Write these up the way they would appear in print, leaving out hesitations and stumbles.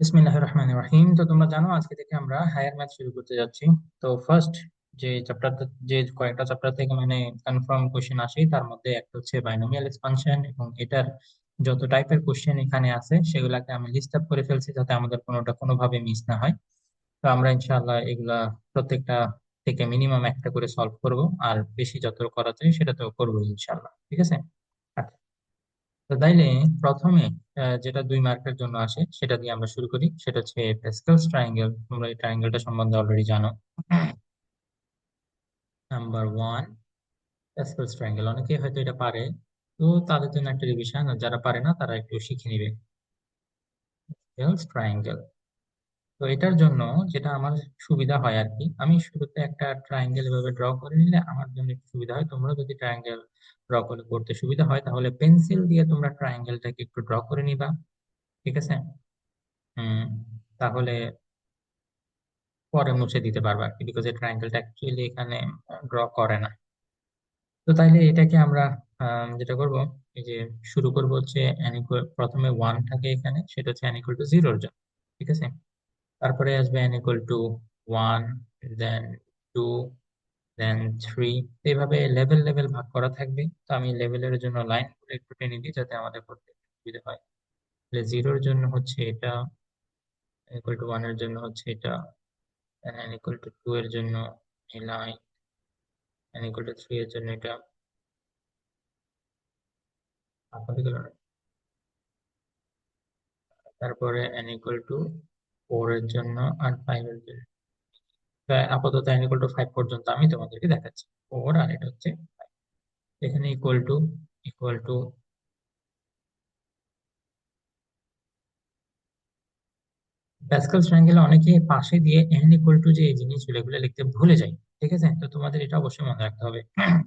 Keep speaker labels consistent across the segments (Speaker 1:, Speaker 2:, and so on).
Speaker 1: বিসমিল্লাহির রহমানির রহিম। তো তোমরা জানো আজকে থেকে আমরা হায়ার ম্যাথ শুরু করতে যাচ্ছি। তো ফার্স্ট যে চ্যাপ্টার, যে কয়েকটা চ্যাপ্টার থেকে মানে কনফার্ম কোশ্চেন আসে, তার মধ্যে একটা হচ্ছে বাইনোমিয়াল এক্সপানশন, এবং এটার যত টাইপের কোশ্চেন এখানে আছে সেগুলাকে আমি লিস্ট আপ করে ফেলছি যাতে আমাদের কোনোটা কোনোভাবে মিস না হয়। তো আমরা ইনশাআল্লাহ এগুলা প্রত্যেকটা থেকে মিনিমাম একটা করে সলভ করব, আর বেশি যত করা যায় সেটা তো করবো ইনশাআল্লাহ। ঠিক আছে। আচ্ছা, তো তাইলে প্রথমে যেটা 2 মার্কের জন্য আসে সেটা দিয়ে আমরা শুরু করি। সেটা হচ্ছে প্যাসকেলস ট্রায়াঙ্গেল। তোমরা এই ট্রায়াঙ্গেলটা সম্বন্ধে অলরেডি জানো। Number 1, Pascal's triangle. অনেকেই হয়তো এটা পারে, তো তাদের জন্য একটা রিভিশন, আর যারা পারে না তারা একটু শিখে নিবে। প্যাসকেলস ট্রায়াঙ্গেল, তো এটার জন্য যেটা আমার সুবিধা হয় আর কি, আমি শুরুতে একটা ট্রায়াঙ্গেল এভাবে ড্র করে নিলে আমার জন্য একটু সুবিধা হয়। তোমরা যদি ট্রায়াঙ্গেল ড্র করে করতে সুবিধা হয় তাহলে পেন্সিল দিয়ে তোমরা ট্রায়াঙ্গেলটাকে একটু ড্র করে নিবা। ঠিক আছে। হুম। তাহলে পরে মুছে দিতে পারবা আর কি, বিকজ এই ট্রায়াঙ্গেলটা অ্যাকচুয়ালি এখানে ড্র করে না। তো তাইলে এটাকে আমরা যেটা করব, এই যে শুরু করব হচ্ছে প্রথমে 1 থাকে এখানে, সেটা হচ্ছে n = 0 জন্য। ঠিক আছে। তারপরে আসবে n = 1, দেন 2, দেন 3। এইভাবে লেভেল লেভেল ভাগ করা থাকবে। তো আমি লেভেলের জন্য লাইন করে একটু টেনে দিই যাতে আমাদের করতে সুবিধা হয়। তাহলে 0-এর জন্য হচ্ছে এটা, n = 1 এর জন্য হচ্ছে এটা, n = 2 এর জন্য এই লাইন, n = 3 এর জন্য এটা। আপনাদের গেল না? তারপরে n = 4 এর জন্য আর 5 এর জন্য। তো আপাতত n = 5 পর্যন্ত আমি তোমাদেরকে দেখাচ্ছি। 4 আর এটা হচ্ছে 5। এখানে ইকুয়াল টু প্যাসকেল ট্রায়াঙ্গেলে অনেকে পাশে দিয়ে n = যে এই জিনিসগুলো এগুলো লিখতে ভুলে যায়। ঠিক আছে, তো তোমাদের এটা অবশ্যই মনে রাখতে হবে।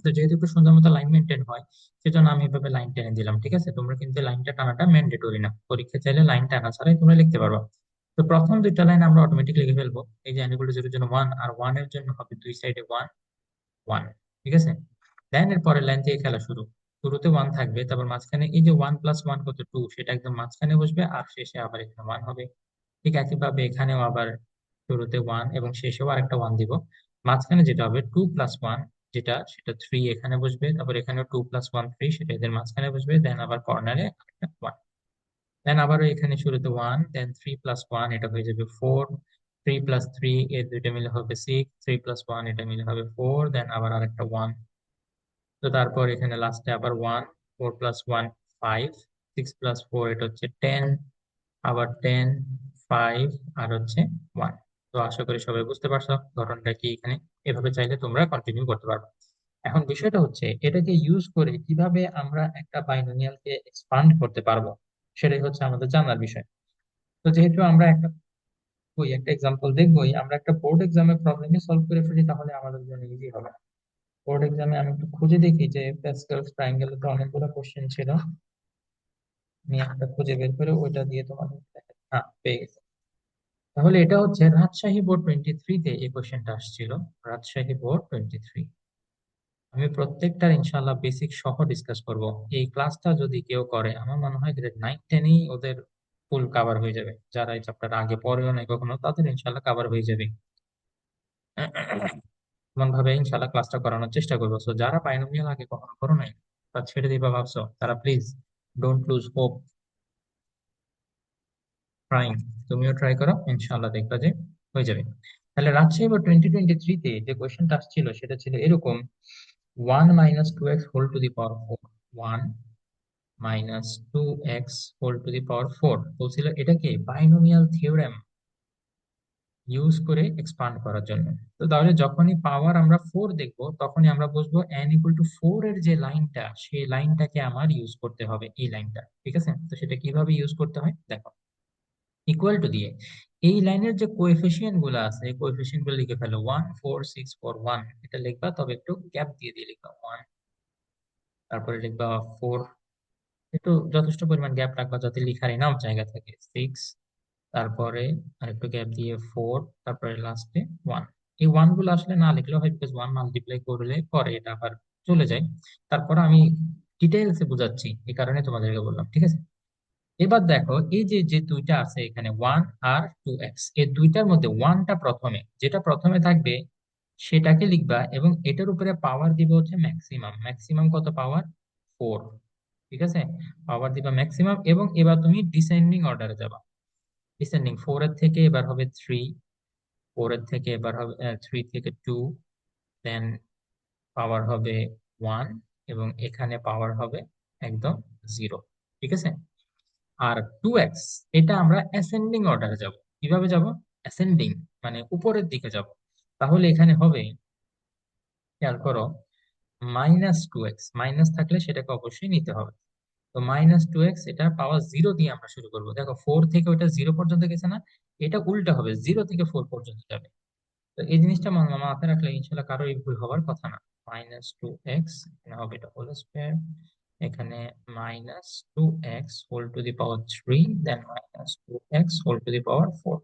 Speaker 1: তো যেহেতু একটু সুন্দর মতো লাইন মেনটেন হয়, সেজন্য আমি এভাবে লাইন টেনে দিলাম। ঠিক আছে, তোমরা কিন্তু লাইনটা টানাটা ম্যান্ডেটরি না, পরীক্ষা চাইলে লাইন টানা ছাড়াই তোমরা লিখতে পারবে। তো প্রথম দুইটা লাইন আমরা অটোমেটিক লিখে ফেলবো। এই যে n = 0 এর জন্য 1, আর 1 এর জন্য হবে দুই সাইডে 1 1। ঠিক আছে। দেন এর পরের লাইন থেকে খেলা শুরু। শুরুতে 1 থাকবে, তারপর মাঝখানে এই যে 1 + 1 কত 2, সেটা একদম মাঝখানে বসবে, আর শেষে আবার এখানে 1 হবে। ঠিক একইভাবে এখানেও আবার শুরুতে 1 এবং শেষেও আরেকটা 1 দিব। মাঝখানে যেটা হবে 2 + 1, যেটা সেটা 3 এখানে বসবে, তারপর এখানেও 2 + 1 3, সেটা এদের মাঝখানে বসবে, দেন আবার কর্নারে একটা 1। দেন আবারও এখানে শুরুতে 1, দেন 3 + 1, এটা হয়ে যাবে 4। 3 + 3, এর দুইটা মিলে হবে 6। 3 + 1, এটা মিলে হবে 4, দেন আবার আরেকটা 1। তো তারপর এখানে লাস্টে আবার 1। 4 + 1 5। 6 + 4, এটা হচ্ছে 10। আবার 10, 5, আর হচ্ছে 1। তো আশা করি সবাই বুঝতে পারছো ঘটনাটা কি এখানে। এভাবে চাইলে তোমরা কন্টিনিউ করতে পারবে। এখন বিষয়টা হচ্ছে এটাকে ইউজ করে কিভাবে আমরা একটা বাইনোমিয়ালকে এক্সপান্ড করতে পারবো, সেটাই হচ্ছে আমাদের জানার বিষয়। তো যেহেতু আমরা একটা এক্সাম্পল দেখবোই, আমরা একটা বোর্ড এক্সামের প্রবলেমে সলভ করে ফেলি, তাহলে আমাদের জন্য ইজি হবে। বোর্ড এক্সামে আমি একটু খুঁজে দেখি যে প্যাসকেল ট্রায়াঙ্গেলে তো অনেকগুলো কোশ্চেন ছিল। আমি একটা খুঁজে বের করে ওইটা দিয়ে তোমাদের হ্যাঁ, পেয়ে গেছি। তাহলে এটা হচ্ছে রাজশাহী বোর্ড 23-তে এই কোশ্চেনটা আসছিল। রাজশাহী বোর্ড 23। আমি প্রত্যেকটার ইনশাল্লাহ বেসিক সহ ডিসকাস করব। এই ক্লাসটা যদি কেউ করে, আমার মনে হয় গ্রেড 9 10-এই ওদের ফুল কাভার হয়ে যাবে। যারা এই চ্যাপ্টার আগে পড়েও নাই কখনো, তাদের ইনশাল্লাহ কাভার হয়ে যাবে। এমন ভাবে ইনশাল্লাহ ক্লাসটা করানোর চেষ্টা করবো। তো যারা বাইনোমিয়াল আগে কখনো করো নাই বা ছেড়ে দিবা ভাবছো, তারা please don't lose hope trying. তুমিও ট্রাই করো, ইনশাল্লাহ দেখবা যে হয়ে যাবে। তাহলে রাজশাহী বা 2023-তে যে কোয়েশ্চেনটা আসছিল সেটা ছিল এরকম: 1 - 2x² one minus two X whole to the power four বলছিল এটাকে বাইনোমিয়াল থিওরেম ইউজ করে এক্সপান্ড করার জন্য। তো তাহলে যখনই পাওয়ার আমরা 4 দেখব, তখনই আমরা বুঝবো n = 4 এর যে লাইনটা, সেই লাইনটাকে আমার ইউজ করতে হবে, এই লাইনটা। ঠিক আছে, তো সেটা কিভাবে ইউজ করতে হয় দেখো। ইকুয়াল টু দিয়ে এই লাইনের যে কোএফিসিয়েন্ট গুলো আছে, এই কোএফিসিয়েন্ট গুলো লিখে ফেলো। 1 4 6 4 1 এটা লিখবা, তবে একটু গ্যাপ দিয়ে দিয়ে লিখবা 1, তারপরে লিখবা 4, একটু যথেষ্ট পরিমাণ গ্যাপ রাখবা যাতে লিখার এনাফ জায়গা থাকে। 6, তারপরে আরেকটু গ্যাপ দিয়ে 4, তারপরে লাস্টে 1। এই 1 গুলো আসলে না লিখলেও হয়, বিকজ 1 মাল্টিপ্লাই করলে পরে এটা আবার চলে যায়। তারপর আমি ডিটেইলসে বুঝাচ্ছি, এই কারণে তোমাদেরকে বললাম। ঠিক আছে। এবার দেখো এই যে যে দুইটা আছে এখানে 1 আর 2x, এই দুইটার মধ্যে ওয়ানটা প্রথমে, যেটা প্রথমে থাকবে সেটাকে লিখবা, এবং এটার উপরে পাওয়ার দিবে হচ্ছে ম্যাক্সিমাম। ম্যাক্সিমাম কত পাওয়ার? 4। ঠিক আছে, পাওয়ার দিবা ম্যাক্সিমাম, এবং এবার তুমি ডিসেন্ডিং অর্ডারে যাবা। ডিসেন্ডিং, 4 এর থেকে এবার হবে 3, 4 এর থেকে এবার হবে 3 থেকে 2, দেন পাওয়ার হবে 1, এবং এখানে পাওয়ার হবে একদম 0। ঠিক আছে, আর 2x, এটা আমরা অ্যাসেন্ডিং অর্ডারে যাব। কিভাবে যাব? অ্যাসেন্ডিং, মানে উপরের দিকে যাব। তাহলে এখানে হবে, খেয়াল করো, -2x, মাইনাস থাকলে সেটাকে অবশ্যই নিতে হবে। তো -2x, এটা পাওয়ার 0 দিয়ে আমরা শুরু করব। দেখো 4 থেকে ওটা 0 পর্যন্ত গেছে না, এটা উল্টা হবে, 0 থেকে 4 পর্যন্ত যাবে। তো এই জিনিসটা মাথায় রাখলে ইনশাল্লাহ কারো এই ভুল হওয়ার কথা না। -2x, এখানে হবে এটা হোল স্কয়ার, এখানে -2x whole to the power 3, then -2x whole to the power 4।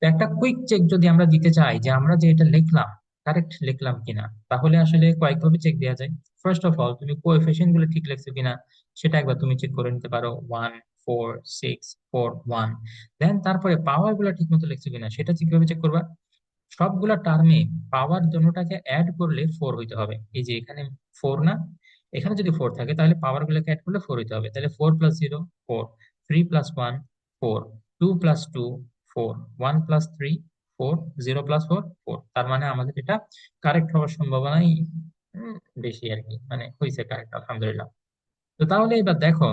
Speaker 1: তো একটা কুইক চেক যদি আমরা দিতে চাই যে আমরা যে এটা লিখলাম কারেক্ট লিখলাম কিনা, তাহলে আসলে কয়েকভাবে চেক দেওয়া যায়। ফার্স্ট অফ অল, তুমি কোএফিসিয়েন্ট গুলো ঠিক লিখছো কিনা সেটা একবার তুমি চেক করে নিতে পারো, 1 4 6 4 1। দেন তারপরে পাওয়ার গুলো ঠিক মতো লিখছো কিনা সেটা কিভাবে চেক করবা? সবগুলা টার্মে পাওয়ার দুটোটাকে অ্যাড করলে 4 হইতে হবে। এই যে এখানে 4 না, এখানে যদি 4 থাকে তাহলে পাওয়ার গুলোকে অ্যাড করলে 4 হইতে হবে। তাহলে 4 + 0 4, 3 + 1 4, 2 + 2 4, 1 + 3 4, 0 + 4 4। তার মানে আমাদের এটা কারেক্ট হওয়ার সম্ভাবনাই উম, বেশি আর কি, মানে হয়েছে কারেক্ট, আলহামদুলিল্লাহ। তো তাহলে এবার দেখো,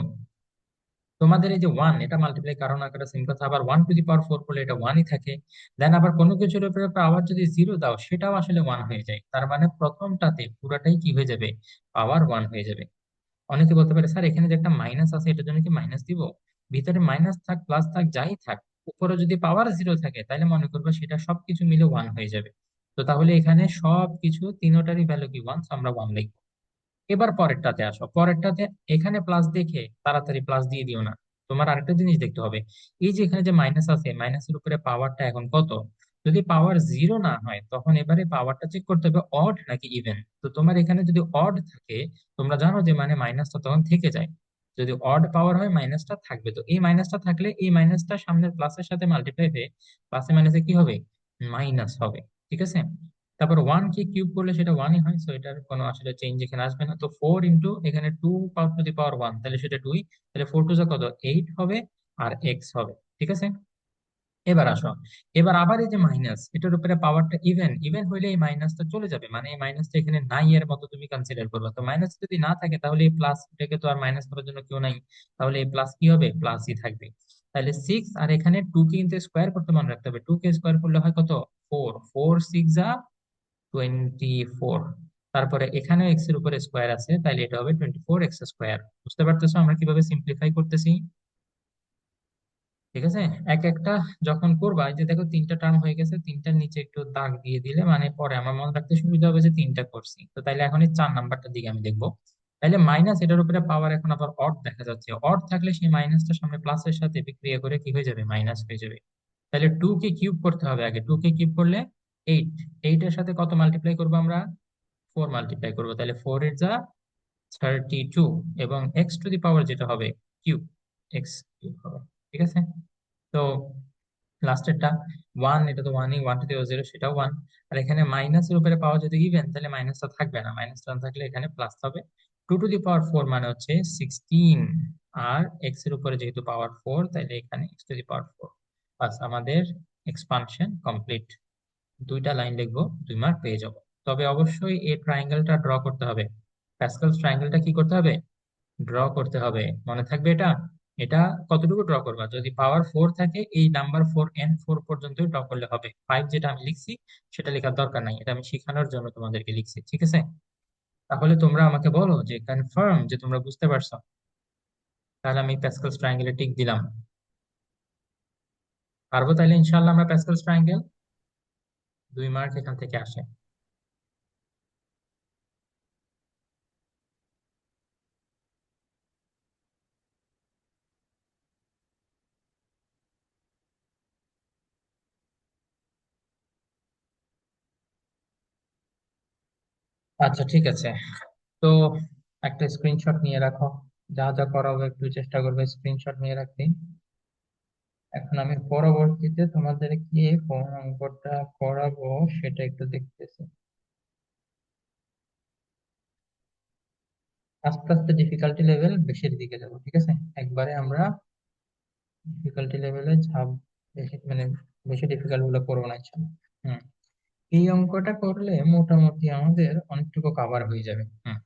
Speaker 1: তোমাদের এই যে 1, এটা মাল্টিপ্লাই কারণ আকারে সেম কথা, আবার 1 টু দি পাওয়ার 4 করলে এটা 1ই থাকে। দেন আবার কোনো কিছুর উপরে পাওয়ার যদি 0 দাও সেটাও আসলে 1 হয়ে যায়। তার মানে প্রথমটাতে পুরাটাই কি হয়ে যাবে? পাওয়ার 1 হয়ে যাবে। অনেকে বলতে পারে, স্যার এখানে যে একটা মাইনাস আছে এটার জন্য কি মাইনাস দিব? ভিতরে মাইনাস থাক প্লাস থাক যাই থাক, উপরে যদি পাওয়ার 0 থাকে তাহলে মনে করবে সেটা সবকিছু মিলে 1 হয়ে যাবে। তো তাহলে এখানে সবকিছু তিনোটারই ভ্যালু কি 1, আমরা 1 লিখবো। এবার পরেরটাতে আসো, পরেরটাতে এখানে প্লাস দেখে তাড়াতাড়ি প্লাস দিয়ে দিও না। তোমার আরেকটা জিনিস দেখতে হবে, এই যে এখানে যে মাইনাস আছে, মাইনাসের উপরে পাওয়ারটা এখন কত? যদি পাওয়ার 0 না হয় তখন এবারে পাওয়ারটা চেক করতে হবে অড নাকি ইভেন। তো তোমার এখানে যদি অড থাকে, তোমরা জানো যে মানে মাইনাসটা তখন থেকে যায়। যদি অড পাওয়ার হয় মাইনাসটা থাকবে, তো এই মাইনাসটা থাকলে এই মাইনাসটা সামনের প্লাসের সাথে মাল্টিপ্লাই হয়ে প্লাসে মাইনাসে কি হবে? মাইনাস হবে। ঠিক আছে, তারপর 1 কে কিউব করলে সেটা 1ই হয়, সো এটার কোনো আসলে চেঞ্জ এখানে আসবে না। তো 4 এখানে 2 পাওয়ার টু দি পাওয়ার 1, তাহলে সেটা 2ই। তাহলে 4 টু যা কত? 8 হবে, আর এক্স হবে। ঠিক আছে, এবার আসো, এবার আবার এই যে মাইনাস, এটার উপরে পাওয়ারটা ইভেন, ইভেন হইলে এই মাইনাসটা চলে যাবে, মানে এই মাইনাসটা এখানে নাই এর মতো তুমি কনসিডার করবে। তো মাইনাস যদি না থাকে তাহলে এই প্লাস, এটাকে তো আর মাইনাস করার জন্য কেউ নাই, তাহলে এই প্লাস কি হবে? প্লাসই থাকবে। তাহলে 6, আর এখানে 2 কে কিন্তু স্কোয়ার করতে মনে রাখতে হবে, 2 কে স্কোয়ার করলে হয় কত? 4, 4 6 যা 24। তারপরে এখানেও এক্স এর উপরে স্কোয়ার আছে, তাইলে এটা হবে 24x²। বুঝতে পারতেছো আমরা কিভাবে সিম্পলিফাই করতেছি? ঠিক আছে, এক একটা যখন করবা, এই যে দেখো তিনটা টার্ম হয়ে গেছে, তিনটার নিচে একটু দাগ দিয়ে দিলে মানে পরে আমার মনে রাখতে সুবিধা হবে যে তিনটা করছি। তো তাইলে এখন এই 4 নাম্বারটার দিকে আমি দেখবো। তাইলে মাইনাস, এটার উপরে পাওয়ার এখন আবার অড দেখা যাচ্ছে, অড থাকলে সেই মাইনাসটা সামনে প্লাসের সাথে বিক্রিয়া করে কি হয়ে যাবে? মাইনাস হয়ে যাবে। তাহলে 2 কে কিউব করতে হবে আগে, 2 কে কিউব করলে 8, 8 এর সাথে কত মাল্টিপ্লাই করবো আমরা? 4 মাল্টিপ্লাই করবো, তাহলে 4 8 যা 32, এবং এক্স টু দি পাওয়ার যেটা হবে কিউব, এক্স কিউব হবে। ঠিক আছে, তো লাস্টেরটা 1, এটা তো 1ই, 1 টু দি পাওয়ার 0 সেটাও 1। আর এখানে মাইনাসের উপরে পাওয়া যদি ইভেন, তাহলে মাইনাসটা থাকবে না, মাইনাসটা না থাকলে এখানে প্লাস হবে। 2 টু দি পাওয়ার 4 মানে হচ্ছে 16, আর এক্স এর উপরে যেহেতু পাওয়ার 4, তাহলে এখানে x টু দি পাওয়ার 4। বাস, আমাদের এক্সপানশন কমপ্লিট। দুইটা লাইন লিখবো, 2 মার্ক পেয়ে যাব। তবে অবশ্যই এই ট্রায়াঙ্গেলটা ড্র করতে হবে। প্যাসকেল ট্রায়াঙ্গেলটা কি করতে হবে? ড্র করতে হবে, মনে থাকবে এটা। এটা কতটুকু ড্র করবা? যদি পাওয়ার 4 থাকে, এই নাম্বার 4n4 পর্যন্ত ড্র করলে হবে। 5 যেটা আমি লিখছি সেটা লেখার দরকার নাই, এটা আমি শেখানোর জন্য তোমাদেরকে লিখছি। ঠিক আছে, তাহলে তোমরা আমাকে বলো যে কনফার্ম যে তোমরা বুঝতে পারছো। তাহলে আমি প্যাসকেল ট্রায়াঙ্গেলে টিক দিলাম। পারবো তাহলে ইনশাআল্লাহ আমরা প্যাসকেল ট্রায়াঙ্গেল। 2 মার্ক এখান থেকে আসে। আচ্ছা ঠিক আছে, তো একটা স্ক্রিনশট নিয়ে রাখো। যা যা করাবো একটু চেষ্টা করবে স্ক্রিনশট নিয়ে রাখতে। এখন আমি পরবর্তীতে তোমাদেরকে কোন অঙ্কটা করাবো সেটা একটু দেখতেছি। আস্তে আস্তে ডিফিকাল্টি লেভেল বেশির দিকে যাবো, ঠিক আছে? একবারে আমরা ডিফিকাল্টি লেভেলে ঝাঁপ বেশি, মানে বেশি ডিফিকাল্ট গুলো করবো না, ইনশাল্লাহ। হুম। এই অঙ্কটা করলে মোটামুটি আমাদের অনেকটুকু কাভার হয়ে যাবে। হুম।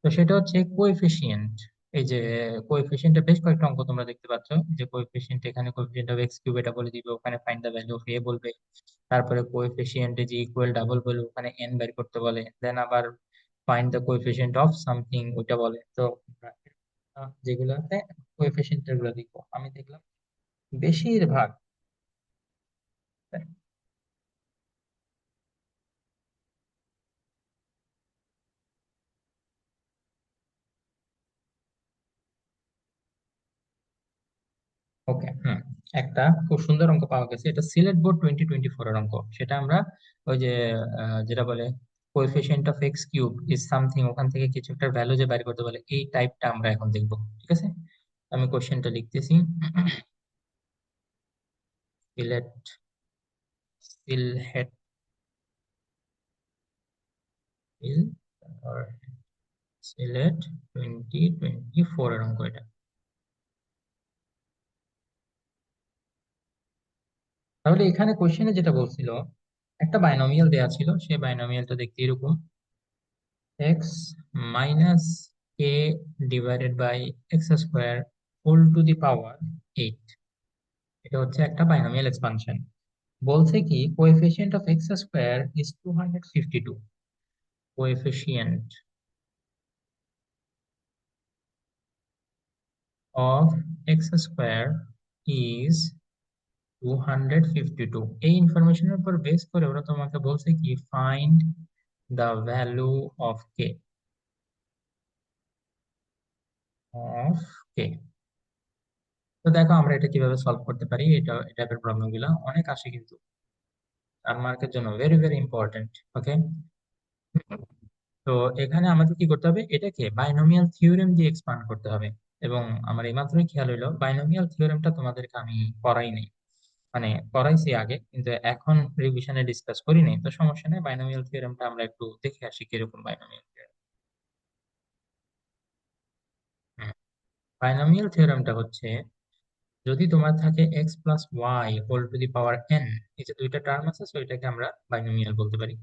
Speaker 1: তো সেটা হচ্ছে কোএফিসিয়েন্ট। এই যে কোএফিসিয়েন্টের বেশ কয়েকটা অঙ্ক তোমরা দেখতে পাচ্ছ। যে কোএফিসিয়েন্ট, এখানে কোএফিসিয়েন্ট অফ এক্স কিউব এটা বলে দিবে, ওখানে ফাইন্ড দ্য ভ্যালু অফ এ বলবে। তারপরে কোএফিসিয়েন্টে যে ইকুয়াল ডাবল বলে ওখানে এন বের করতে বলে, দেন আবার find the coefficient of something ওইটা বলে। তো যেগুলোতে কোএফিসিয়েন্ট গুলো দেখবো, আমি দেখলাম বেশিরভাগ। ওকে, হুম। একটা খুব সুন্দর অঙ্ক পাওয়া গেছে, এটা সিলেট বোর্ড 2024 এর অঙ্ক। সেটা আমরা ওই যে যেটা বলে coefficient of x cube is something, ওখান থেকে কিছু একটা ভ্যালু যে বাইর করতে বলে, এই টাইপটা আমরা এখন দেখবো, ঠিক আছে? আমি কোশ্চেনটা লিখতেছি। সিলেট, সিলহেট, সিল, তারপর সিলেট 2024 এর অঙ্ক এটা। তাহলে এখানে কোশ্চেনে যেটা বলছিল, একটা বাইনোমিয়াল দেয়া ছিল, সেই বাইনোমিয়ালটা দেখতে এরকম: x minus k divided by x square whole to the power 8। এটা হচ্ছে একটা বাইনোমিয়াল এক্সপানশন। বলছে কি coefficient of x square is 252। Coefficient of x square is 252। এই ইনফরমেশনের উপর বেস করে ওরা তোমাকে বলছে কি find the value of k, of k. তো দেখো আমরা এটা কিভাবে সলভ করতে পারি। এটা এই টাইপের প্রবলেম গুলা অনেক আসে কিন্তু, আর মার্কের জন্য ভেরি ভেরি ইম্পর্টেন্ট। ওকে। তো এখানে আমাদের কি করতে হবে, এটাকে বাইনোমিয়াল থিওরেম দিয়ে এক্সপান্ড করতে হবে। এবং আমার এইমাত্রই খেয়াল হইলো বাইনোমিয়াল থিওরেমটা তোমাদেরকে আমি পড়াই নাই, মানে পড়াইছি আগে কিন্তু এখন রিভিশনে ডিসকাস করি নাই। তো সমস্যা নেই, বাইনোমিয়াল থিওরেমটা আমরা একটু দেখে আসি কিরকম বাইনোমিয়াল থিওরেম। বাইনোমিয়াল থিওরেমটা হচ্ছে, যদি তোমার থাকে X plus Y whole to the power N, এই যে দুইটা টার্ম আছে, so এটাকে আমরা বাইনোমিয়াল বলতে পারি।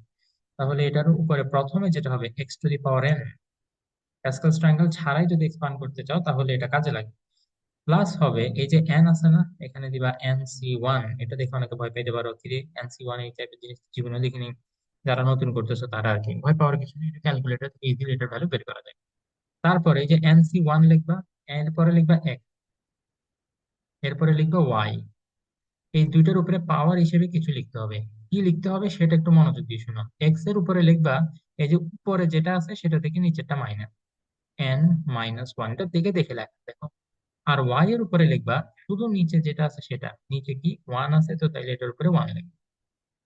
Speaker 1: তাহলে এটার উপরে প্রথমে যেটা হবে x to the power n, Pascal's triangle ছাড়াই যদি এক্সপান্ড করতে চাও তাহলে এটা কাজে লাগে। প্লাস হবে এই যে এন আছে না, এখানে দিবা NC1। এটা দেখে অনেকে ভয় পাইতে পারো, কি রে NC1 এই টাইপের জিনিস জীবনে দেখিনি। যারা নতুন করতেছো তারা আর কি, ভয় পাওয়ার কিছু নেই, এটা ক্যালকুলেটর থেকে ইজিলি এটার ভ্যালু বের করা যায়। তারপরে এই যে NC1 লিখবা, এরপরে লিখবা এক্স, এরপরে লিখবা ওয়াই। এই দুইটার উপরে পাওয়ার হিসেবে কিছু লিখতে হবে। কি লিখতে হবে সেটা একটু মনোযোগ দিয়ে শোনো। এক্স এর উপরে লিখবা এই যে উপরে যেটা আছে সেটা থেকে নিচেরটা মাইনাস, N-1, এটা দেখে দেখে লেখা দেখো। আর ওয়াই এর উপরে লিখবা শুধু নিচে যেটা আছে সেটা, নিচে কি ওয়ান আছে তো তাইলে এটার উপরে ওয়ান লিখবা।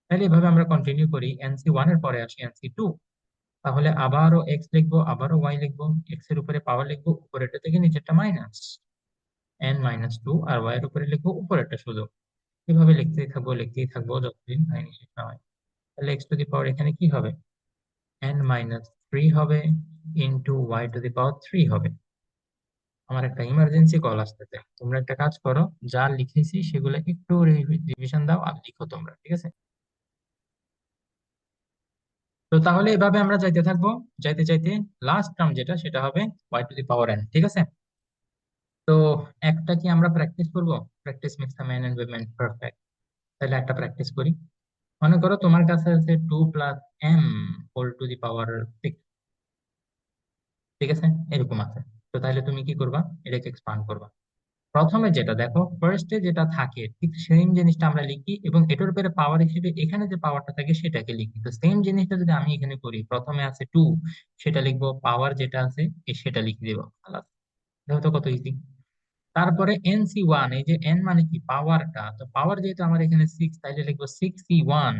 Speaker 1: তাহলে এভাবে আমরা কন্টিনিউ করি, NC1 এর পরে আসি NC2। তাহলে আবারও এক্স লিখবো, আবারও ওয়াই লিখবো, এক্স এর উপরে পাওয়ার লিখবো, উপরেরটা থেকে নিচেরটা মাইনাস, N-2, আর ওয়াই এর উপরে লিখবো উপরেরটা শুধু। এভাবে লিখতেই থাকবো যতদিন কাহিনী শেষ না হয়। তাহলে এক্স টু দি পাওয়ার এখানে কি হবে, N-3 হবে, into Y to the power 3 হবে। আমার একটা ইমার্জেন্সি কল আসতেছে, তোমরা একটা কাজ করো, যা লিখেছি সেগুলো একটু রিভিশন দাও আর লিখো তোমরা, ঠিক আছে? তো তাহলে এভাবে আমরা যাইতে থাকবো, যাইতে যাইতে লাস্ট টার্ম যেটা সেটা হবে Y to the power N, ঠিক আছে? তো একটা কি আমরা প্র্যাকটিস করব, practice makes the man and women perfect. তাহলে একটা প্র্যাকটিস করি। মনে করো তোমার কাছে আছে 2 + m whole to the power 6, ঠিক আছে? এরকম আছে। তো তাহলে তুমি কি করবা, এটাকে এক্সপান্ড করবা। প্রথমে যেটা দেখো, ফার্স্টে যেটা থাকে ঠিক সেম জিনিসটা আমরা লিখি, এবং এটার উপরে পাওয়ার হিসেবে এখানে যে পাওয়ারটা থাকে সেটাকে লিখি। তো সেম জিনিসটা যদি আমি এখানে করি, প্রথমে আছে 2, সেটা লিখবো, পাওয়ার যেটা আছে সেটা লিখে দিব। খালাস। দেখো তো কত ইজি। তারপরে NC1, এই যে এন মানে কি পাওয়ারটা, তো পাওয়ার যেহেতু আমার এখানে 6, তাইলে লিখবো 6C1।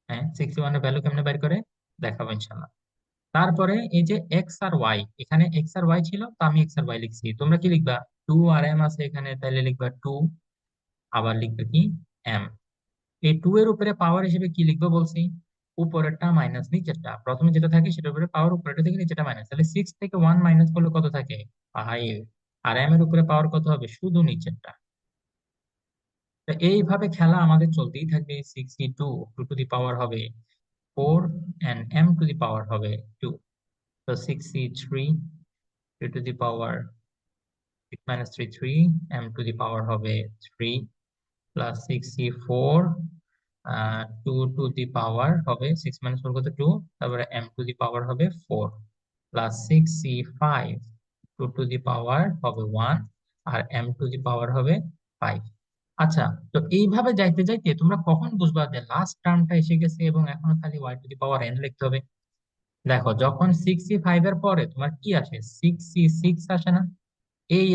Speaker 1: হ্যাঁ, 6C1 এর ভ্যালু কেমনে বের করে দেখাবো ইনশাল্লাহ। তারপরে এই যে এক্স আর ওয়াই, এখানে এক্স আর ওয়াই ছিল তো আমি এক্স আর ওয়াই লিখছি, তোমরা কি লিখবা? টু আর এম আছে এখানে, তাহলে লিখবা টু, আবার লিখবে কি এম। এই টু এর উপরে পাওয়ার হিসেবে কি লিখবো বলছি? উপরেরটা মাইনাস নিচেরটা, প্রথমে যেটা থাকে সেটার উপরে পাওয়ার, উপরেরটা থেকে নিচেটা মাইনাস, তাহলে সিক্স থেকে ওয়ান মাইনাস করলে কত থাকে? ফাইভ। আর এম এর উপরে পাওয়ার কত হবে? শুধু নিচেরটা। তো এইভাবে খেলা আমাদের চলতেই থাকবে। Sixty two, two to the power হবে four, and m to the power হবে টু। তো sixty three, two to the power six minus three three, m to the power হবে three, plus sixty four, two to the power হবে six minus four কত? Two. তারপরে m to the power হবে four, plus sixty five, two to the power হবে one, আর m to the power হবে five. আচ্ছা, তো এইভাবে যাইতে যাইতে তোমরা কখন বুঝবা যে লাস্ট টার্মটা এসে গেছে এবং এখনো খালি Y to the power N লিখতে হবে? দেখো, যখন সিক্সটি ফাইভ এর পরে তোমার কি আসে? সিক্সটি সিক্স আসে না?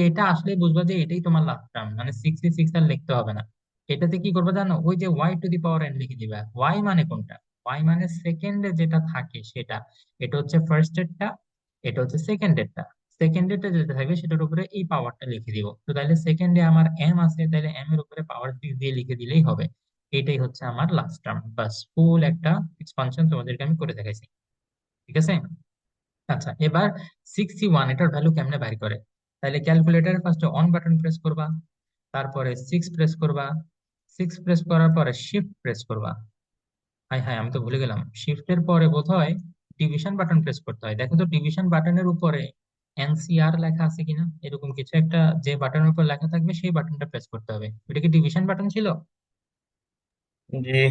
Speaker 1: এটা আসলে বুঝবা যে এটাই তোমার লাস্ট টার্ম, মানে সিক্সটি সিক্স আর লিখতে হবে না। এটাতে কি করবে জানো? ওই যে Y to the power N লিখে দিবা। ওয়াই মানে কোনটা? ওয়াই মানে সেকেন্ডে যেটা থাকে সেটা। এটা হচ্ছে ফার্স্ট এরটা, এটা হচ্ছে সেকেন্ড এরটা। সেকেন্ড এরটা যেটা থাকবে সেটার উপরে এই পাওয়ারটা লিখে দিব। তো তাহলে সেকেন্ডে আমার এম আছে, তাহলে এম এর উপরে পাওয়ার দিয়ে লিখে দিলেই হবে। এটাই হচ্ছে আমার লাস্ট টার্ম। বাস, ফুল একটা এক্সপানশন তোমাদেরকে আমি করে দেখাইছি। ঠিক আছে? আচ্ছা, এবার সিক্সটি ওয়ান এটার ভ্যালু কেমনে বাইর করে? তাহলে ক্যালকুলেটারে ফার্স্টে অন বাটন প্রেস করবা, তারপরে সিক্স প্রেস করবা, সিক্স প্রেস করার পরে শিফট প্রেস করবা। হাই হাই, আমি তো ভুলে গেলাম, শিফটের পরে বোধহয় ডিভিশন বাটন প্রেস করতে হয়। দেখো তো ডিভিশন বাটনের উপরে এনসিআর লেখা আছে কিনা, এরকম কিছু একটা যে বাটনের উপর লেখা থাকবে সেই বাটনটা প্রেস করতে হবে। ওটা কি ডিভিশন বাটন ছিল?
Speaker 2: জি।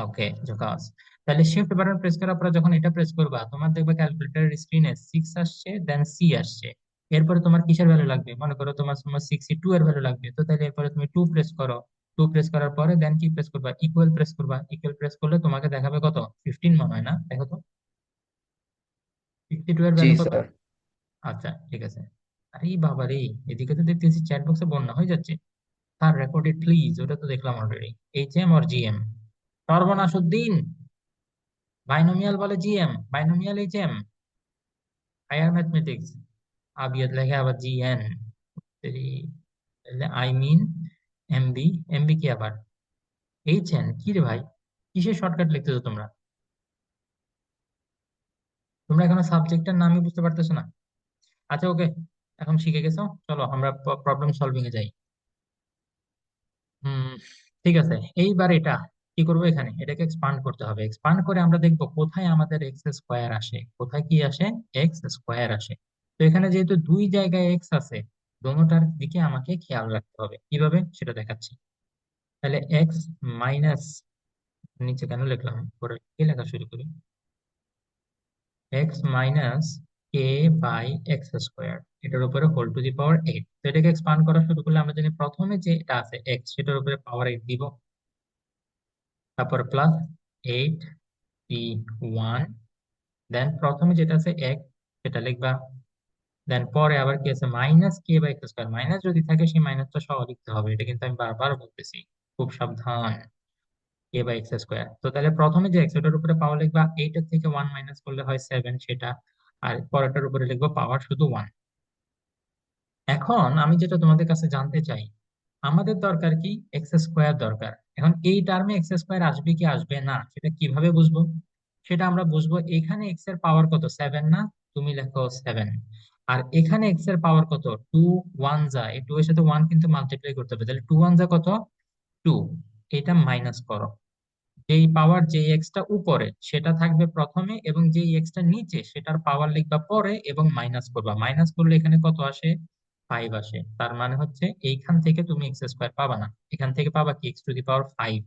Speaker 1: ওকে, জোকাস। তাহলে শিফট বাটন প্রেস করার পরে যখন এটা প্রেস করবা, তোমার দেখবে ক্যালকুলেটরের স্ক্রিনে সিক্স আসছে, দেন সি আসছে। এরপরে তোমার কিসের ভ্যালু লাগবে? মনে করো তোমার তোমার সিক্সটি টু এর ভ্যালু লাগবে, তো তাহলে এরপরে তুমি টু প্রেস করো। টু প্রেস করার পরে দেন কি প্রেস করবা? ইকুয়াল প্রেস করবা। ইকুয়াল প্রেস করলে তোমাকে দেখাবে কত? ফিফটিন মনে হয় না? দেখো তো, সিক্সটি টু এর
Speaker 2: জি
Speaker 1: ভ্যালু কত?
Speaker 2: স্যার।
Speaker 1: আচ্ছা, ঠিক আছে। আরে বাবা রে, এদিকে তো দেখতেছি চ্যাট বক্সে বন্যা হয়ে যাচ্ছে। স্যার রেকর্ডেড প্লিজ, ওটা তো দেখলাম অলরেডি। এইচ এম আর জিএম? সর্বনাশ উদ্দিন, বাইনোমিয়াল বলে GM, binomial HM, higher mathematics. আবিয়ত লেখে আবার GN. I mean MB. MB কি আবার এইচএন? কি রে ভাই, কিসের শর্টকাট লিখতেছো তোমরা? তোমরা এখনো সাবজেক্টের নামই বুঝতে পারতেছো না? আচ্ছা, ওকে, এখন শিখে গেছো, চলো আমরা প্রবলেম সলভিং এ যাই। হুম, ঠিক আছে। এইবার এটা কি করবো? এখানে এটাকে এক্সপান্ড করতে হবে। এক্সপান্ড করে আমরা দেখবো কোথায় আমাদের এক্স স্কোয়ার আসে, কোথায় কি আসে? এক্স স্কোয়ার আসে। তো এখানে যেহেতু দুই জায়গায় এক্স আছে, দোনোটার দিকে আমাকে খেয়াল রাখতে হবে। কিভাবে সেটা দেখাচ্ছি। তাহলে এক্স মাইনাস, নিচে কেন লিখলাম, পরে কি লেখা শুরু করি? X minus K by x square, এটার উপরে whole to the power eight. তো এটাকে এক্সপান্ড করা শুরু করলে আমরা জানি প্রথমে যে এটা আছে এক্স, সেটার উপরে পাওয়ার এইট দিব, তারপর প্লাস এইট পি ওয়ান, দেন প্রথমে যেটা আছে এক সেটা লিখবা, দেন পরে আবার কি আছে? Minus K by x square. Minus যদি থাকে সেই মাইনাসটা সহ লিখতে হবে, এটা কিন্তু আমি বারবার বলতেছি, খুব সাবধান। কে বাই এক্স স্কোয়ার, তো তাহলে প্রথমে যে এক্স ওটার উপরে পাওয়ার লিখবা, এইটার থেকে ওয়ান মাইনাস করলে হয় সেভেন সেটা, আর পরেরটার উপরে লিখবো পাওয়ার শুধু ওয়ান। এখন আমি যেটা তোমাদের কাছে জানতে চাই, আমাদের দরকার কি? এক্স স্কোয়ার দরকার। এখন এই টার্মে এক্স স্কোয়ার আসবে কি আসবে না সেটা কিভাবে বুঝবো? সেটা আমরা বুঝবো, এখানে এক্স এর পাওয়ার কত? সেভেন না? তুমি লেখো সেভেন। আর এখানে এক্স এর পাওয়ার কত? টু। ওয়ান যা, এই টু এর সাথে ওয়ান কিন্তু মাল্টিপ্লাই করতে হবে, তাহলে টু ওয়ান যা কত? টু। এটা মাইনাস করো। যেই পাওয়ার, যেই এক্সটা উপরে সেটা থাকবে প্রথমে, এবং যেই এক্সটা নিচে সেটার পাওয়ার লিখবা পরে এবং মাইনাস করবা। মাইনাস করলে এখানে কত আসে? ফাইভ আসে। তার মানে হচ্ছে এইখান থেকে তুমি এক্স স্কোয়ার পাবা না, এখান থেকে পাবা কি? X to the power five.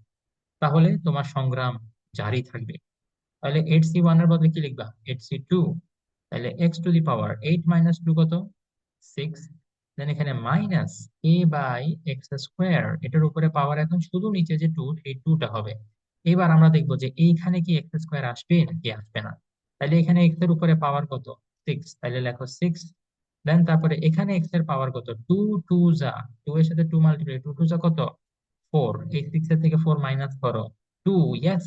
Speaker 1: তাহলে তোমার সংগ্রাম জারি থাকবে। তাহলে এইট সি ওয়ান এর বদলে কি লিখবা? Eight C two. তাহলে x to the power eight minus two কত? সিক্স। দেন এখানে minus a by x square, এটার উপরে পাওয়ার এখন শুধু নিচে যে টু, এই টুটা হবে। এবার আমরা দেখবো যে এইখানে কি এক্স স্কোয়ার আসবে নাকি আসবে না। তাহলে এখানে এক্স এর উপরে পাওয়ার কত? সিক্স, তাহলে লেখো সিক্স। দেন তারপরে এখানে এক্স এর পাওয়ার কত? টু। টু যা, টু এর সাথে টু মাল্টিপ্লাই, টু টু যা কত? ফোর। এই সিক্স এর থেকে ফোর মাইনাস করো, টু। ইয়েস,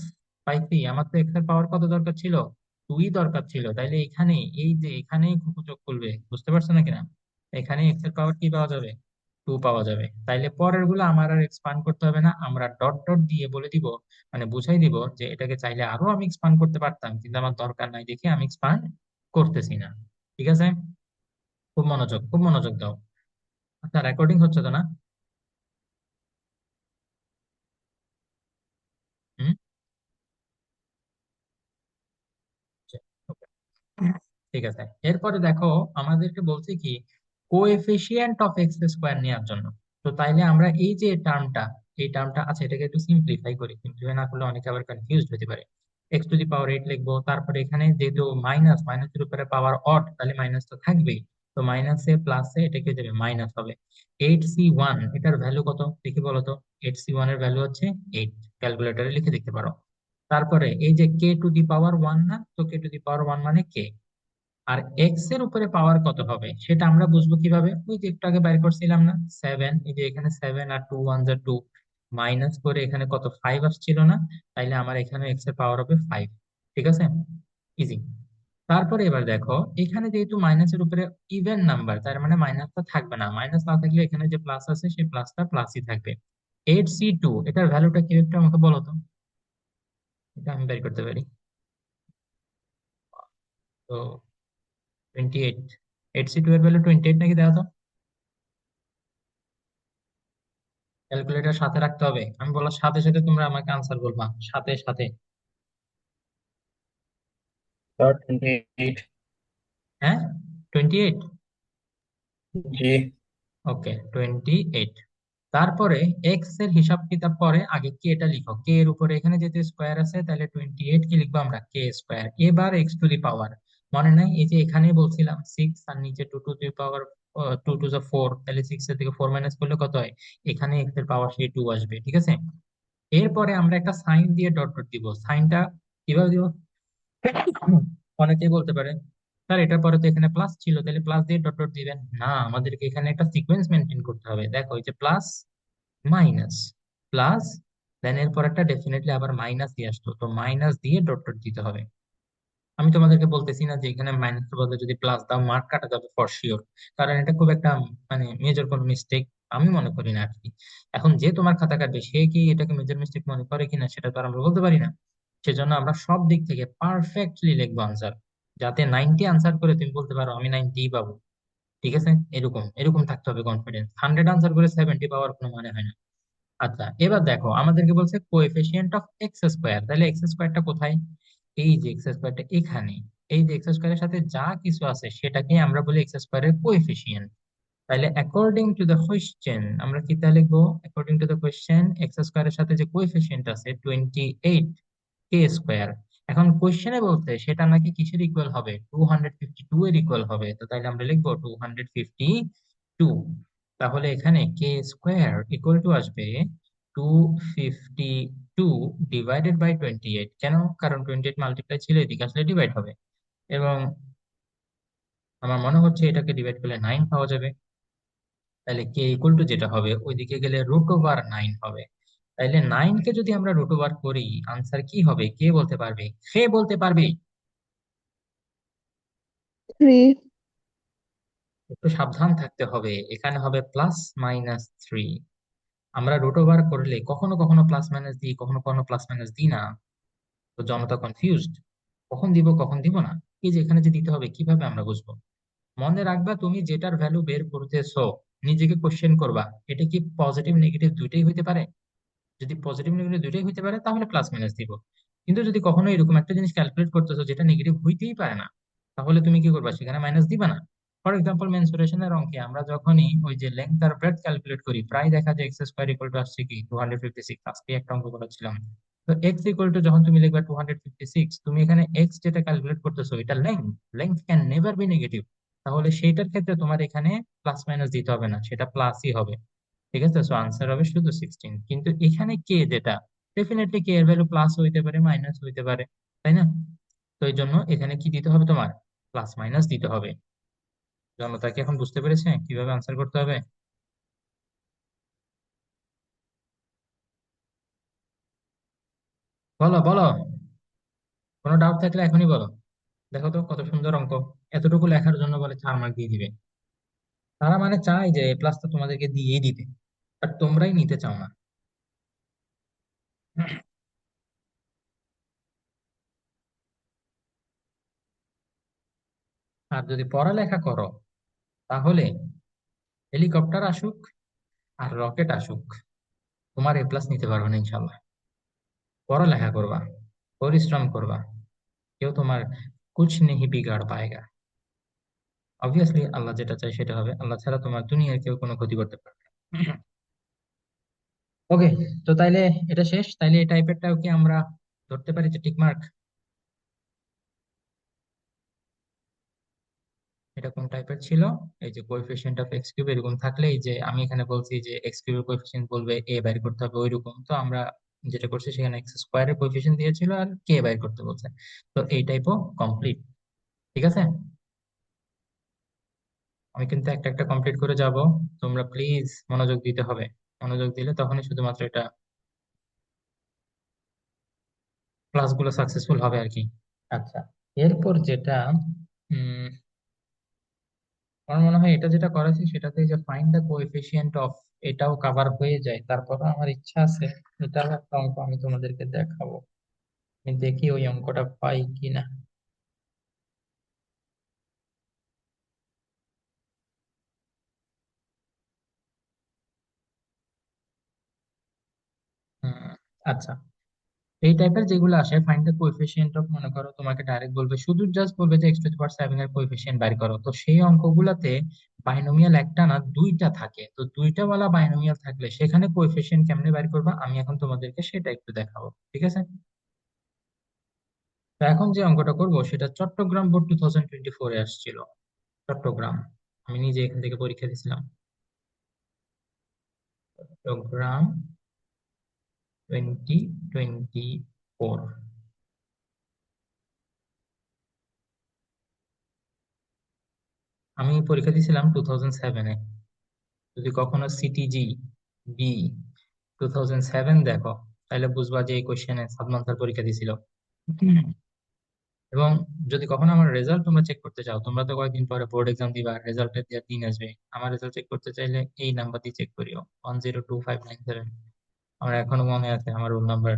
Speaker 1: পাইছি। আমার তো এক্স এর পাওয়ার কত দরকার ছিল? টুই দরকার ছিল, তাইলে এখানে এই যে এখানেই যোগ করবে, বুঝতে পারছো না কিনা? এখানে এক্স এর পাওয়ার কি পাওয়া যাবে? টু পাওয়া যাবে। তাইলে পরের গুলো আমার আর এক্সপান্ড করতে হবে না, আমরা ডট ডট দিয়ে বলে দিব, মানে বুঝাই দিব যে এটাকে চাইলে আরো আমি এক্সপান্ড করতে পারতাম, কিন্তু আমার দরকার নাই দেখে আমি এক্সপান্ড করতেছি না। ঠিক আছে? খুব মনোযোগ, খুব মনোযোগ দাও। আচ্ছা, রেকর্ডিং হচ্ছে তো না? হুম। ঠিক আছে, এরপরে দেখো, আমাদেরকে বলছে কি কোএফিসিয়েন্ট অফ এক্স স্কোয়ার নেওয়ার জন্য। তো তাইলে আমরা এই যে টার্মটা, এই টার্মটা আছে, এটাকে একটু সিম্পলিফাই করি। সিম্পলিফাই না করলে অনেকে আবার কনফিউজড হতে পারে। এক্স টু দি পাওয়ার 8 লিখবো, তারপরে এখানে যেহেতু মাইনাস, মাইনাসের উপরে পাওয়ার অড, তাহলে মাইনাস তো থাকবেই। তো মাইনাসে প্লাসে এটাকে যাবে, মাইনাস হবে। 8c1 এটার ভ্যালু কত দেখি বলো তো? 8c1 এর ভ্যালু হচ্ছে 8। ক্যালকুলেটরে লিখে দেখতে পারো। তারপরে এই যে কে টু দি পাওয়ার 1 না, তো কে টু দি পাওয়ার 1 মানে কে। আর এক্স এর উপরে পাওয়ার কত হবে সেটা আমরা বুঝবো কিভাবে? ওই যে একটু আগে বাইর করছিলাম না, 7। এই যে এখানে 7 আর 2 ওয়ান যা 2, মাইনাস করে এখানে কত 5 আসছিল না? তাইলে আমার এখানে এক্স এর পাওয়ার হবে 5। ঠিক আছে, ইজি। তারপরে এবার দেখো, এখানে যেহেতু মাইনাসের উপরে ইভেন নাম্বার, তার মানে মাইনাসটা থাকবে না। মাইনাস না থাকলে এখানে যে প্লাস আছে সেই প্লাসটা প্লাসই থাকবে। 8c2 এটার ভ্যালুটা কি একটু আমাকে বলো তো? এটা আমি বের করতে পারি। তো 28। 8c2 এর ভ্যালু 28 নাকি, দেখো তো। ক্যালকুলেটর সাথে রাখতে হবে, আমি বলার সাথে সাথে তোমরা আমাকে আনসার বলবা, সাথে সাথে।
Speaker 2: স্যার 28।
Speaker 1: হ্যাঁ, 28।
Speaker 2: জি।
Speaker 1: ওকে, 28। তারপরে এক্স এর হিসাব কিতাব পরে, আগে কে এটা লিখো। কে এর উপরে এখানে যেহেতু স্কোয়ার আছে, তাহলে 28 কি লিখবো আমরা? K square. এবার এক্স টু দি পাওয়ার, মনে নাই এই যে এখানেই বলছিলাম 6, আর নিচে two to the power 2 to 4, তাহলে 6 এর থেকে 4 মাইনাস করলে কত হয়? এখানে এক্স এর পাওয়ার সেই 2 আসবে। ঠিক আছে, এরপরে আমরা একটা সাইন দিয়ে ডট ডট দিব। সাইনটা কিভাবে দিব? অনেকেই বলতে পারে, স্যার এটার পরে তো এখানে প্লাস ছিল, তাহলে প্লাস দিয়ে ডট ডট দিবেন না। আমাদেরকে এখানে একটা সিকোয়েন্স মেনটেন করতে হবে। দেখো, এই যে প্লাস, মাইনাস, প্লাস, দেন এরপর একটা ডেফিনেটলি আবার মাইনাস দিয়ে আসতো, তো মাইনাস দিয়ে ডট ডট দিতে হবে। আমি তোমাদেরকে বলতেছি না যে এখানে মাইনাসের বদলে যদি প্লাস দাও মার্ক কাটা যাবে ফর শিওর, কারণ এটা খুব একটা মানে মেজর কোনো মিস্টেক আমি মনে করি না আর কি। এখন যে তোমার খাতা কাটবে সে কি এটাকে মেজর মিস্টেক মনে করে কিনা সেটা তো আর আমরা বলতে পারি না। সেজন্য আমরা সব দিক থেকে পারফেক্টলি লিখবো আনসার, যাতে 90 আনসার করে তুমি বলতে পারো আমি 90 পাবো। ঠিক আছে, এরকম এরকম থাকতে হবে কনফিডেন্স। 100 আনসার করে 70 পাওয়ার কোনো মানে হয় না। আচ্ছা, এবার দেখো, আমাদেরকে বলছে কোএফিসিয়েন্ট অফ এক্স স্কোয়ার, তাহলে এক্স স্কোয়ারটা কোথায়? এই যে এক্স স্কোয়ারটা এখানে। এই যে এক্স স্কোয়ারের সাথে যা কিছু আছে সেটাকে আমরা বলি এক্স স্কোয়ারের কোএফিসিয়েন্ট। তাহলে অ্যাকর্ডিং টু দ্য কোয়েশ্চেন আমরা কি তা লিখবো? According to the question x স্কোয়ারের সাথে যে কোএফিসিয়েন্ট আছে 28 কে স্কোয়ার। এখন কোয়েশ্চেনে বলতে সেটা নাকি কিসের ইকুয়াল হবে? 252 এর ইকুয়াল হবে। তো তাইলে আমরা লিখবো 252। তাহলে এখানে কে স্কোয়ার ইকুয়াল টু আসবে 252 ডিভাইডেড বাই 28। কেন? কারণ 28 মাল্টিপ্লাই ছিল, এদিকে আসলে ডিভাইড হবে। এবং আমার মনে হচ্ছে এটাকে ডিভাইড করলে 9 পাওয়া যাবে। তাহলে কে ইকুয়াল টু যেটা হবে ওইদিকে গেলে √9 হবে। তাইলে 9 কে যদি আমরা √9 করি, আনসার কি হবে কে বলতে পারবে? সে বলতে পারবে?
Speaker 3: 3.
Speaker 1: একটু সাবধান থাকতে হবে, এখানে হবে +-3। আমরা √9 করলে কখনো কখনো প্লাস মাইনাস দিই, কখনো কখনো প্লাস মাইনাস দিই না। তো জনতা কনফিউজড, কখন দিব কখন দিব না। এই যে এখানে যে দিতে হবে, কিভাবে আমরা বুঝবো? মনে রাখবা, তুমি যেটার ভ্যালু বের করতেছো নিজেকে কোশ্চেন করবা, এটা কি পজিটিভ নেগেটিভ দুইটাই হইতে পারে? যদি পজিটিভ নেগেটিভ দুইটাই হইতে পারে তাহলে প্লাস মাইনাস দিব। কিন্তু যদি কখনো এরকম একটা জিনিস ক্যালকুলেট করতেছো যেটা নেগেটিভ হইতেই পারে না, তাহলে তুমি কি করবা? সেখানে মাইনাস দিবা না। ফর এক্সাম্পল, মেনসুরেশনের অঙ্কে আমরা যখনই ওই যে লেন্থ আর ব্রেডথ ক্যালকুলেট করি, প্রায় দেখা যায় এক্স স্কোয়ার ইকুয়াল টু আসছে কি 256। আজকে একটা অঙ্ক করেছিলাম। তো এক্স ইকুয়াল টু যখন তুমি লিখবা 256, তুমি এখানে এক্স যেটা ক্যালকুলেট করতেছো এটা length, length can never be negative. তাহলে সেইটার ক্ষেত্রে তোমার এখানে প্লাস মাইনাস দিতে হবে না, সেটা প্লাসই হবে। ঠিক আছে, সো আনসার হবে শুধু 16। কিন্তু এখানে কে যেটা, ডেফিনেটলি কে এর ভ্যালু প্লাস হইতে পারে মাইনাস হইতে পারে, তাই না? তো এই জন্য এখানে কি দিতে হবে তোমার? প্লাস মাইনাস দিতে হবে। জনতা কি এখন বুঝতে পেরেছে কিভাবে আনসার করতে হবে? বলো বলো, কোনো ডাউট থাকলে এখনই বলো। দেখো তো কত সুন্দর অঙ্ক। এতটুকু লেখার জন্য বলে 4 মার্ক দিয়ে দিবে। তারা মানে চায় যে প্লাস তো তোমাদেরকে দিয়েই দিবে, আর তোমরাই নিতে চাও না। আর যদি পড়ালেখা করো তাহলে হেলিকপ্টার আসুক আর রকেট আসুক, তোমার এ প্লাস নিতে পারবে না ইনশাল্লাহ। পড়ালেখা করবা, পরিশ্রম করবা, কেউ তোমার কুছ নেহি বিগাড় পায়েগা। অবভিয়াসলি আল্লাহ যেটা চাই সেটা হবে, আল্লাহ ছাড়া তোমার দুনিয়ার কেউ কোনো ক্ষতি করতে পারবে না। ওকে, তো তাইলে এটা শেষ, তাইলে এই টাইপেরটাও কি আমরা ধরতে পারি যে টিক মার্ক? এটা কোন টাইপের ছিল? এই যে কোএফিসিয়েন্ট অফ এক্স কিউব এরকম থাকলে, এই যে আমি এখানে বলছি যে এক্স কিউবের কোএফিসিয়েন্ট বলবে এ বাইর করতে হবে, ওইরকম তো আমরা যেটা করছি সেখানে এক্স স্কোয়ারের কোএফিসিয়েন্ট দিয়েছিল আর কে বাইর করতে বলছে। তো এই টাইপও কমপ্লিট। ঠিক আছে, আমি কিন্তু একটা একটা কমপ্লিট করে যাব, তোমরা প্লিজ মনোযোগ দিতে হবে। মনোযোগ দিলে তখনই শুধুমাত্র এটা ক্লাসগুলো সাকসেসফুল হবে আর কি। আচ্ছা, এরপর যেটা উম আমার মনে হয় এটা যেটা করেছি সেটাতে যে ফাইন্ড দ্য কোএফিসিয়েন্ট অফ, এটাও কভার হয়ে যায়। তারপর আমার ইচ্ছা আছে এটার একটা অঙ্ক আমি তোমাদেরকে দেখাবো, আমি দেখি ওই অঙ্কটা পাই কিনা। হুম, আচ্ছা, এই টাইপের যেগুলো আসে ফাইন্ড দ্য কোএফিসিয়েন্ট অফ, মনে করো তোমাকে ডাইরেক্ট বলবে, শুধু জাস্ট বলবে যে এক্স টু দি পাওয়ার 7 এর কোএফিসিয়েন্ট বের করো, তো সেই অঙ্কগুলাতে বাইনোমিয়াল একটা না দুইটা থাকে, তো দুইটা ওয়ালা বাইনোমিয়াল থাকলে সেখানে কোএফিসিয়েন্ট কেমনে বের করবা আমি এখন তোমাদেরকে সেটা একটু দেখাবো। ঠিক আছে, তো এখন যে অঙ্কটা করব সেটা চট্টগ্রাম বোর্ড 2024-এ আসছিল। চট্টগ্রাম, আমি নিজে এখান থেকে পরীক্ষা দিয়েছিলাম। চট্টগ্রাম 2024। আমি পরীক্ষা দিয়েছিলাম 2007-এ। যদি কখনো সিটিজি বি 2007 দেখো, তাহলে বুঝবা যে এই কোশ্চেনে সাদমান স্যার পরীক্ষা দিয়েছিল। এবং যদি কখনো আমার রেজাল্ট তোমরা চেক করতে চাও, তোমরা তো কয়েকদিন পরে বোর্ড এক্সাম দিবা, রেজাল্টের দিন আসবে, আমার রেজাল্ট চেক করতে চাইলে এই নাম্বার দিয়ে চেক করিও, 102597। আমার এখনো মনে আছে আমার রোল নাম্বার।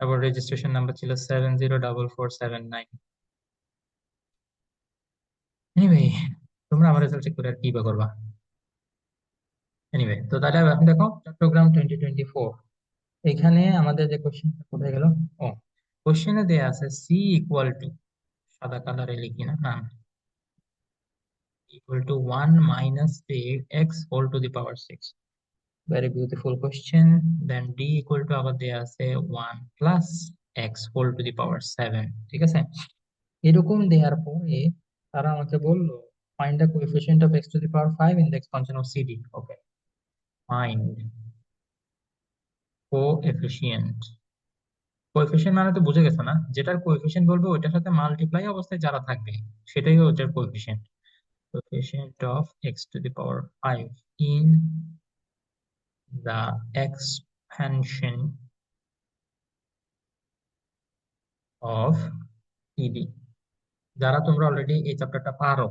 Speaker 1: তারপর রেজিস্ট্রেশন নাম্বার ছিল 704479। এনিওয়ে, তোমরা আমার রেজাল্ট চেক করে আর কি বা করবা। এনিওয়ে, তো তাহলে এখন দেখো চট্টগ্রাম 2024, এখানে আমাদের যে কোশ্চেনটা কোথায় গেল? ও, কোশ্চেনে দেয়া আছে সি ইকুয়াল টু, সাদা কালারে লিখি না, না, equal to 1 - x whole to the power 6। Very beautiful question. Then D equal to আবার দেয়া আছে 1 + x whole to the power 7। ঠিক আছে, এরকম দেওয়ার পরে তারা আমাকে বললো find the coefficient of x⁵ in the expansion of CD. Okay, find coefficient. Coefficient মানে তো বুঝে গেছো না, যেটার কোএফিসিয়েন্ট বলবে ওইটার সাথে মাল্টিপ্লাই অবস্থায় যারা থাকবে সেটাই ওটার coefficient. Coefficient of x⁵ in the expansion of ED. যারা তোমরা অলরেডি এই চ্যাপ্টারটা পারো,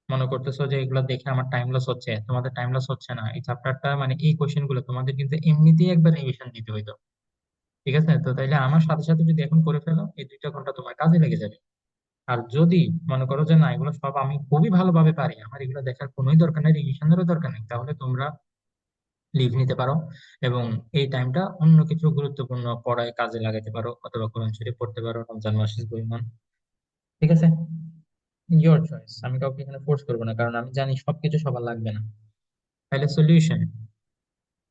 Speaker 1: মনে করতেছো যে এগুলো দেখে আমার টাইম লস হচ্ছে, তোমাদের টাইম লস হচ্ছে না। এই চ্যাপ্টারটা মানে এই কোশ্চেন গুলো তোমাদের কিন্তু এমনিতেই একবার রিভিশন দিতে হইতো। ঠিক আছে, তো তাইলে আমার সাথে সাথে যদি এখন করে ফেলো, এই 2টা ঘন্টা তোমার কাজে লেগে যাবে। আর যদি মনে করো যে না এগুলো সব আমি খুবই ভালোভাবে পারি, আমার এগুলো দেখার কোনোই দরকার নেই, রিভিশনেরও দরকার নেই, তাহলে তোমরা লিভ নিতে পারো এবং এই টাইমটা অন্য কিছু গুরুত্বপূর্ণ পড়ায় কাজে লাগাতে পারো, অথবা কোরআন শরীফ পড়তে পারো, রমজান মাসের পরিমাণ। ঠিক আছে, ইয়োর চয়েস, আমি কাউকে এখানে ফোর্স করবো না, কারণ আমি জানি সবকিছু সবার লাগবে না। তাহলে সলিউশন,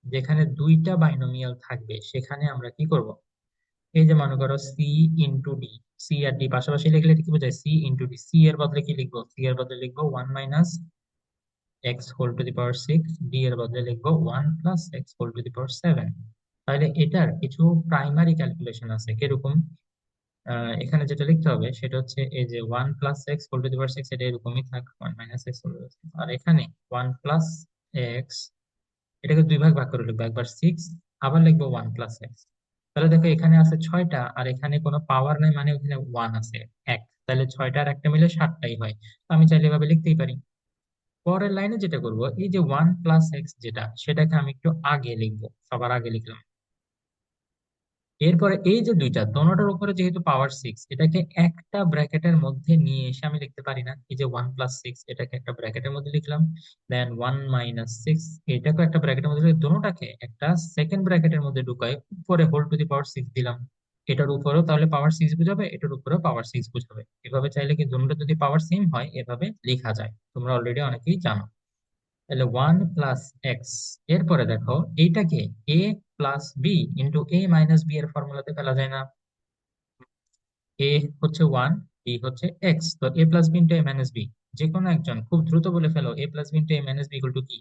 Speaker 1: যেখানে দুইটা বাইনোমিয়াল থাকবে সেখানে আমরা কি করব? এই যে মনে করো সি ইন্টু ডি, সি আর ডি পাশাপাশি লিখলে এটা কি বোঝায়? সি ইন্টু ডি, সি এর বদলে কি লিখবো? সি এর বদলে লিখবো 1 - x whole to the power 6, D এর বদলে লিখবো 1 + x whole to the power 7। তাহলে এটার কিছু প্রাইমারি ক্যালকুলেশন আছে কিরকম? এখানে যেটা লিখতে হবে সেটা হচ্ছে এই যে 1 + x whole to the power 6, এটা এরকমই থাক, 1 - x whole to the power 6। আর এখানে 1 + x, এটাকে দুই ভাগ ভাগ করে লিখবো, একবার 6, আবার লিখবো 1 + x। তাহলে দেখো এখানে আছে 6টা আর এখানে কোনো পাওয়ার নাই, মানে ওখানে 1 আছে, এক। তাহলে 6টা আর একটা মিলে 7টাই হয়। তো আমি চাইলে এভাবে লিখতেই পারি। পরের লাইনে যেটা করব, এই যে 1 + x যেটা, সেটাকে আমি একটু আগে লিখবো, সবার আগে লিখলাম। এরপরে এই যে দুইটা দোনোটার উপরে যেহেতু পাওয়ার 6, এটাকে একটা ব্র্যাকেটের মধ্যে নিয়ে এসে আমি লিখতে পারি না? এই যে 1 + 6, এটাকে একটা ব্র্যাকেটের মধ্যে লিখলাম। দেন 1 - 6, এটাকে একটা ব্র্যাকেটের মধ্যে লিখে দোনোটাকে একটা সেকেন্ড ব্র্যাকেটের মধ্যে ঢুকাই, উপরে হোল টু দি পাওয়ার 6 দিলাম। এটার উপরেও তাহলে পাওয়ার 6 বোঝাবে, এটার উপরেও পাওয়ার 6 বোঝাবে। এভাবে চাইলে কি দুটোটা যদি পাওয়ার সেম হয় এভাবে লেখা যায়, তোমরা অলরেডি অনেকেই জানো। তাহলে 1 + x। এরপরে দেখো এইটাকে a + b × a - b এর ফর্মুলাতে ফেলা যায় না? এ হচ্ছে 1, বি হচ্ছে এক্স, তো a + b × a - b। যে কোনো একজন খুব দ্রুত বলে ফেলো, a + b × a - b equal to কি?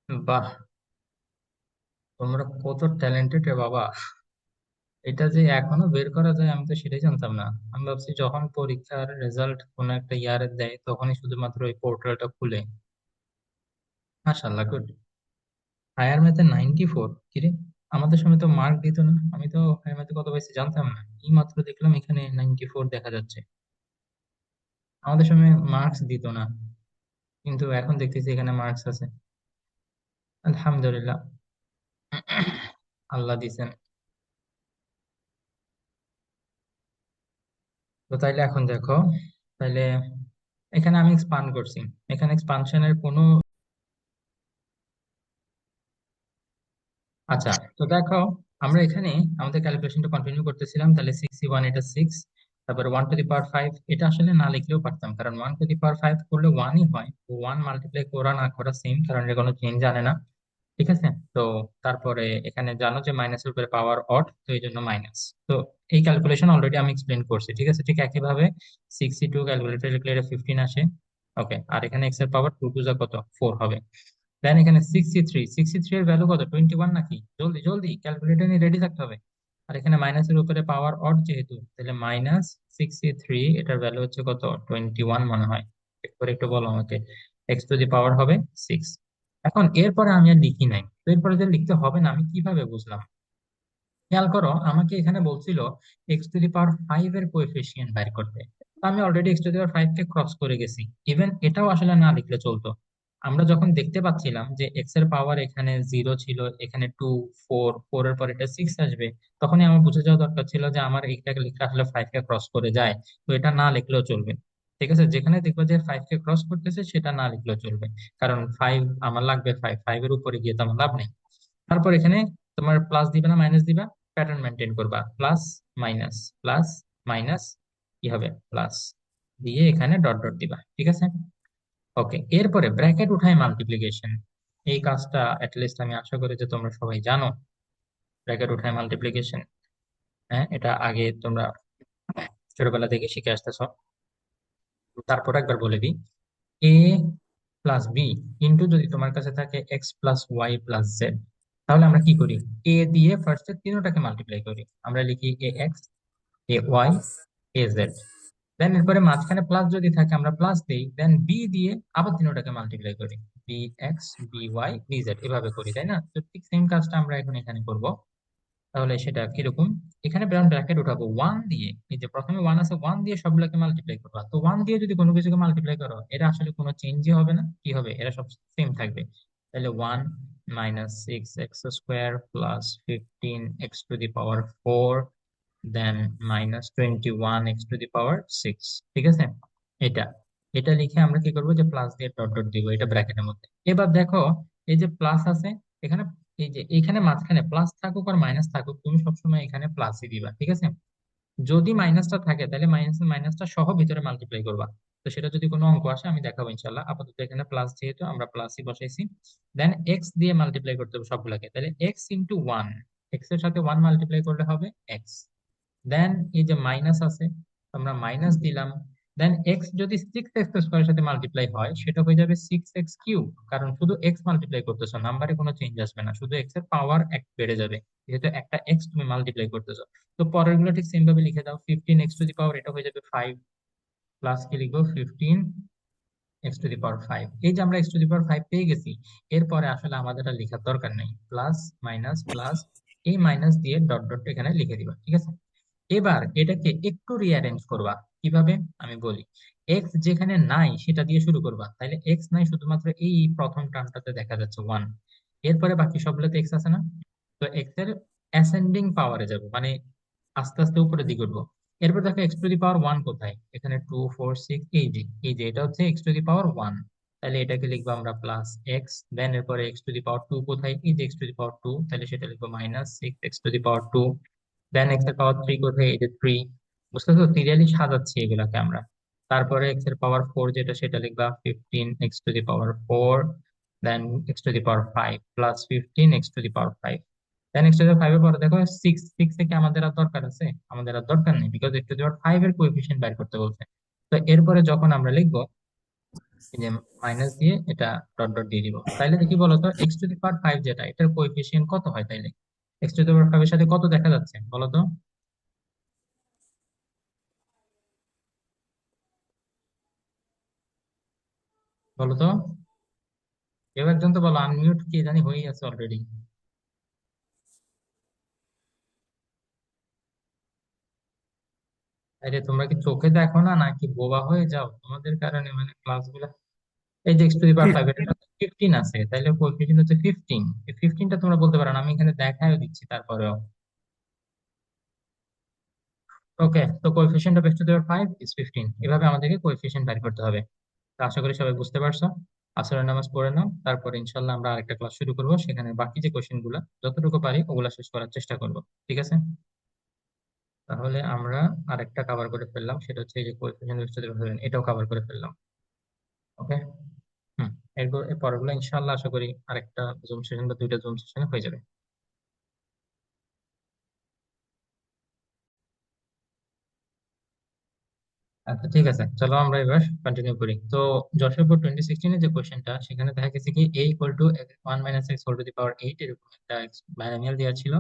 Speaker 1: বাহ, তোমরা কত ট্যালেন্টেড রে বাবা! এটা যে এখনো বের করা যায় আমি তো সেটাই জানতাম না। আমি ভাবছি যখন পরীক্ষার রেজাল্ট কোনো একটা ইয়ারে দেয় তখনই শুধুমাত্র ওই পোর্টালটা খুলে। মাশাআল্লাহ, গুড। হায়ার ম্যাথে 94? কিরে, আমাদের সময় তো মার্ক দিত না। আমি তো হায়ার ম্যাথে কত পাইছি জানতাম না, এই মাত্র দেখলাম এখানে 94 দেখা যাচ্ছে। আমাদের সময় মার্কস দিত না, কিন্তু এখন দেখতেছি এখানে মার্কস আছে। আলহামদুলিল্লাহ। আল্লাহ দিছেন। তো তাইলে এখন দেখো, তাইলে এখানে আমি এক্সপান্ড করছি, এখানে এক্সপানশনের কোনো। আচ্ছা, তো দেখো, আমরা এখানে আমাদের ক্যালকুলেশনটা কন্টিনিউ করতেছিলাম। তাহলে 61, এটা 6। তারপরে 1 টু দি পাওয়ার 5, এটা আসলে না লিখলেও পারতাম, কারণ 1 টু দি পাওয়ার 5 করলে 1ই হয়। 1 মাল্টিপ্লাই করা না করা সেম, কারণ এর কোনো চেঞ্জ জানে না। ঠিক আছে। তো তারপরে এখানে জানো যে মাইনাসের উপরে পাওয়ার অড, তো এই জন্য মাইনাস। তো এই ক্যালকুলেশন অলরেডি আমি এক্সপ্লেন করছি, ঠিক আছে। ঠিক একইভাবে 62 ক্যালকুলেটর লিখলে এটা 15 আসে। ওকে, আর এখানে এক্স এর পাওয়ার 2 টু কত, 4 হবে। দেন এখানে 63 এর ভ্যালু কত, 21 নাকি? জলদি জলদি ক্যালকুলেটর নিয়ে রেডি থাকতে হবে। আর এখানে মাইনাসের উপরে পাওয়ার অড যেহেতু, তাহলে -63, এটার ভ্যালু হচ্ছে কত, 21 মনে হয়। একবার একটু বলো আমাকে। x টু দি পাওয়ার হবে 6। এখন এরপরে আমি আর লিখি নাই, তো এরপরে যে লিখতে হবে না আমি কিভাবে বুঝলাম? খেয়াল করো, আমাকে এখানে বলছিল x টু দি পাওয়ার 5 এর কোএফিসিয়েন্ট বের করতে। তো আমি already x to the power 5 K cross করে গেছি। ইভেন এটাও আসলে না লিখলে চলতো। আমরা যখন দেখতে পাচ্ছিলাম যে এক্স এর পাওয়ার এখানে 0 ছিল, এখানে 2, 4, 4 এর পর এটা 6 আসবে, তখনই আমার বুঝে যাওয়া দরকার ছিল যে আমার এইটাকে লিখলে আসলে 5 কে ক্রস করে যায়। তো এটা না লিখলেও চলবে। ঠিক আছে, যেখানে দেখবো যে 5 কে ক্রস করতেছে সেটা না লিখলেও চলবে, কারণ 5 আমার লাগবে, 5 এর উপরে গিয়ে তো আমার লাভ নেই। তারপর এখানে তোমার প্লাস দিবে না মাইনাস দিবা, প্যাটার্ন মেনটেন করবা, প্লাস মাইনাস প্লাস মাইনাস, কি হবে প্লাস, দিয়ে এখানে ডট ডট দিবা। ঠিক আছে, ওকে। এরপরে ব্র্যাকেট উঠায় মাল্টিপ্লিকেশন। এই কাজটা লিস্ট আমি আশা করি যে তোমরা সবাই জানো, ব্র্যাকেট উঠায় মাল্টিপ্লিকেশন। হ্যাঁ, এটা আগে তোমরা ছোটবেলা থেকে শিখে আসতেছ। তারপর একবার বলে দিই, এ প্লাস বি ইন্টু যদি তোমার কাছে থাকে X plus Y plus Z, তাহলে আমরা কি করি, এ দিয়ে ফার্স্টে তিনটাকে মাল্টিপ্লাই করি। আমরা লিখি a x, a y, a z. Then এরপরে মাঝখানে প্লাস যদি থাকে আমরা প্লাস দিই, দেন বি দিয়ে আবার তিনটাকে মাল্টিপ্লাই করি, B X, B Y, B Z, এভাবে করি, তাই না? তো ঠিক সেম কাজটা আমরা এখন এখানে করব। তাহলে সেটা কিরকম, এখানে ব্র্যাকেট উঠাবো ওয়ান দিয়ে, এই যে প্রথমে ওয়ান আছে, ওয়ান দিয়ে সবগুলোকে মাল্টিপ্লাই করবা। তো ওয়ান দিয়ে যদি কোনো কিছুকে মাল্টিপ্লাই করো, এটা আসলে কোনো চেঞ্জই হবে না, কি হবে, এরা সব সেম থাকবে। তাহলে 1 - 6x² প্লাস 15x⁴, দেন -21x⁴। ঠিক আছে, এটা এটা লিখে আমরা কি করবো, যে প্লাস দিয়ে ডট ডট দিব এটা ব্র্যাকেটের মধ্যে। এবার দেখো, এই যে প্লাস আছে এখানে, এই যে এখানে মাঝখানে প্লাস থাকুক আর মাইনাস থাকুক, তুমি সবসময় এখানে প্লাসই দিবা। ঠিক আছে, যদি মাইনাসটা থাকে তাহলে মাইনাসটা সহ ভিতরে মাল্টিপ্লাই করবা। তো সেটা যদি কোনো অঙ্ক আসে আমি দেখাবো ইনশাল্লাহ। আপাতত এখানে প্লাস, যেহেতু আমরা প্লাসই বসাইছি। দেন এক্স দিয়ে মাল্টিপ্লাই করতে হবে সবগুলাকে, তাহলে x × 1, এক্স এর সাথে 1 মাল্টিপ্লাই করলে হবে এক্স। দেন এই যে মাইনাস আছে, আমরা মাইনাস দিলাম। দেন এক্স যদি 6x² সাথে মাল্টিপ্লাই হয় সেটা হয়ে যাবে 6x³, কারণ শুধু এক্স মাল্টিপ্লাই করতেছো, নাম্বারে কোনো চেঞ্জ আসবে না, শুধু এক্স এর পাওয়ার এক বেড়ে যাবে, যেহেতু একটা এক্স তুমি মাল্টিপ্লাই করতেছো। তো পরের গুলো ঠিক সেম ভাবে লিখে দাও, 15x⁴ এটা হয়ে যাবে 5, প্লাস কি লিখবো, 15x⁵। এই যে আমরা x⁵ পেয়ে গেছি, এরপরে আসলে আমাদের আর লেখার দরকার নেই, প্লাস মাইনাস প্লাস, এই মাইনাস দিয়ে ডট ডট এখানে লিখে দিবা। ঠিক আছে, এবার এটাকে একটু রিঅ্যারেঞ্জ করবা। কিভাবে আমি বলি, এক্স যেখানে নাই সেটা দিয়ে শুরু করবা, তাহলে এক্স নাই শুধুমাত্র এই প্রথম টার্মটাতে দেখা যাচ্ছে 1, এরপরে বাকি সবগুলোতে এক্স আছে না? তো এক্স এর অ্যাসেন্ডিং পাওয়ারে যাব, মানে আস্তে আস্তে উপরের দিকে উঠবো। এরপর দেখো x⁴ কোথায়, এখানে 2, 4, 6, এই যে এটা হচ্ছে x⁴ তাহলে এটাকে লিখবো আমরা প্লাস এক্স। দেন এরপরে x⁴ কোথায়, এই যে x⁴, তাহলে সেটা লিখবো -6x⁴। দেন x⁴ কোথায়, এই যে 3। বুঝতেছো, সিরিয়ালি সাজাচ্ছি এগুলাকে আমরা। তারপরে x⁴ যেটা সেটা লিখবা 15x⁴, দেন x⁵ প্লাস 15x⁵। দেন x⁵ এর পরে দেখো 6, 6 থেকে আমাদের আর দরকার আছে, আমাদের আর দরকার নেই, বিকজ x⁵ এর কোএফিসিয়েন্ট বের করতে বলছে। তো এরপরে যখন আমরা লিখবো, এই যে মাইনাস দিয়ে এটা ডট ডট দিয়ে দিব, তাইলে দেখি বলতো x⁵ যেটা, এটার কোএফিসিয়েন্ট কত হয়, তাইলে x⁵ এর সাথে কত দেখা যাচ্ছে বলতো, বলতো কেউ একজন তো বলো, আনমিউট কে জানি হয়ে আছে অলরেডি। আরে তোমরা কি চোখে দেখো না নাকি বোবা হয়ে যাও তোমাদের কারণে, মানে ক্লাসগুলো। এই যে x⁵ এটা 15 আছে, তাইলে কোএফিসিয়েন্ট হচ্ছে 15। এই 15টা তোমরা বলতে পারো না, আমি এখানে দেখায়ও দিচ্ছি তারপরেও। ওকে, তো কোএফিসিয়েন্ট অফ x⁵ ইজ 15, এভাবে আমাদেরকে কোএফিসিয়েন্ট বের করতে হবে। তো আশা করি সবাই বুঝতে পারছো। আসরের নামাজ পড়ে নাও, তারপর ইনশাল্লাহ আমরা আরেকটা ক্লাস শুরু করবো, সেখানে বাকি যে কোশ্চেন গুলা যতটুকু পারি ওগুলা শেষ করার চেষ্টা করবো। ঠিক আছে, তাহলে আমরা আরেকটা কভার করে ফেললাম, সেটা হচ্ছে এই যে কোএফিসিয়েন্ট অফ x⁵, এটাও কভার করে ফেললাম। ওকে, হুম। এরপর এর পরগুলো ইনশাল্লাহ আশা করি আরেকটা জুম সেশন বা দুইটা জুম সেশনে হয়ে যাবে। আচ্ছা ঠিক আছে, চলো আমরা এবার কন্টিনিউ করি। তো যশোরপুর 2016 যে কোশ্চেনটা, সেখানে দেখা গেছে কি a = 1 - x⁴ এরকম একটা বাইনোমিয়াল দেওয়া ছিল।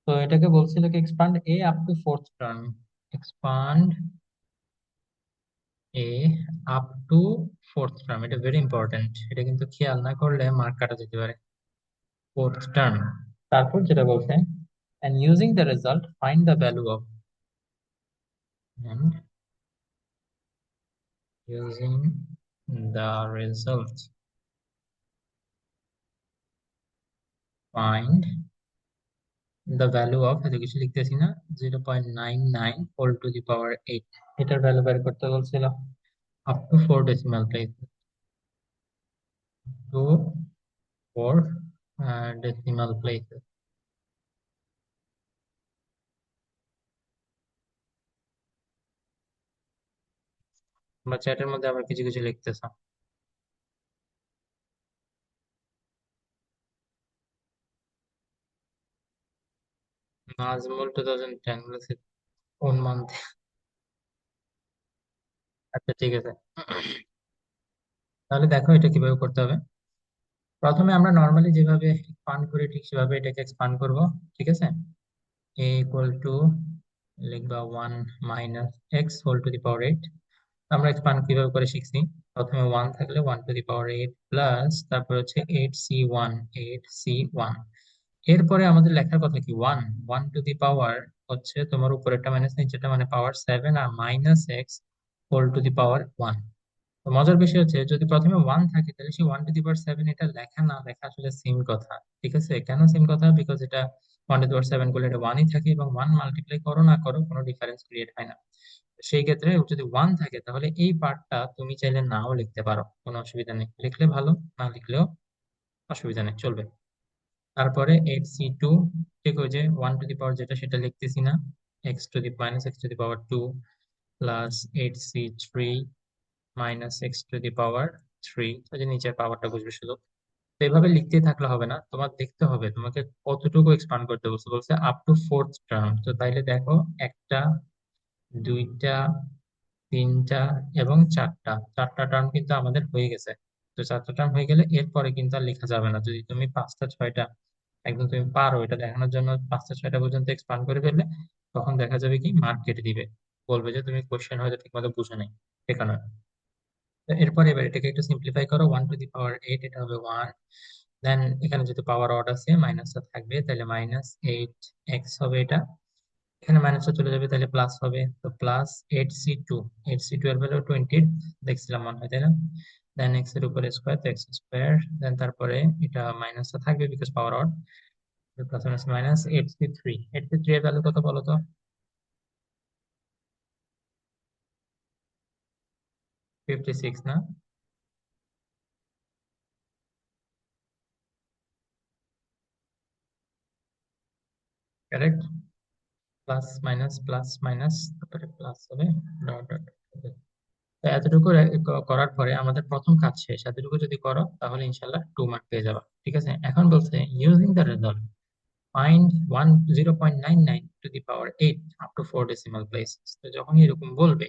Speaker 1: তো এটাকে বলছিল কি expand A up to fourth term, expand A up to fourth term, এটা ভেরি ইম্পর্টেন্ট, এটা কিন্তু খেয়াল না করলে মার্ক কাটা যেতে পারে। ফোর্থ টার্ম, তারপর যেটা বলছে, and using the result find the value of, using the result, find the value of এত কিছু লিখতেছি না, 0.99 হোল টু দি পাওয়ার 8, এটার ভ্যালু বের করতে বলছিল up to 4 decimal place, to 4 decimal place. বা চ্যাটের মধ্যে আবার কিছু কিছু লিখতেছ। নাজমুল 2010 বলেছে কোন মান্থ? আচ্ছা ঠিক আছে, তাহলে দেখো এটা কিভাবে করতে হবে। প্রথমে আমরা নর্মালি যেভাবে এক্সপান্ড করি ঠিক সেভাবে এটাকে এক্সপান্ড করব। ঠিক আছে, a ইকুয়াল টু লিখবা 1 minus x whole to the power 8। আমরা এক্সপান্ড কিভাবে করে শিখছি, প্রথমে 1 থাকলে 1 টু দি পাওয়ার 8 প্লাস তারপর হচ্ছে 8c1, 8c1। এরপরে আমাদের লেখার কথা কি, 1 1 টু দি পাওয়ার হচ্ছে তোমার উপরেরটা মাইনাস নিচেরটা মানে পাওয়ার 7 আর minus x whole to the power 1। তো মজার বিষয় হচ্ছে যদি প্রথমে 1 থাকে তাহলে সেই 1 টু দি পাওয়ার 7 এটা লেখা না লেখা আসলে সেম কথা। ঠিক আছে, কেন সেম কথা, বিকজ এটা 1 টু দি পাওয়ার 7 করলে এটা 1ই থাকে এবং 1 মাল্টিপ্লাই করো না করো কোনো ডিফারেন্স ক্রিয়েট হয় না। সেই ক্ষেত্রে যদি 1 থাকে তাহলে এই পার্টটা তুমি চাইলে নাও লিখতে পারো, কোনো অসুবিধা নেই, লিখলে ভালো, না লিখলেও অসুবিধা নেই, চলবে। তারপরে 8c2, ঠিক ওই যে 1 টু দি পাওয়ার যেটা সেটা লিখতেছি না, x to the minus x to the power 2 plus 8c3 minus x to the power 3, ওই যে নিচের পাওয়ারটা বুঝবে শুধু। তো এভাবে লিখতে থাকলে হবে না, তোমার দেখতে হবে তোমাকে কতটুকু এক্সপান্ড করতে বলছে, বলছে আপ টু ফোর্থ টার্ম। তো তাইলে দেখো একটা, দুইটা, তিনটা এবং চারটা, চারটা টার্ম কিন্তু আমাদের হয়ে গেছে। তো চারটা টার্ম হয়ে গেলে এরপরে কিন্তু আর লেখা যাবে না, যদি তুমি পাঁচটা ছয়টা একদম তুমি পারো এটা দেখানোর জন্য পাঁচটা ছয়টা পর্যন্ত এক্সপান্ড করে ফেললে, তখন দেখা যাবে কি মার্ক কেটে দিবে, বলবে যে তুমি কোশ্চেন হয়তো ঠিক মতো বুঝো নাই, এখানে। তো এরপরে এবার এটাকে একটু সিম্পলিফাই করো, 1 টু দি পাওয়ার 8 এটা হবে 1, দেন এখানে যেহেতু পাওয়ার অড আছে মাইনাসটা থাকবে, তাহলে মাইনাস 8 এক্স হবে এটা, এখানে মাইনাসটা চলে যাবে তাহলে প্লাস হবে, তো প্লাস 8c2, 8c2 এর ভ্যালু 20 দেখছিলাম মনে হয়, তাই না? দেন এক্স এর উপরে স্কোয়ার, তো এক্স স্কোয়ার, দেন তারপরে এটা মাইনাসটা থাকবে because power odd, plus minus minus 8c3, 8c3 এর ভ্যালু কত বলো তো? 56 না? কারেক্ট, প্লাস মাইনাস তারপরে প্লাস হবে, ডট ডট। তো এতটুকু করার পরে আমাদের প্রথম কাজ শেষ, এতটুকু যদি করো তাহলে ইনশাল্লাহ 2 মার্ক পেয়ে যাবা। ঠিক আছে, এখন বলছে using the result find 0.99 two the power 8 up to 4 decimal places. তো যখন এরকম বলবে,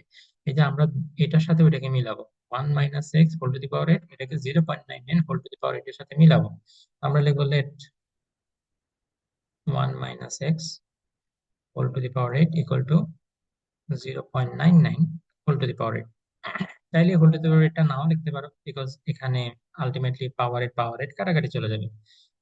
Speaker 1: এই যে আমরা এটার সাথে ওইটাকে মিলাবো, 1 minus x whole to the power 8 এটাকে 0.99 হোল টু দি পাওয়ার 8 এর সাথে মিলাবো। আমরা লিখবো let 1 minus x whole to the power 8 equal to 0.99 whole to the power 8। চাইলে হোল টু দি পাওয়ার 8টা নাও লিখতে পারো, বিকজ এখানে আলটিমেটলি পাওয়ার 8 কাটাকাটি চলে যাবে।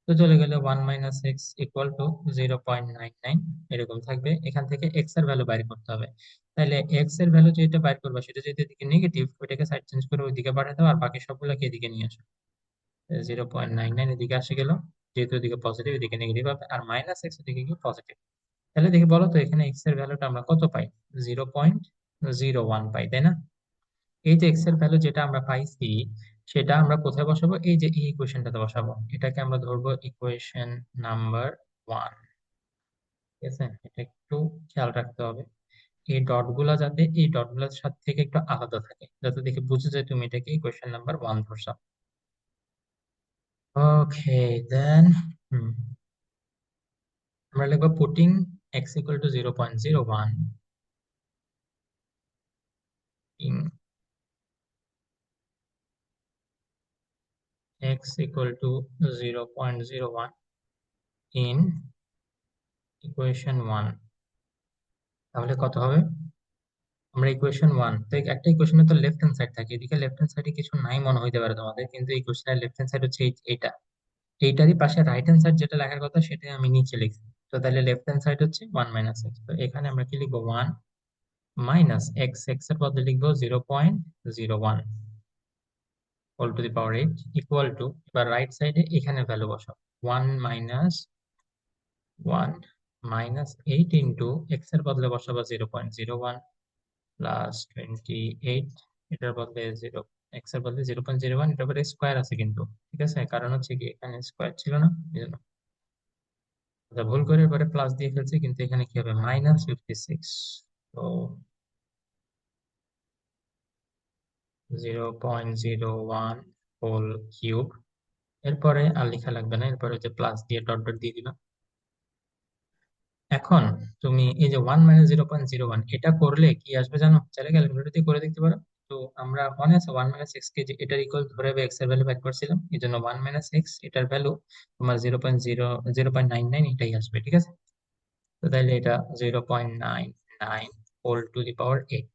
Speaker 1: তো চলে গেলে 1 মাইনাস এক্স ইকুয়াল টু 0.99 এরকম থাকবে। এখান থেকে এক্স এর ভ্যালু বাইর করতে হবে, তাহলে এক্স এর ভ্যালু যেটা বাইর করবা সেটা যদি এদিকে নেগেটিভ, ওইটাকে সাইড চেঞ্জ করে ওইদিকে পাঠিয়ে দাও আর বাকি সবগুলোকে এদিকে নিয়ে আসো। 0.99 এদিকে আসে গেল, যেহেতু এদিকে পজিটিভ এদিকে নেগেটিভ হবে, আর মাইনাস এক্স এদিকে কি পজিটিভ। তাহলে দেখি বলো তো এখানে এক্স এর ভ্যালুটা আমরা কত পাই, 0.01 পাই, তাই না? এই যে এক্স এর ভ্যালু যেটা আমরা পাইছি সেটা আমরা কোথায় বসাবো, এই যে এই ইকুয়েশনটাতে বসাবো, এটাকে আমরা ধরবো ইকুয়েশন নাম্বার 1। ঠিক আছে, এটা একটু খেয়াল রাখতে হবে, এই ডট গুলা যাতে এই ডট গুলার সাথে থেকে একটু আলাদা থাকে, যাতে দেখে বুঝে যায় তুমি এটাকে ইকুয়েশন নাম্বার 1 ধরছো। ওকে, দেন আমরা লিখবো putting x equal to 0.01 in x equal to 0.01 in equation 1, তাহলে কত হবে? আমরা ইকুয়েশন 1, তো একটা ইকুয়েশনে তো লেফট হ্যান্ড সাইড থাকে, এদিকে লেফট হ্যান্ড সাইডে কিছু নাই মনে হইতে পারে তোমাদের, কিন্তু ইকুয়েশনের লেফট হ্যান্ড সাইড হচ্ছে এইটা, এইটারই পাশে রাইট হ্যান্ড সাইড যেটা লেখার কথা সেটাই আমি নিচে লিখছি। তো তাহলে লেফট হ্যান্ড সাইড হচ্ছে 1 মাইনাস এক্স, তো এখানে আমরা কি লিখবো 1 মাইনাস এক্স, এক্স এর বদলে লিখবো 0.01 whole to the power 8 equal to, এবার রাইট সাইডে এখানে ভ্যালু বসাও, 1 - 1 - 8 ইন্টু এক্স এর বদলে বসাবো 0.01 প্লাস 28, এটার বদলে জিরো, এক্স এর বদলে 0.01, এটার পরে স্কোয়ার আছে কিন্তু, ঠিক আছে, কারণ হচ্ছে কি এখানে স্কোয়ার ছিল না, এই জন্য ভুল করে এবারে প্লাস দিয়ে ফেলছি, কিন্তু এখানে কি হবে -56, তো 0.01 হোল কিউব। এরপরে আর লেখা লাগবে না, এরপরে যে প্লাস দিয়ে ডট ডট দিয়ে দিলাম। এখন তুমি এই যে 1 - 0.01 এটা করলে কি আসবে জানো, চাইলে ক্যালকুলেটর দিয়ে করে দেখতে পারো। তো আমরা মনে আছে 1 - x কে যে এটার ইকুয়াল ধরে এক্স এর ভ্যালু বের করছিলাম, এই জন্য 1 - x এটার ভ্যালু তোমার 0.0 0.99 এটাই আসবে, ঠিক আছে। তো তাহলে এটা 0.99 হোল টু দি পাওয়ার 8।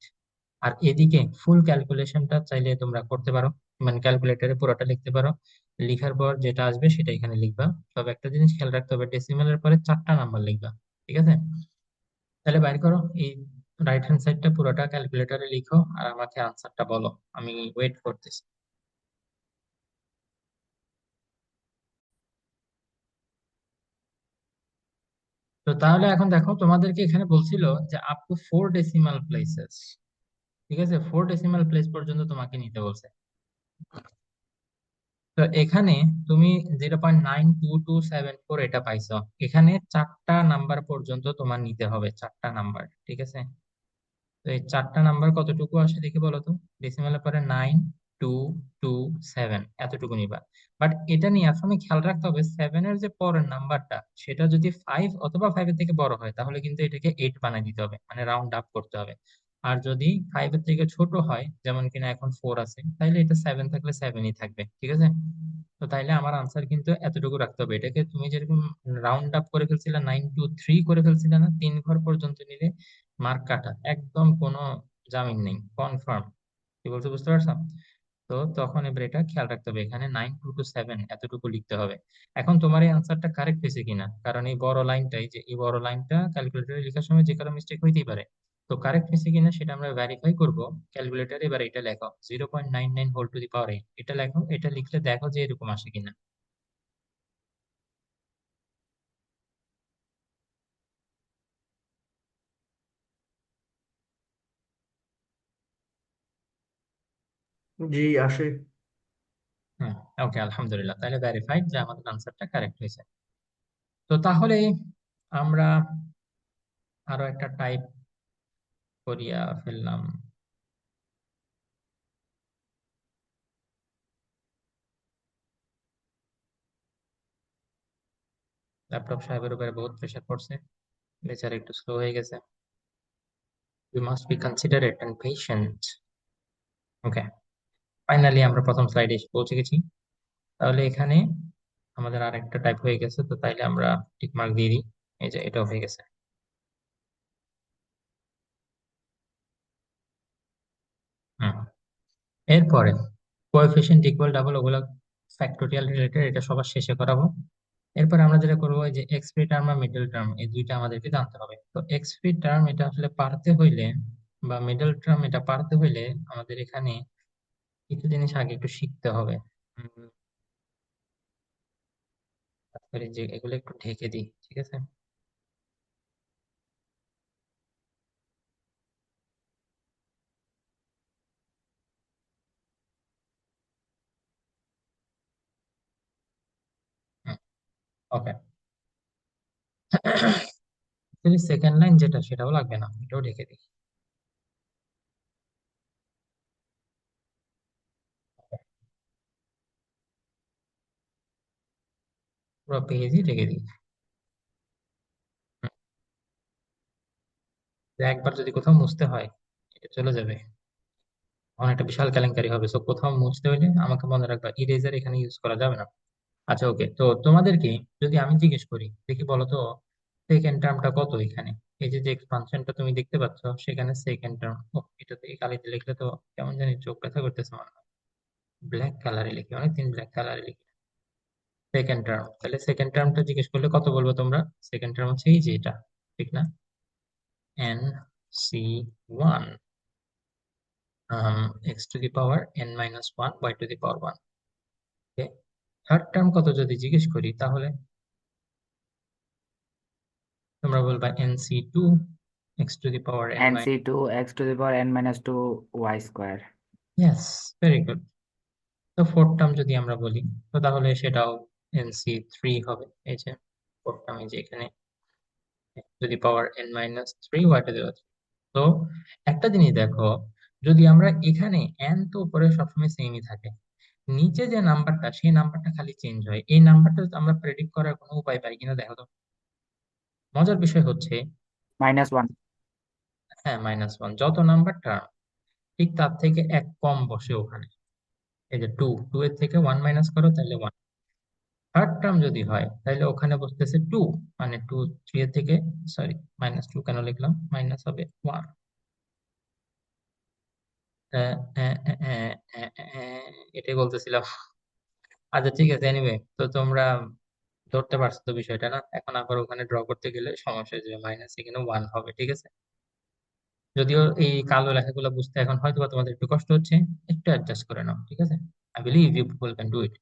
Speaker 1: আর এদিকে ফুল ক্যালকুলেশনটা চাইলে তোমরা করতে পারো, মানে ক্যালকুলেটরে পুরোটা লিখতে পারো, লিখার পর যেটা আসবে সেটা এখানে লিখবা। তবে একটা জিনিস খেয়াল রাখতে হবে, ডেসিমালের পরে 4টা নাম্বার লিখবা, ঠিক আছে। তাহলে বাইর করো এই রাইট হ্যান্ড সাইডটা পুরোটা ক্যালকুলেটরে লিখো, আর আমাকে আনসারটা বলো, আমি ওয়েট করতেছি। তো তাহলে এখন দেখো, তোমাদেরকে এখানে বলছিল যে আপ টু 4 ডেসিমাল প্লেসেস, ঠিক আছে, 4 ডেসিমাল প্লেস পর্যন্ত তোমাকে নিতে বলছে। তো এখানে তুমি 0.92274 এটা পাইছো, এখানে 4টা নাম্বার পর্যন্ত তোমার নিতে হবে, 4টা নাম্বার, ঠিক আছে। তো এই 4টা নাম্বার কতটুকু আসে দেখি বলো তো, ডেসিমালের পরে 9227 এতটুকু নিবা। বাট এটা নিয়ে আসলে খেয়াল রাখতে হবে, 7 এর যে পরের নাম্বারটা সেটা যদি 5 অথবা 5 এর থেকে বড় হয় তাহলে কিন্তু এটাকে 8 বানিয়ে দিতে হবে, মানে রাউন্ড আপ করতে হবে। আর যদি 5 এর থেকে ছোট হয়, যেমন কিনা এখন 4 আছে, তাহলে এটা 7 থাকলে 7ই থাকবে, ঠিক আছে। তো তাইলে আমার আনসার কিন্তু এতটুকু রাখতে হবে, এটাকে তুমি যেরকম রাউন্ড আপ করে ফেলছিলে, 923 করে ফেলছিলে না, 3 ঘর পর্যন্ত নিলে মার্ক কাটা একদম, কোনো জামিন নেই, কনফার্ম। কি বলছো বুঝতে পারছো? তো তখন এবার এটা খেয়াল রাখতে হবে, এখানে 9227 এতটুকু লিখতে হবে। এখন তোমার এই আনসারটা কারেক্ট হয়েছে কিনা, কারণ এই বড় লাইনটাই, যে এই বড় লাইনটা ক্যালকুলেটরে লেখার সময় যে কারো মিস্টেক হইতেই পারে। তো কারেক্ট হয়েছে কিনা সেটা আমরা ভেরিফাই করব ক্যালকুলেটরে। এবার এটা লেখো 0.99 হোল টু দি পাওয়ার 8, এটা লেখো, এটা লিখলে দেখো যে এরকম আসে কিনা।
Speaker 2: জি আসে।
Speaker 1: হুম, ওকে, আলহামদুলিল্লাহ, তাহলে ভেরিফাইড যে আমাদের আনসারটা কারেক্ট হয়েছে। তো তাহলে আমরা আরো একটা টাইপ করিয়া ফেললাম। ল্যাপটপ সাহেবের উপরে বহুত প্রেশার পড়ছে, বেচারা একটু স্লো হয়ে গেছে। You must be considerate and patient. Okay, finally আমরা প্রথম স্লাইডে এসে পৌঁছে গেছি। তাহলে এখানে আমাদের আর একটা টাইপ হয়ে গেছে, তো তাইলে আমরা টিক মার্ক দিয়ে দিই, এই যে এটাও হয়ে গেছে। হুম, এরপরে কোএফিসিয়েন্ট ইকুয়াল ডাবল, ওগুলো ফ্যাক্টোরিয়াল রিলেটেড, এটা সবার শেষে করাবো। এরপর আমরা যেটা করবো, এই যে এক্স ফ্রি টার্ম আর মিডল টার্ম, এই দুইটা আমাদেরকে জানতে হবে। তো এক্স ফ্রি টার্ম এটা আসলে পারতে হইলে, বা মিডল টার্ম এটা পারতে হইলে, আমাদের এখানে কিছু জিনিস আগে একটু শিখতে হবে। উম, তারপরে যে এগুলো একটু ঢেকে দিই, ঠিক আছে, ওকে। সেকেন্ড লাইন যেটা সেটাও লাগবে না, এটাও ঢেকে দিই। পুরো পেজই ঢেকে দিই। হুম, তো একবার যদি কোথাও মুছতে হয়, এটা চলে যাবে, তখন একটা বিশাল কেলেঙ্কারি হবে। সো কোথাও মুছতে হলে আমাকে মনে রাখবা, ইরেজার এখানে ইউজ করা যাবে না। আচ্ছা, ওকে, তো তোমাদেরকে যদি আমি জিজ্ঞেস করি, দেখি বলো তো সেকেন্ড টার্মটা কত এখানে। এই যে যে এক্সপানশনটা তুমি দেখতে পাচ্ছ, সেখানে সেকেন্ড টার্ম, এটাতে এই কালিতে লিখলে তো কেমন জানি চোখ ব্যথা করতেছে মনে হয়। ব্ল্যাক কালারে লিখি, অনেকদিন ব্ল্যাক কালারে লিখি। সেকেন্ড টার্ম, তাহলে সেকেন্ড টার্মটা জিজ্ঞেস করলে কত বলবো তোমরা? সেকেন্ড টার্ম হচ্ছে এই যে এটা, ঠিক না, N c1 x to the power n minus 1 y to the power 1। Okay, third term কত যদি জিজ্ঞেস করি তাহলে তোমরা বলবা nc2 x to the power n minus।
Speaker 3: nc2 x to the power n minus 2 y square।
Speaker 1: Yes, very good. তো fourth term যদি আমরা বলি তো তাহলে সেটাও nc3 হবে। এই যে ফোর্থ টার্ম, এই যে এখানে x to the power n minus 3 y to the power 3। তো একটা জিনিস দেখো, যদি আমরা এখানে n তো উপরে সবসময় সেমই থাকে, নিচে যে নাম্বারটা সেই নাম্বারটা খালি চেঞ্জ হয়, এই নাম্বারটা আমরা প্রেডিক্ট করার কোনো উপায় পাই কিনা দেখো তো। মজার বিষয় হচ্ছে,
Speaker 3: -1।
Speaker 1: হ্যাঁ -1, যত নাম্বারটা ঠিক তার থেকে এক কম বসে ওখানে। এই যে টু, টু এর থেকে ওয়ান মাইনাস করো তাহলে ওয়ান। থার্ড টার্ম যদি হয় তাহলে ওখানে বসতেছে টু, মানে টু, থ্রি এর থেকে, সরি -2 কেন লিখলাম, মাইনাস হবে ওয়ান। এটাই বলতেছিলাম। আচ্ছা ঠিক আছে, এনিওয়ে তো তোমরা ধরতে পারছো তো বিষয়টা, না? এখন আবার ওখানে ড্র করতে গেলে সমস্যা হয়ে যাবে, মাইনাস এখানে ওয়ান হবে, ঠিক আছে? যদিও এই কালো লেখাগুলো বুঝতে এখন হয়তো বা তোমাদের একটু কষ্ট হচ্ছে, একটু অ্যাডজাস্ট করে নাও, ঠিক আছে? I believe you people can do it.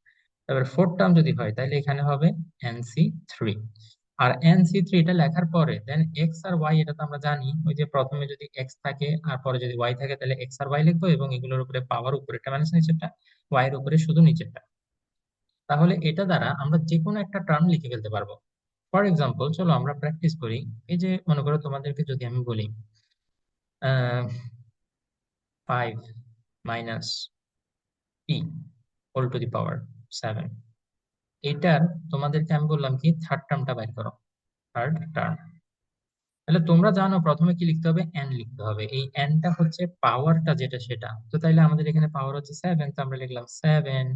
Speaker 1: তারপর ফোর্থ টার্ম যদি হয় তাহলে এখানে হবে nc3। আর nc3 এটা লেখার পরে দেন এক্স আর ওয়াই, এটা তো আমরা জানি, ওই যে প্রথমে যদি এক্স থাকে আর পরে যদি ওয়াই থাকে তাহলে এক্স আর ওয়াই লিখবো, এবং এগুলোর উপরে পাওয়ার উপরেরটা মাইনাস নিচেরটা, ওয়াই এর উপরে শুধু নিচেরটা। তাহলে এটা দ্বারা আমরা যে কোনো একটা টার্ম লিখে ফেলতে পারবো। ফর এক্সাম্পল চলো আমরা প্র্যাকটিস করি। এই যে মনে করো তোমাদেরকে যদি আমি বলি 5 - p whole to the power 7, এটার তোমাদেরকে আমি বললাম কি থার্ড টার্মটা বাইর করো, থার্ড টার্ম। তাহলে তোমরা জানো প্রথমে কি লিখতে হবে, এন লিখতে হবে। এই এনটা হচ্ছে পাওয়ারটা যেটা সেটা, তো তাইলে আমাদের এখানে পাওয়ার হচ্ছে 7, তো আমরা লিখলাম 7।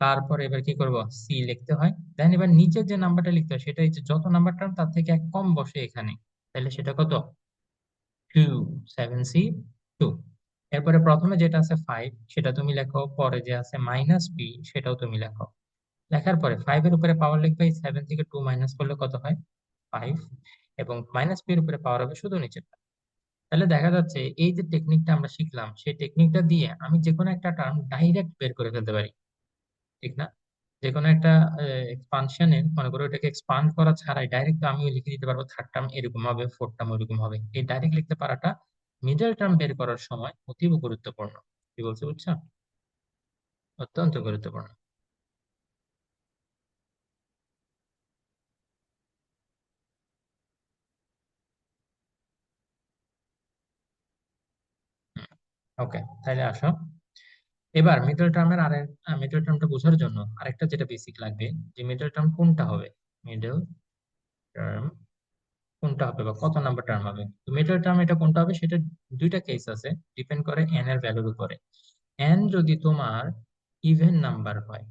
Speaker 1: তারপরে এবার কি করব, সি লিখতে হয়। দেন এবার নিচের যে নাম্বারটা লিখতে হয় সেটা হচ্ছে যত নাম্বার টার্ম তার থেকে এক কম বসে এখানে, তাহলে সেটা কত, 2, 7c2। এরপরে প্রথমে যেটা আছে 5 সেটা তুমি লেখো, পরে যে আছে -p সেটাও তুমি লেখো। লেখার পরে 5 এর উপরে পাওয়ার লিখবে, 7 থেকে 2 মাইনাস করলে কত হয়, 5। এবং -p এর উপরে পাওয়ার হবে শুধু নিচেরটা। তাহলে দেখা যাচ্ছে এই যে টেকনিকটা আমরা শিখলাম সেই টেকনিকটা দিয়ে আমি যে কোনো একটা টার্ম ডাইরেক্ট বের করে ফেলতে পারি, ঠিক না? যে কোনো একটা এক্সপানশনের, মনে করো এটাকে এক্সপান্ড করা ছাড়াই ডাইরেক্ট আমি লিখে দিতে পারবো থার্ড টার্ম এরকম হবে, ফোর্থ টার্ম ওইরকম হবে। এই ডাইরেক্ট লিখতে পারাটা মিডল টার্ম বের করার সময় অতীব গুরুত্বপূর্ণ। কি বলছো, বুঝছো? অত্যন্ত গুরুত্বপূর্ণ। ওকে, তাহলে আসো এবার মিডল টার্মের মিডল টার্মটা বোঝার জন্য আরেকটা যেটা বেসিক লাগবে, যে মিডল টার্ম কোনটা হবে, মিডল টার্ম কোনটা হবে বা কত নাম্বার টার্ম হবে। তো মিডল টার্ম এটা কোনটা হবে সেটা দুইটা কেস আছে, ডিপেন্ড করে এন এর ভ্যালুর উপরে। এন যদি তোমার ইভেন নাম্বার হয়,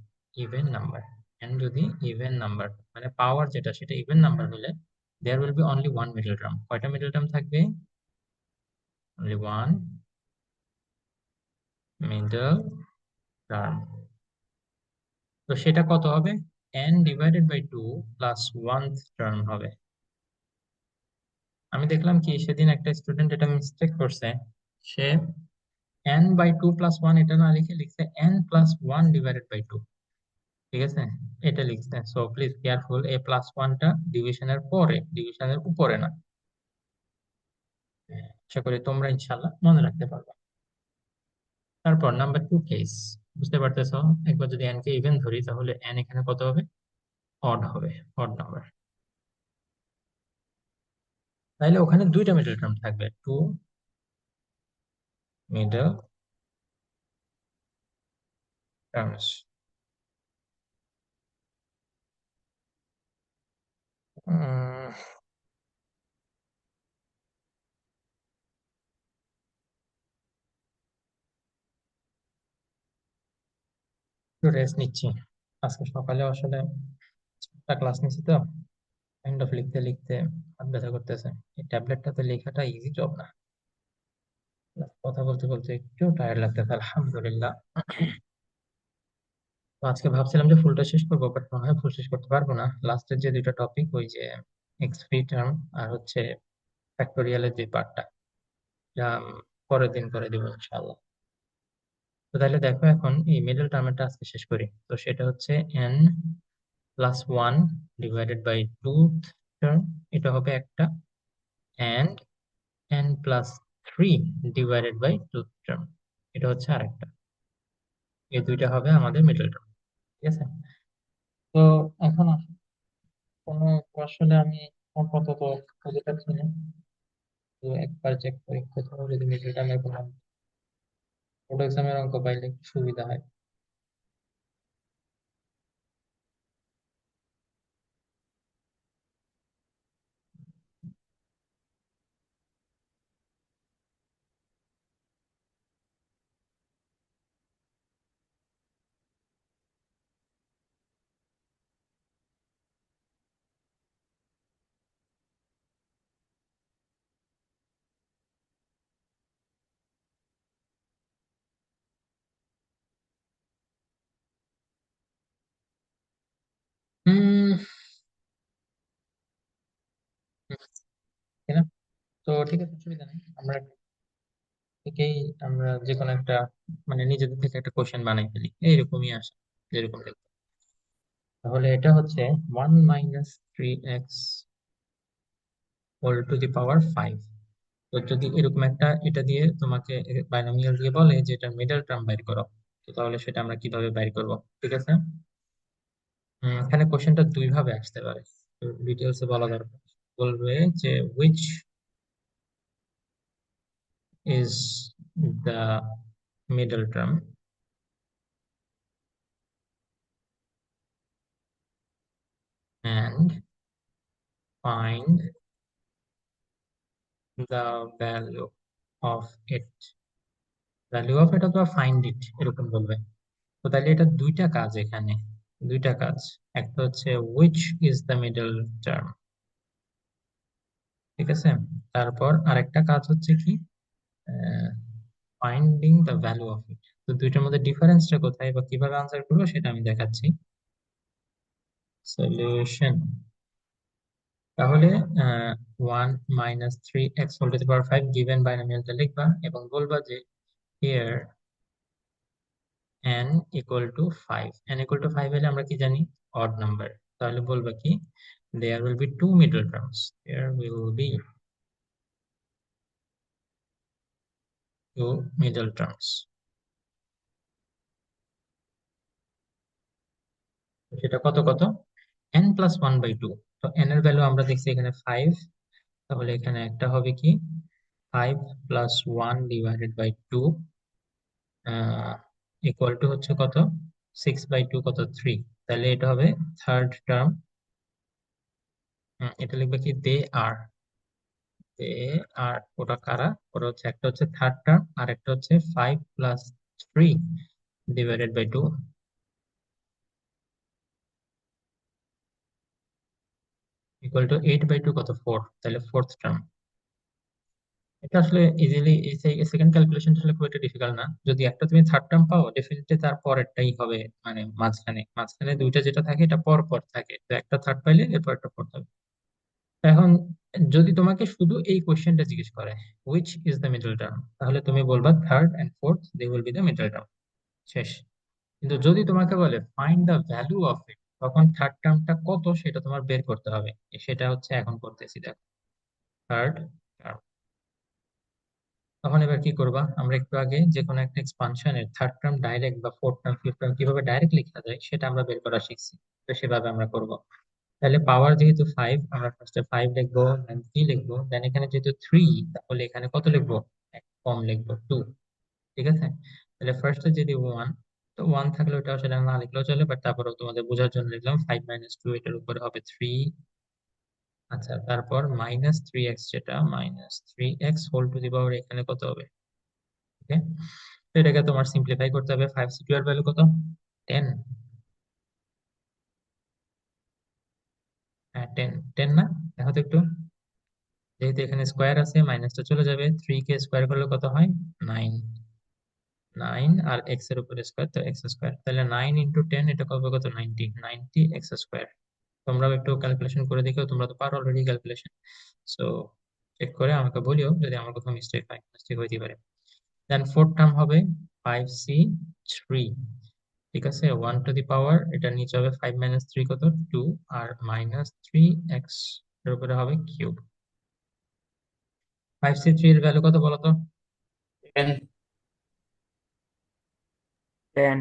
Speaker 1: ইভেন নাম্বার, এন যদি ইভেন নাম্বার মানে পাওয়ার যেটা সেটা ইভেন নাম্বার হলে there will be only one middle term. কয়টা মিডল টার্ম থাকবে, অনলি ওয়ান মিডল টার্ম। তো সেটা কত হবে, N divided by two plus one term হবে। আমি দেখলাম কি সেদিন একটা স্টুডেন্ট এটা মিস্টেক করছে, সে n/2 + 1 এটা না লিখে লিখছে n+1/2, ঠিক আছে? এটা লিখছে। সো প্লিজ কেয়ারফুল, এই প্লাস ওয়ানটা ডিভিশনের পরে, ডিভিশনের উপরে না। আশা করি তোমরা ইনশাল্লাহ মনে রাখতে পারবে। তারপর নাম্বার টু কেস, বুঝতে পারতেছো, একবার যদি n কে ইভেন ধরি তাহলে n এখানে কত হবে, অড হবে, অড নাম্বার। তাহলে ওখানে দুইটা মিডল টার্ম থাকবে, টু মিডল টার্মস। একটু রেস্ট নিচ্ছি, আজকে সকালে আসলে একটা ক্লাস নিচ্ছি তো, কাইন্ড অফ লিখতে লিখতে হাত ব্যথা করতেছে। এই ট্যাবলেটটাতে লেখাটা ইজি জব না। কথা বলতে বলতে একটু টায়ার্ড লাগতেছে, আলহামদুলিল্লাহ। তো আজকে ভাবছিলাম যে ফুলটা শেষ করবো, বাট মনে হয় ফুল শেষ করতে পারবো না। লাস্টের যে দুইটা টপিক, ওই যে এক্স ফ্রি টার্ম আর হচ্ছে ফ্যাক্টোরিয়ালের যে পার্টটা, যা পরের দিন করে দিব ইনশাআল্লাহ। তো তাহলে দেখো এখন এই মিডল টার্মটা আজকে শেষ করি। তো সেটা হচ্ছে n plus one divided by two term, এটা হবে একটা, and n plus three divided by two term, এটা হচ্ছে আরেকটা। এই দুইটা হবে আমাদের মিডল টার্ম। ঠিক আছে, তো এখন আসো, কোনো আসলে আমি আপাতত খুঁজে পাচ্ছি না। তো একবার চেক করি কোথাও যদি মিডল টার্মের কোনো বোর্ড এক্সামের অঙ্ক পাইলে একটু সুবিধা হয়। হুম, তাই না? তো ঠিক আছে, অসুবিধা নেই, আমরা থেকেই আমরা যে কোনো একটা মানে নিজেদের থেকে একটা কোশ্চেন বানাই ফেলি, এইরকমই আসে যেরকম দেখতে। তাহলে এটা হচ্ছে 1 - 3x whole to the power 5। তো যদি এরকম একটা এটা দিয়ে তোমাকে বাইনোমিয়াল দিয়ে বলে যে এটা মিডল টার্ম বের করো, তো তাহলে সেটা আমরা কিভাবে বের করব? ঠিক আছে, এখানে কোশ্চেনটা দুই ভাবে আসতে পারে, ডিটেলসে বলা দরকার। বলবে যে which is the middle term and find the value of it, value of এটা অথবা ফাইন্ড ইট এরকম বলবে। তো তাহলে এটা দুইটা কাজ এখানে, দুইটা কাজ। একটা হচ্ছে which is the middle term, ঠিক আছে, তারপর আরেকটা কাজ হচ্ছে কি ফাইন্ডিং দ্য ভ্যালু অফ ইট। তো দুইটার মধ্যে ডিফারেন্সটা কোথায় বা কিভাবে আনসার করবো সেটা আমি দেখাচ্ছি। সলিউশন, তাহলে 1 - 3x whole to the power 5 given বাইনোমিয়ালটা লিখবা এবং বলবা যে here n equal to 5, n equal to 5 হলে আমরা কি জানি, অড নাম্বার। তাহলে বলবা কি there will be two middle terms, there will be two middle terms. সেটা কত কত, n plus one by two. তো n এর ভ্যালু আমরা দেখছি এখানে 5, তাহলে এখানে একটা হবে কি 5 plus one divided by two equal to হচ্ছে কত, 6/2 কত 3। তাহলে এটা হবে থার্ড টার্ম। এটা লিখবে কি দে আর ওটা কারা, ওটা হচ্ছে একটা হচ্ছে থার্ড টার্ম আর একটা হচ্ছে 5 + 3 ডিভাইডেড বাই 2 ইকুয়াল টু 8/2 কত 4, তাহলে ফোর্থ টার্ম। এটা আসলে ইজিলি, এই সেকেন্ড ক্যালকুলেশন আসলে খুব একটা ডিফিকাল্ট না। যদি একটা তুমি থার্ড টার্ম পাও ডেফিনেটলি তার পরেরটাই হবে, মানে মাঝখানে মাঝখানে দুইটা যেটা থাকে এটা পর পর থাকে, তো একটা থার্ড পাইলে এরপর একটা ফোর্থ হবে। এখন যদি তোমাকে শুধু এই কোশ্চেনটা জিজ্ঞেস করে which is the middle term, তাহলে তুমি বলবা third and fourth they will be the middle term, শেষ। কিন্তু যদি তোমাকে বলে find the value of it, তখন থার্ড টার্মটা কত সেটা তোমার বের করতে হবে। সেটা হচ্ছে এখন করতেছি, দেখো থার্ড টার্ম। তখন এবার কি করবা, আমরা একটু আগে যে কোনো একটা এক্সপানশনের থার্ড টার্ম ডাইরেক্ট বা ফোর্থ টার্ম ফিফথ টার্ম কিভাবে ডাইরেক্ট লেখা যায় সেটা আমরা বের করা শিখছি, তো সেভাবে আমরা করব। তাহলে পাওয়ার যেহেতু 5, আমরা ফার্স্টে 5 লিখবো, দেন 3 লিখবো, দেন এখানে যেহেতু 3, তাহলে এখানে কত লিখবো, এক কম লিখবো 2। ঠিক আছে, তাহলে ফার্স্টে যদি 1, তো 1 থাকলে ওটা আসলে না লিখলেও চলে, বাট তারপরেও তোমাদের বোঝার জন্য লিখলাম 5 - 2, এটার উপরে হবে 3। আচ্ছা, তারপর -3x, যেটা -3x হোল টু দি পাওয়ার এখানে কত হবে, ওকে। তো এটাকে তোমার সিম্পলিফাই করতে হবে, 5c2 এর ভ্যালু কত, 10। হ্যাঁ 10, 10 না, দেখো তো একটু, যেহেতু এখানে স্কোয়ার আছে মাইনাসটা চলে যাবে, 3 কে স্কোয়ার করলে কত হয়, 9। 9 আর এক্স এর উপরে স্কোয়ার, তো এক্স স্কোয়ার, তাহলে 9 × 10 এটা কত কত 90, 90 এক্স স্কোয়ার। তোমরাও একটু ক্যালকুলেশন করে দেখো, তোমরা তো পারো অলরেডি ক্যালকুলেশন। সো চেক করে আমাকে বলিও যদি আমার কোথাও মিস্টেক হয়, মিস্টেক হইতে পারে। দেন ফোর্থ টার্ম হবে 5c3, ঠিক আছে। 1 টু দি পাওয়ার, এটা নিচে হবে 5 - 3 কত 2, আর -3x এর উপরে হবে কিউব। 5c3 এর ভ্যালু কত বলো তো?
Speaker 2: 10।
Speaker 3: 10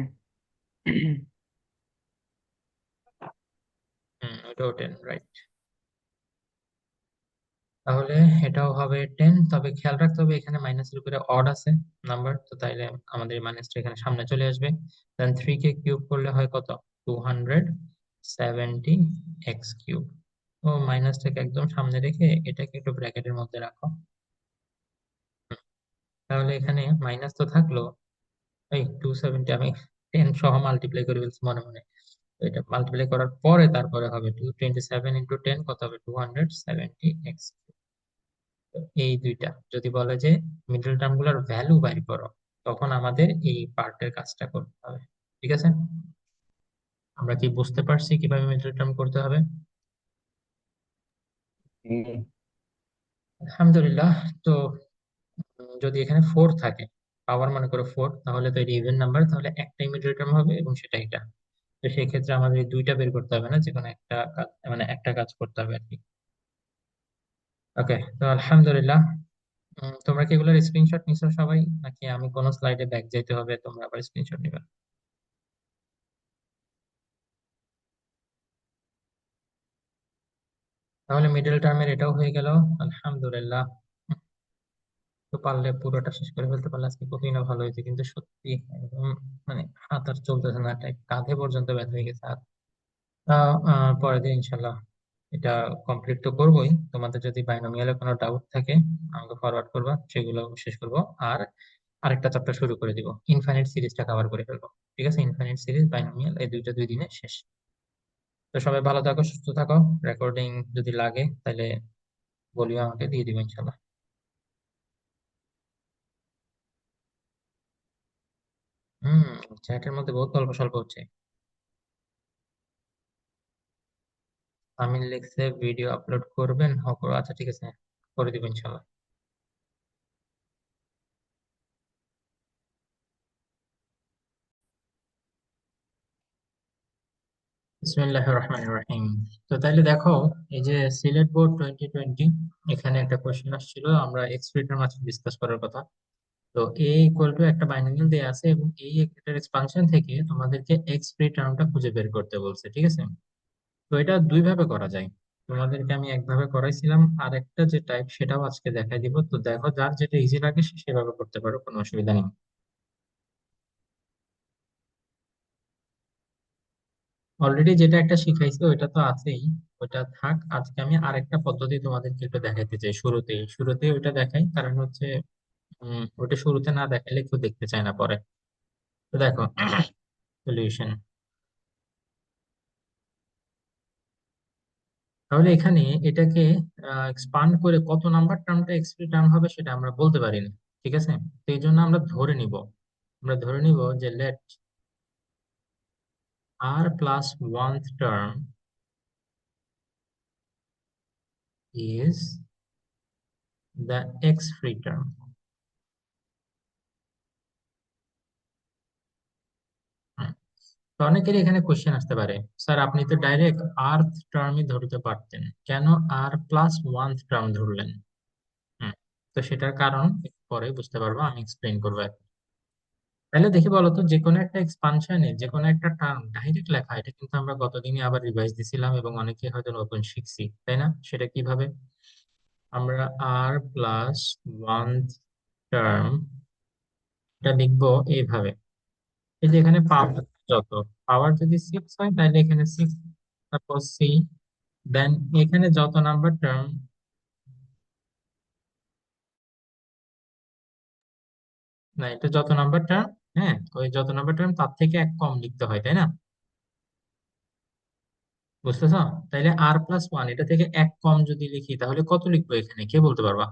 Speaker 1: ওটাও 10, রাইট। তাহলে এটাও হবে 10, তবে খেয়াল রাখতে হবে এখানে মাইনাসের উপরে অড আছে নাম্বার, তো তাইলে আমাদের মাইনাসটা এখানে সামনে চলে আসবে। দেন 3 কে কিউব করলে হয় কত? 270x cube. তো মাইনাসটাকে একদম সামনে রেখে এটাকে একটু ব্র্যাকেটের মধ্যে রাখো। তাহলে এখানে মাইনাস তো থাকলো, এই 270 আমি 10 সহ মাল্টিপ্লাই করে ফেলছি মনে মনে। তো এটা মাল্টিপ্লাই করার পরে তারপরে হবে 227 × 10 কত হবে? 270x। এই দুইটা যদি বলে যে মিডল টার্ম গুলোর ভ্যালু বাইর করো, তখন আমাদের এই পার্টের কাজটা করতে হবে। ঠিক আছে, আমরা কি বুঝতে পারছি কিভাবে মিডল টার্ম করতে হবে?
Speaker 2: জি।
Speaker 1: আলহামদুলিল্লাহ। তো যদি এখানে 4 থাকে, পাওয়ার মনে করো 4, তাহলে তো এটা ইভেন নাম্বার, তাহলে একটাই মিডল টার্ম হবে এবং সেটা এটা। তো সেই ক্ষেত্রে আমাদের এই দুইটা বের করতে হবে না, যে কোনো একটা কাজ, মানে একটা কাজ করতে হবে আর কি। ওকে, তো আলহামদুলিল্লাহ। তোমরা কি এগুলোর স্ক্রিনশট নিছো সবাই, নাকি আমি কোনো স্লাইডে ব্যাক যেতে হবে তোমরা আবার স্ক্রিনশট নিবে? তাহলে মিডল টার্মের এটাও হয়ে গেল। আলহামদুলিল্লাহ। তো পারলে পুরোটা শেষ করে ফেলতে পারলে আজকে কতই না ভালো হয়েছে, কিন্তু সত্যি একদম মানে হাত আর চলতেছে না, টাইপ কাঁধে পর্যন্ত ব্যথা হয়ে গেছে হাত। তা পরের দিন ইনশাল্লাহ এটা কমপ্লিট তো করবোই। তোমাদের যদি বাইনোমিয়ালে কোনো ডাউট থাকে আমাকে ফরওয়ার্ড করবা, সেগুলো শেষ করবো। আর আরেকটা চ্যাপ্টার শুরু করে দিব, ইনফাইনাইট সিরিজটা কভার করে ফেলবো। ঠিক আছে, ইনফাইনাইট সিরিজ, বাইনোমিয়াল, এই দুইটা 2 দিনে শেষ। তো সবাই ভালো থাকো, সুস্থ থাকো। রেকর্ডিং যদি লাগে তাহলে বলিও, আমাকে দিয়ে দিবো ইনশাল্লাহ। হম, চ্যাটের মধ্যে বহুত গল্প স্বল্প হচ্ছে। আমিন লিখছে ভিডিও আপলোড করবেন? আচ্ছা ঠিক আছে, করে দিব ইনশাল্লাহ। বিসমিল্লাহির রহমানির রহিম। তো তাইলে দেখো, এই যে সিলেট বোর্ড 2020, এখানে একটা কোশ্চেন আসছিল, আমরা এক্স ফ্রিটার মাত্র ডিসকাস করার কথা। তো এ ইকুয়াল টু একটা বাইনোমিয়াল দেয়া আছে, এবং এই এটার এক্সপানশন থেকে তোমাদেরকে এক্স ফ্রি টার্মটা খুঁজে বের করতে বলছে। ঠিক আছে, তো এটা দুই ভাবে করা যায়। তোমাদেরকে আমি একভাবে করাইছিলাম, আর একটা যে টাইপ সেটাও আজকে দেখাই দিব। তো দেখো, যার যেটা ইজি লাগে সে সেভাবে করতে পারো, কোনো অসুবিধা নেই। অলরেডি যেটা একটা শিখাইছি ওইটা তো আছেই, ওটা থাক। আজকে আমি আরেকটা পদ্ধতি তোমাদেরকে একটু দেখাইতে চাই। শুরুতেই শুরুতেই ওইটা দেখাই, কারণ হচ্ছে ওটা শুরুতে না দেখালে কেউ দেখতে চায় না পরে। তো দেখো, সলিউশন। তাহলে এখানে এটাকে এক্সপান্ড করে কত নাম্বার টার্মটা এক্সপ্রি টার্ম হবে সেটা আমরা বলতে পারি না। ঠিক আছে, তো এই জন্য আমরা ধরে নিব যে let r plus oneth term is the x free term. তো অনেকেরই এখানে কোশ্চেন আসতে পারে, স্যার আপনি তো ডাইরেক্ট আর্থ টার্মই ধরতে পারতেন, কেন আর প্লাস ওয়ানথ টার্ম ধরলেন? হুম, তো সেটার কারণ একটু পরে বুঝতে পারবো, আমি এক্সপ্লেইন করবো এখন। তাহলে দেখি বলতো, যে কোনো একটা এক্সপানশনে যে কোনো একটা টার্ম ডাইরেক্ট লেখা, এটা কিন্তু আমরা গতদিনই আবার রিভাইজ দিছিলাম, এবং অনেকে হয়তো নতুন শিখছি, তাই না? সেটা কিভাবে? আমরা আর প্লাস ওয়ানথ টার্ম এটা লিখবো এইভাবে। এই যে এখানে পাওয়ার যত, পাওয়ার যদি 6 হয় তাহলে এখানে 6, তারপর সি, দেন এখানে যত নাম্বার টার্ম, না এটা যত নাম্বার টার্ম, হ্যাঁ ওই যত নাম্বার টার্ম তার থেকে এক কম লিখতে হয়, তাই না? বুঝতেছ? তাইলে আর প্লাস ওয়ান, এটা থেকে এক কম যদি লিখি তাহলে কত লিখবো এখানে, কে বলতে পারবা?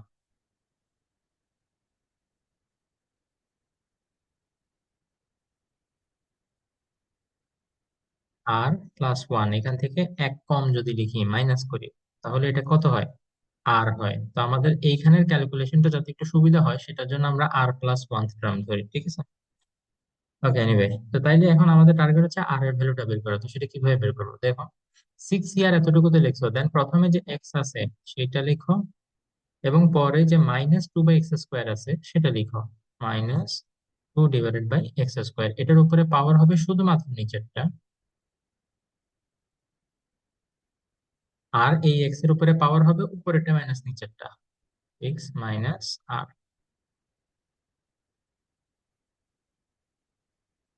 Speaker 1: আর প্লাস ওয়ান, এখান থেকে এক কম যদি লিখি, মাইনাস করি, তাহলে এটা কত হয়? আর হয়। তো আমাদের এইখানের ক্যালকুলেশনটা যাতে একটু সুবিধা হয় সেটার জন্য আমরা আর প্লাস ওয়ান টার্ম ধরি, ঠিক আছে? ওকে, এনিওয়ে, তো তাইলে এখন আমাদের টার্গেট হচ্ছে আর এর ভ্যালুটা বের করা। তো সেটা কিভাবে বের করবো দেখো, 6 ইয়ার এতটুকুতে লিখছো, দেন প্রথমে যে এক্স আছে সেটা লিখো, এবং পরে যে -2/x² আছে সেটা লিখো, -2/x²। এটার উপরে পাওয়ার হবে শুধুমাত্র নিচেরটা, আর এই এক্স এর উপরে পাওয়ার হবে উপরেরটা মাইনাস নিচেরটা, এক্স মাইনাস আর।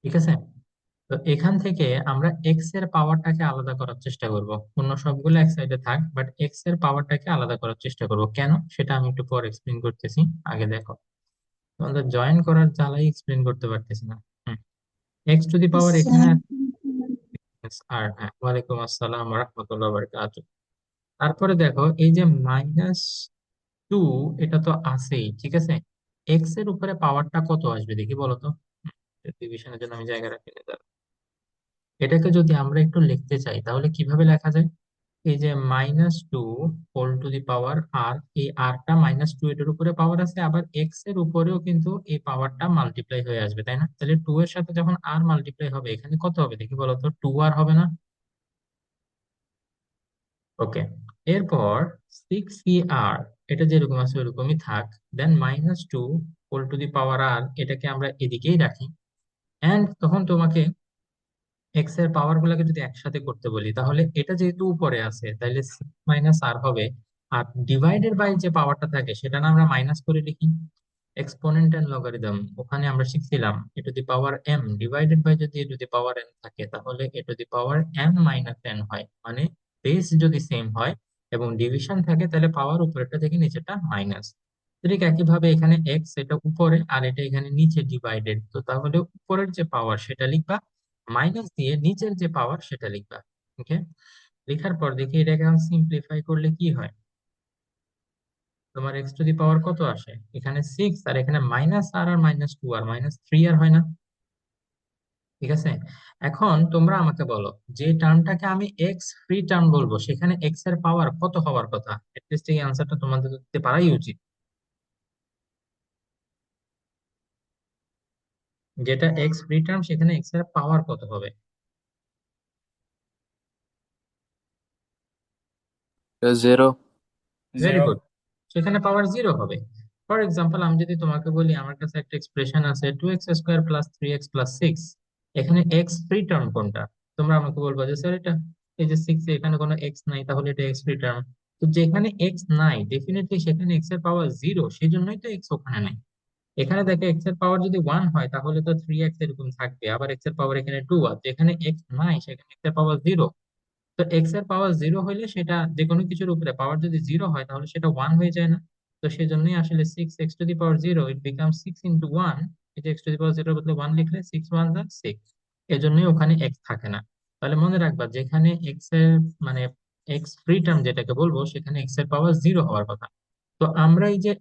Speaker 1: ঠিক আছে? তো এখান থেকে আমরা এক্স এর পাওয়ারটাকে আলাদা করার চেষ্টা করব। অন্য সবগুলো এক সাইডে থাক, বাট এক্স এর পাওয়ারটাকে আলাদা করার চেষ্টা করব। কেন সেটা আমি একটু পর এক্সপ্লেন করতেছি। আগে দেখো, তোমাদের জয়েন করার জ্বালাই এক্সপ্লেন করতে পারতেছি না। এক্স টু দি পাওয়ার এখানে আর, হ্যাঁ, ওয়ালাইকুম আসসালাম রহমতুল্লাহ বারকাতুহু। তারপরে দেখো এই যে -2, এটা তো আছেই, ঠিক আছে? এক্স এর উপরে পাওয়ারটা কত আসবে দেখি বলো তো। ডিভিশনের জন্য আমি জায়গা রাখিনি, দাঁড়াও। এটাকে যদি আমরা একটু লিখতে চাই তাহলে কিভাবে লেখা যায়? এই যে -2 হোল টু দি পাওয়ার আর, এই আরটা -2 এটার উপরে পাওয়ার আছে, আবার এক্স এর উপরেও কিন্তু এই পাওয়ারটা মাল্টিপ্লাই হয়ে আসবে, তাই না? তাহলে 2 এর সাথে যখন আর মাল্টিপ্লাই হবে এখানে কত হবে দেখি বলো তো, 2 আর হবে না? ওকে, এরপর 6 আর, এটা যেরকম আছে ওরকমই থাক। দেন -2 হোল টু দি পাওয়ার আর, এটাকে আমরা এদিকেই রাখি। এন্ড তখন তোমাকে এক্স এর পাওয়ার গুলাকে যদি একসাথে করতে বলি, তাহলে এটা যেহেতু উপরে আছে তাহলে -আর হবে। আর ডিভাইডেড বাই যে পাওয়ারটা থাকে সেটা না আমরা মাইনাস করে লিখি। এক্সপোনেন্ট এন্ড লগারিদম ওখানে আমরা শিখছিলাম e⁻m ডিভাইডেড বাই যদি e⁻n থাকে তাহলে e⁻m-n হয়, মানে বেস যদি সেম হয় এবং ডিভিশন থাকে তাহলে পাওয়ার উপরেরটা থেকে নিচেটা মাইনাস। ঠিক একইভাবে এখানে এক্স এটা উপরে আর এটা এখানে নিচে ডিভাইডেড, তো তাহলে উপরের যে পাওয়ার সেটা লিখবা, মাইনাস দিয়ে নিচের যে পাওয়ার সেটা লিখবা। ওকে, লেখার পর দেখি এটাকে আমি সিম্পলিফাই করলে কি হয়। তোমার এক্স টু দি পাওয়ার কত আসে, এখানে 6 আর এখানে -আর আর -2 আর -3 আর হয় না? ঠিক আছে, এখন তোমরা আমাকে বলো, যে টার্মটাকে আমি এক্স ফ্রি টার্ম বলবো সেখানে এক্স এর পাওয়ার কত হওয়ার কথা? এটলিস্ট এই আনসারটা তোমাদের দিতে পারাই উচিত। যেটা এক্স ফ্রি টার্ম সেখানে এক্স এর পাওয়ার কত হবে?
Speaker 2: 0.
Speaker 1: ভেরি গুড, সেখানে পাওয়ার 0 হবে। ফর এক্সাম্পল, আমি যদি তোমাকে বলি আমার কাছে একটা এক্সপ্রেশন আছে 2x² + 3x + 6, এখানে এক্স ফ্রি টার্ম কোনটা? তোমরা আমাকে বলবা যে স্যার এটা, এই যে 6 এখানে কোনো এক্স নাই তাহলে এটা এক্স ফ্রি টার্ম। তো যেখানে এক্স নাই ডেফিনেটলি সেখানে এক্স এর পাওয়ার 0, সেই জন্যই তো এক্স ওখানে নাই। এখানে দেখো এক্স এর পাওয়ার যদি 1 হয় তাহলে তো 3x এরকম থাকবে, আবার এক্স এর পাওয়ার এখানে 2, আর যেখানে এক্স নাই সেখানে এক্স এর পাওয়ার 0। তো এক্স এর পাওয়ার 0 হইলে সেটা যে কোনো কিছুর উপরে পাওয়ার যদি 0 হয় তাহলে সেটা 1 হয়ে যায় না? তো সেই জন্যই আসলে 6x⁻0 ইট বিকাম 6 × 1। এই যে x⁻0 এর বদলে 1 লিখলে 6 × 1 = 6, এজন্যই ওখানে x থাকে না। তাহলে মনে রাখবা যেখানে এক্স এর মানে এক্স ফ্রি টার্ম যেটাকে বলবো সেখানে এক্স এর পাওয়ার 0 হওয়ার কথা। তো আমরা এই যে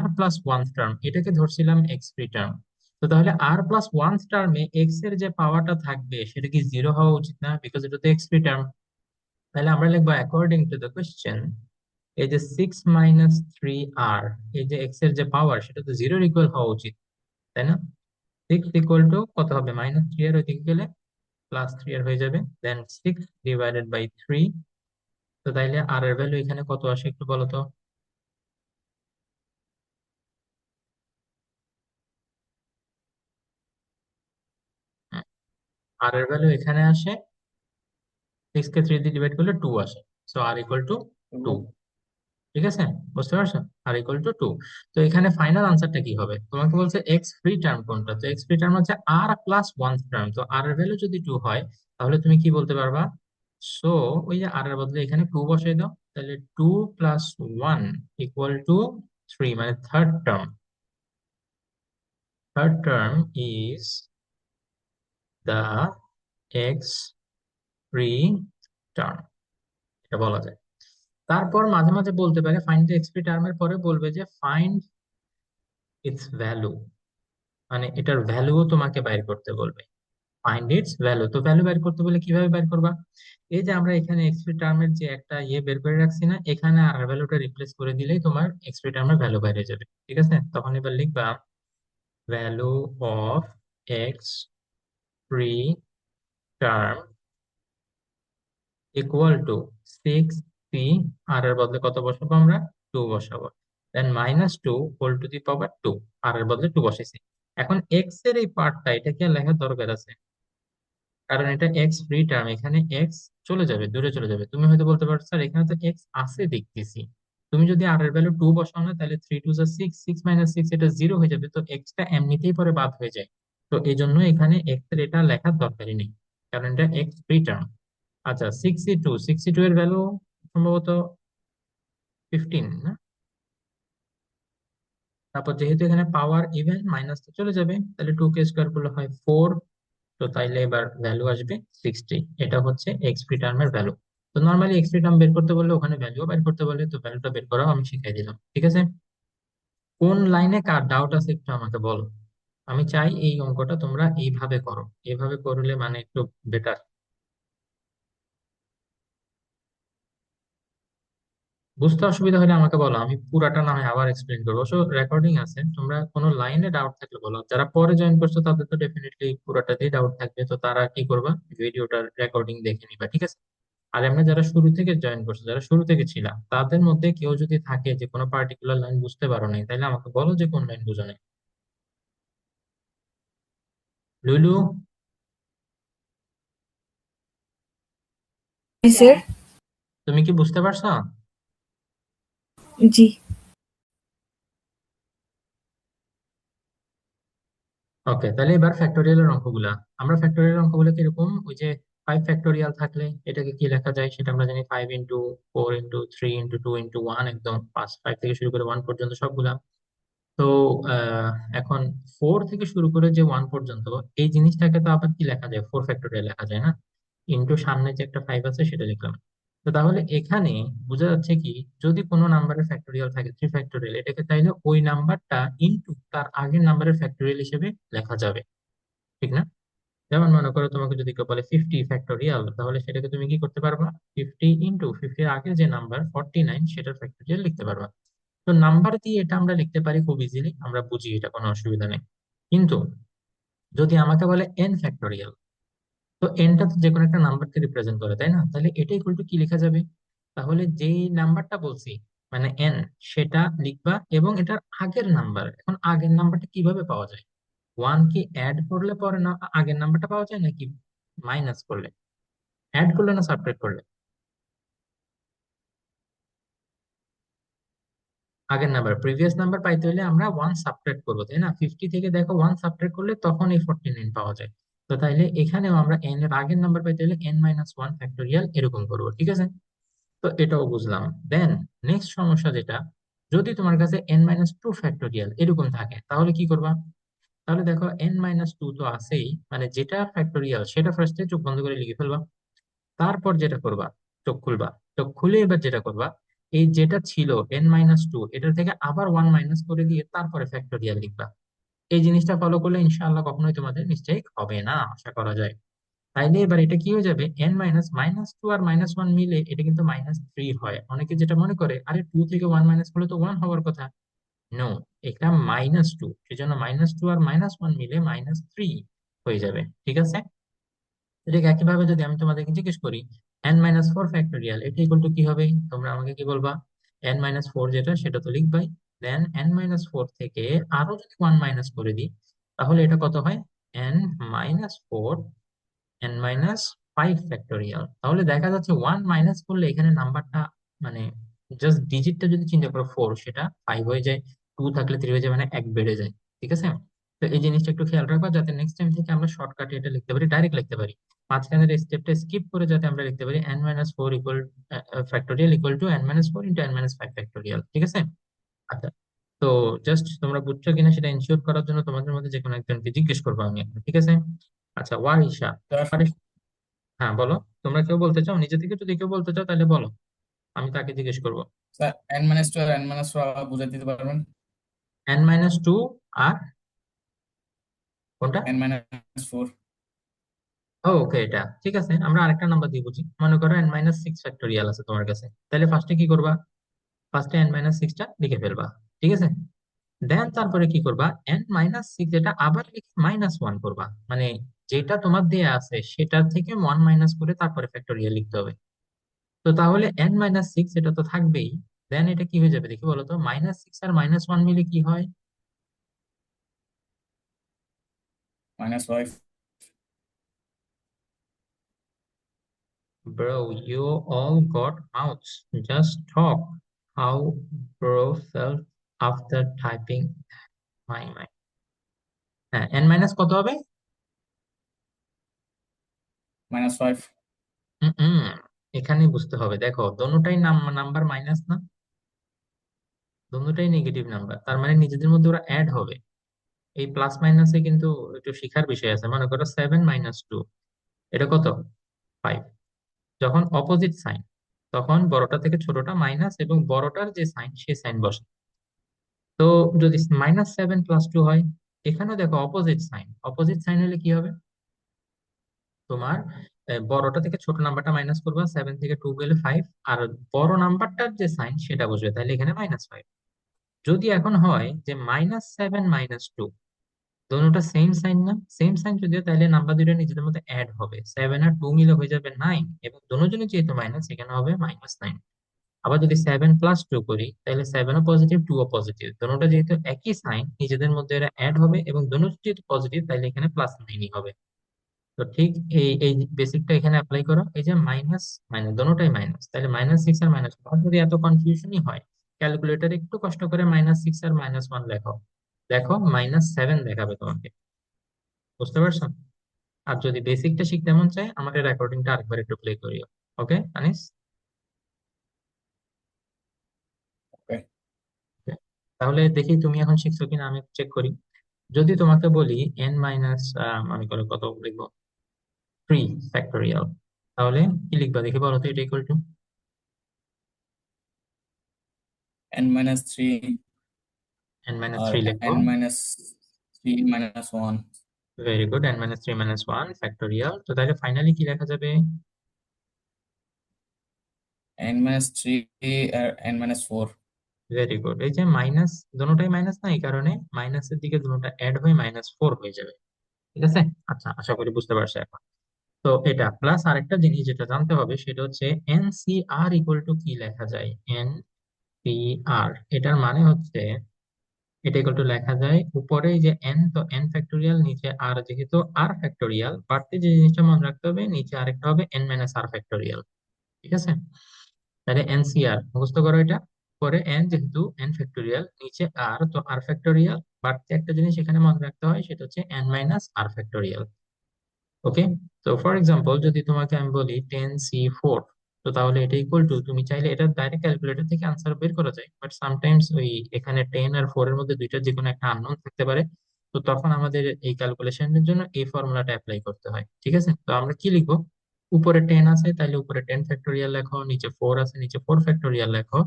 Speaker 1: r+1 টার্ম এটাকে ধরছিলাম এক্স ফ্রি টার্ম। তো তাহলে r+1 টার্মে এক্স এর যে পাওয়ারটা থাকবে সেটা কি 0 হওয়া উচিত না? বিকজ এটা তো এক্স ফ্রি টার্ম। তাহলে আমরা লিখবো অ্যাকর্ডিং টু দ্য কোশ্চেন, এই যে 6 - 3r, এই যে এক্স এর যে পাওয়ার সেটা তো 0 ইকুয়াল হওয়া উচিত, তাই না? 6 = কত হবে, -3 আর ওইদিকে গেলে +3 আর হয়ে যাবে, দেন 6/3। তো তাইলে আর এর ভ্যালু এখানে কত আসে একটু বলো তো। আর এর ভ্যালু এখানে আসে, 6 কে 3 দিয়ে ডিভাইড করলে 2 আসে। So r = 2। ঠিক আছে, বুঝতে পারছো? r = 2। তো এখানে ফাইনাল আনসারটা কি হবে? তোমাকে বলছে এক্স ফ্রি টার্ম কোনটা, তো এক্স ফ্রি টার্ম হচ্ছে r+1 টার্ম। তো আর এর ভ্যালু যদি 2 হয় তাহলে তুমি কি বলতে পারবা? সো ওই যে আর এর বদলে এখানে 2 বসাই দাও, তাহলে 2 + 1 = 3, মানে third term. Third term is the X free term, এটা বলা যায়। তারপর মাঝে মাঝে বলতে পারে ফাইন্ড দ্য এক্স ফ্রি টার্মের পরে বলবে যে ফাইন্ড ইটস ভ্যালু, মানে এটার ভ্যালুও তোমাকে বাইর করতে বলবে। Find it's value. তো ভ্যালু বের করতে বলে কিভাবে বের করবা? এই যে আমরা এখানে এক্সপি টার্মের যে একটা বের করে রাখছি না, এখানে আর ভ্যালুটা রিপ্লেস করে দিলেই তোমার এক্সপি টার্মের ভ্যালু বাইরে যাবে। ঠিক আছে, তখন এবার লিখবা value of x pre term equal to 6c, আর এর বদলে কত বসাবো আমরা? 2 বসাবো। দেন -2 হোল টু দি পাওয়ার 2, আর এর বদলে 2 বসাইছি। এখন এক্স এর এই পার্টটা এটা কি আর লেখার দরকার আছে? কারণ এটা এক্স ফ্রি টার্ম, এখানে এক্স চলে যাবে, দূরে চলে যাবে। তুমি হয়তো বলতে পারছো স্যার এখানে তো এক্স আছে দেখতেছি। তুমি যদি আর এর ভ্যালু 2 বসাও না, তাহলে 3 2 6, 6 - 6 এটা 0 হয়ে যাবে, তো এক্সটা এমনিতেই পরে বাদ হয়ে যায়। তো এই জন্য এখানে এক্স এর এটা লেখার দরকারই নেই, কারণ এটা এক্স ফ্রি টার্ম। আচ্ছা, 62 এর ভ্যালু সম্ভবত 15 না? তারপর যেহেতু এখানে পাওয়ার ইভেন, মাইনাস তো চলে যাবে, তাহলে 2k² করলে হয় 4। তো তাইলে এবার ভ্যালু আসবে 60। এটা হচ্ছে এক্সপি টার্মের ভ্যালু। তো নর্মালি এক্সপি টার্ম বের করতে বললে ওখানে ভ্যালুও বের করতে বলে, তো ভ্যালুটা বের করাও আমি শিখাই দিলাম। ঠিক আছে, কোন লাইনে কার ডাউট আছে একটু আমাকে বলো। আমি চাই এই অঙ্কটা তোমরা এইভাবে করো, এইভাবে করলে মানে একটু বেটার। বুঝতে অসুবিধা হলে আমাকে বলো, আমি পুরাটা না হয় আবার এক্সপ্লেন করবো। অবশ্য রেকর্ডিং আছে, তোমরা কোনো লাইনে ডাউট থাকলে বলো। যারা পরে জয়েন করছো তাদের তো ডেফিনেটলি পুরাটাতেই ডাউট থাকবে, তো তারা কি করবা, ভিডিওটার রেকর্ডিং দেখে নিবা। ঠিক আছে, আর এমনি যারা শুরু থেকে জয়েন করছো, যারা শুরু থেকে ছিল, তাদের মধ্যে কেউ যদি থাকে যে কোনো পার্টিকুলার লাইন বুঝতে পারো নাই, তাহলে আমাকে বলো যে কোন লাইন বুঝো নাই। লুলু,
Speaker 4: জি স্যার।
Speaker 1: তুমি কি বুঝতে পারছো?
Speaker 4: জি।
Speaker 1: ওকে, তাহলে এবার ফ্যাক্টোরিয়ালের অঙ্কগুলা। আমরা ফ্যাক্টোরিয়াল অঙ্কগুলো কিরকম, ওই যে 5 ফ্যাক্টোরিয়াল থাকলে এটাকে কি লেখা যায় সেটা আমরা জানি, 5 × 4 × 3 × 2 × 1, একদম 5 থেকে শুরু করে 1 পর্যন্ত সবগুলা। তো আহ, এখন 4 থেকে শুরু করে যে 1 পর্যন্ত, এই জিনিসটাকে তো আবার কি লেখা যায়, 4 ফ্যাক্টোরিয়াল লেখা যায় না? ইন্টু সামনে যে একটা 5 আছে সেটা লিখলাম। তো তাহলে এখানে বোঝা যাচ্ছে কি, যদি কোনো নাম্বারের ফ্যাক্টোরিয়াল থাকে 3 ফ্যাক্টোরিয়াল, এটাকে তাইলে ওই নাম্বারটা ইন্টু তার আগের নাম্বারের ফ্যাক্টোরিয়াল হিসেবে লেখা যাবে, ঠিক না? যেমন মনে করো তোমাকে যদি কেউ বলে 50 ফ্যাক্টোরিয়াল, তাহলে সেটাকে তুমি কি করতে পারবা, 50 × 50 এর আগের যে নাম্বার 49 সেটার ফ্যাক্টোরিয়াল লিখতে পারবা। তো নাম্বার দিয়ে এটা আমরা লিখতে পারি খুব ইজিলি, আমরা বুঝি, এটা কোনো অসুবিধা নেই। কিন্তু যদি আমাকে বলে n ফ্যাক্টোরিয়াল, তো এনটা তো যে কোনো একটা নাম্বারকে রিপ্রেজেন্ট করে, তাই না? তাহলে এটা ইকুয়াল টু কি লেখা যাবে? তাহলে যেই নাম্বারটা বলছি, মানে এন, সেটা লিখবা এবং এটার আগের নাম্বার। এখন আগের নাম্বারটা কিভাবে পাওয়া যায়? ওয়ান কি অ্যাড করলে পরে না আগের নাম্বারটা পাওয়া যায়, নাকি মাইনাস করলে? অ্যাড করলে না সাবট্রাক্ট করলে? আগের নাম্বার, প্রিভিয়াস নাম্বার পাইতে হলে আমরা 1 সাবট্রাক্ট করবো, তাই না? 50 থেকে দেখো 1 সাবট্রাক্ট করলে তখন এই 49 পাওয়া যায়। তো তাইলে এখানেও আমরা এন এর আগের নাম্বার পাইতে হলে n - 1 ফ্যাক্টোরিয়াল এরকম করবো। ঠিক আছে, তো এটাও বুঝলাম। দেন নেক্সট সমস্যা যেটা, যদি তোমার কাছে n - 2 ফ্যাক্টোরিয়াল এরকম থাকে, তাহলে কি করবা? তাহলে দেখো n - 2 তো আছেই, মানে যেটা ফ্যাক্টোরিয়াল সেটা ফার্স্টে চোখ বন্ধ করে লিখে ফেলবা। তারপর যেটা করবা, চোখ খুলবা। চোখ খুলে এবার যেটা করবা, এই যেটা ছিল n - 2, এটা থেকে আবার 1 মাইনাস করে দিয়ে তারপরে ফ্যাক্টোরিয়াল লিখবা। এই জিনিসটা ফলো করলে ইনশাআল্লাহ কখনোই তোমাদের মিস্টেক হবে না, আশা করা যায়। তাইলে এবার এটা কি হয়ে যাবে, n মাইনাস -2 আর -1 মিলে এটা কিন্তু -3 হয়। অনেকে যেটা মনে করে, আরে 2 থেকে 1 মাইনাস করলে তো 1 হওয়ার কথা। নো, এটা -2, সেজন্য -2 আর -1 মিলে -3 হয়ে যাবে। ঠিক আছে, ঠিক একইভাবে যদি আমি তোমাদেরকে জিজ্ঞেস করি n - 4 ফ্যাক্টোরিয়াল, এটা ইকুয়াল টু কি হবে, তোমরা আমাকে কি বলবা? n - 4 যেটা সেটা তো লিখবাই। দেন n - 4 থেকে আরো যদি 1 মাইনাস করে দিই, তাহলে এটা কত হয়, n - 4 n - 5 ফ্যাক্টোরিয়াল। তাহলে দেখা যাচ্ছে 1 মাইনাস করলে এখানে নাম্বারটা, মানে জাস্ট ডিজিটটা যদি চিন্তা করো 4, সেটা 5 হয়ে যায়। 2 থাকলে 3 হয়ে যায়, মানে 1 বেড়ে যায়। ঠিক আছে, তো এই জিনিসটা একটু খেয়াল রাখবা, যাতে নেক্সট টাইম থেকে আমরা শর্টকাটে এটা লিখতে পারি, ডাইরেক্ট লিখতে পারি। মাঝখানের স্টেপটা স্কিপ করে যাতে আমরা লিখতে পারি n - 4 equal factorial equal to n - 4 into n - 5 factorial. ঠিক আছে, আচ্ছা। তো জাস্ট তোমরা বুঝছো কিনা সেটা এনশিওর করার জন্য তোমাদের মধ্যে যে কোনো একজনকে জিজ্ঞেস করবো আমি এখন। ঠিক আছে, আচ্ছা, ওয়ারিশা।
Speaker 5: স্যার
Speaker 1: হ্যাঁ বলো, তোমরা কেউ বলতে চাও নিজে থেকে? যদি কেউ বলতে চাও তাহলে বলো, আমি তাকে জিজ্ঞেস করবো।
Speaker 5: স্যার n - 2 আর n - 4 বুঝাই দিতে পারবেন?
Speaker 1: n - 2 আর কোনটা?
Speaker 5: n - 4
Speaker 1: ওকে, এটা ঠিক আছে। আমরা আরেকটা নাম্বার দিয়ে বুঝি। মনে করো n-6 ফ্যাক্টোরিয়াল আছে তোমার কাছে, তাহলে ফার্স্টে কি করবা? ফার্স্টে n-6টা লিখে ফেলবা, ঠিক আছে। দেন তারপরে কি করবা, n-6 এটা আবার লিখে -1 করবা, মানে যেটা তোমার দেয়া আছে সেটার থেকে 1 মাইনাস করে তারপরে ফ্যাক্টোরিয়াল লিখতে হবে। তো তাহলে n-6 এটা তো থাকবেই। দেন এটা কি হয়ে যাবে দেখি বলো তো, -6 আর -1 মিলে কি হয়?
Speaker 5: -5।
Speaker 1: Bro, you all got mouths. Just talk. How bro felt after typing my. হ্যাঁ, n মাইনাস কত হবে?
Speaker 5: -5।
Speaker 1: হুম, এখানে বুঝতে হবে, দেখো দোনোটাই নাম্বার মাইনাস না, দোনোটাই নেগেটিভ নাম্বার, তার মানে নিজেদের মধ্যে ওরা অ্যাড হবে। এই প্লাস মাইনাসে কিন্তু একটু শিখার বিষয় আছে। মনে করো 7 - 2, এটা কত? 5। যখন অপোজিট সাইন, তখন বড়টা থেকে ছোটটা মাইনাস এবং বড়টার যে সাইন সেই সাইন বসে। তো যদি -7 + 2 হয়, এখানেও দেখো অপোজিট সাইন, অপোজিট সাইন হলে কি হবে? তোমার বড়টা থেকে ছোট নাম্বারটা মাইনাস করবা, 7 থেকে 2 গেলে 5, আর বড় নাম্বারটার যে সাইন সেটা বসবে, তাহলে এখানে -5। যদি এখন হয় যে -7 - 2, দোনোটা সেম সাইন না, সেম সাইন যদিও, তাহলে নাম্বার দুইটা নিজেদের মধ্যে অ্যাড হবে, 7 আর 2 মিলে হয়ে যাবে 9, এবং দোনোজনই যেহেতু মাইনাস এখানে হবে -9। আবার যদি 7 + 2 করি, তাহলে 7ও পজিটিভ, 2ও পজিটিভ, দুটোটা যেহেতু একই সাইন নিজেদের মধ্যে এরা অ্যাড হবে, এবং দুটো যেহেতু পজিটিভ তাহলে এখানে +9ই হবে। তো ঠিক এই এই বেসিকটা এখানে অ্যাপ্লাই করো। এই যে মাইনাস মাইনাস দুটোটাই মাইনাস, তাহলে -6 আর -1, যদি এত কনফিউশনই হয়, ক্যালকুলেটরে একটু কষ্ট করে -6 আর -1 লেখো, দেখো -7 দেখাবে তোমাকে। বুঝতে পারছো? আর যদি বেসিকটা শিখতে মন চায়, আমাদের রেকর্ডিংটা আরেকবার একটু প্লে করিও। ওকে আনিস?
Speaker 5: ওকে।
Speaker 1: তাহলে দেখি তুমি এখন শিখছো কিনা, আমি চেক করি। যদি তোমাকে বলি n- আমি করে কত লিখবো, 3 ফ্যাক্টোরিয়াল, তাহলে কি লিখবা দেখি বলো তো, এটা ইকুয়াল টু
Speaker 5: n-3 আর
Speaker 1: n-3 লিখবো।
Speaker 5: n-3 - 1।
Speaker 1: Very good, n-3 - 1 factorial. তো তাহলে ফাইনালি কি লেখা যাবে?
Speaker 5: n-3 আর n-4।
Speaker 1: Very good. এই যে মাইনাস, দুটোটাই মাইনাস না, এই কারণে মাইনাসের দিকে দুটোটা অ্যাড হয়ে -4 হয়ে যাবে। ঠিক আছে। আচ্ছা, আশা করি বুঝতে পারছো এখন। তো এটা প্লাস আরেকটা জিনিস যেটা জানতে হবে, সেটা হচ্ছে NCR ইকুয়াল টু কি লেখা যায়। NCR এটার মানে হচ্ছে, এটা ইকুয়াল টু লেখা যায় উপরে যে n, তো n ফ্যাক্টোরিয়াল, নিচে r, যেহেতু r ফ্যাক্টোরিয়াল, বাড়তি যে জিনিসটা মনে রাখতে হবে, নিচে আরেকটা হবে n - r ফ্যাক্টোরিয়াল। ঠিক আছে। তাহলে NCR মুখস্থ করো এটা। পরে n, যেহেতু n ফ্যাক্টোরিয়াল, নিচে r, তো r ফ্যাক্টোরিয়াল, বাড়তি একটা জিনিস এখানে মনে রাখতে হয়, সেটা হচ্ছে n - r ফ্যাক্টোরিয়াল। ওকে। তো ফর এক্সাম্পল যদি তোমাকে আমি বলি 10C4, তো তাহলে এটা ইকুয়াল টু, তুমি চাইলে এটা ডাইরেক্ট ক্যালকুলেটর থেকে আনসার বের করা যায়, বাট সামটাইমস ওই এখানে 10 আর 4 এর মধ্যে দুইটা যে কোনো একটা আননোন থাকতে পারে। তো তখন আমাদের এই ক্যালকুলেশনের জন্য এই ফর্মুলাটা অ্যাপ্লাই করতে হয়। ঠিক আছে। তো আমরা কি লিখবো, উপরে 10 আছে তাহলে উপরে 10 ফ্যাক্টোরিয়াল লেখো, নিচে 4 আছে নিচে 4 ফ্যাক্টোরিয়াল লেখো,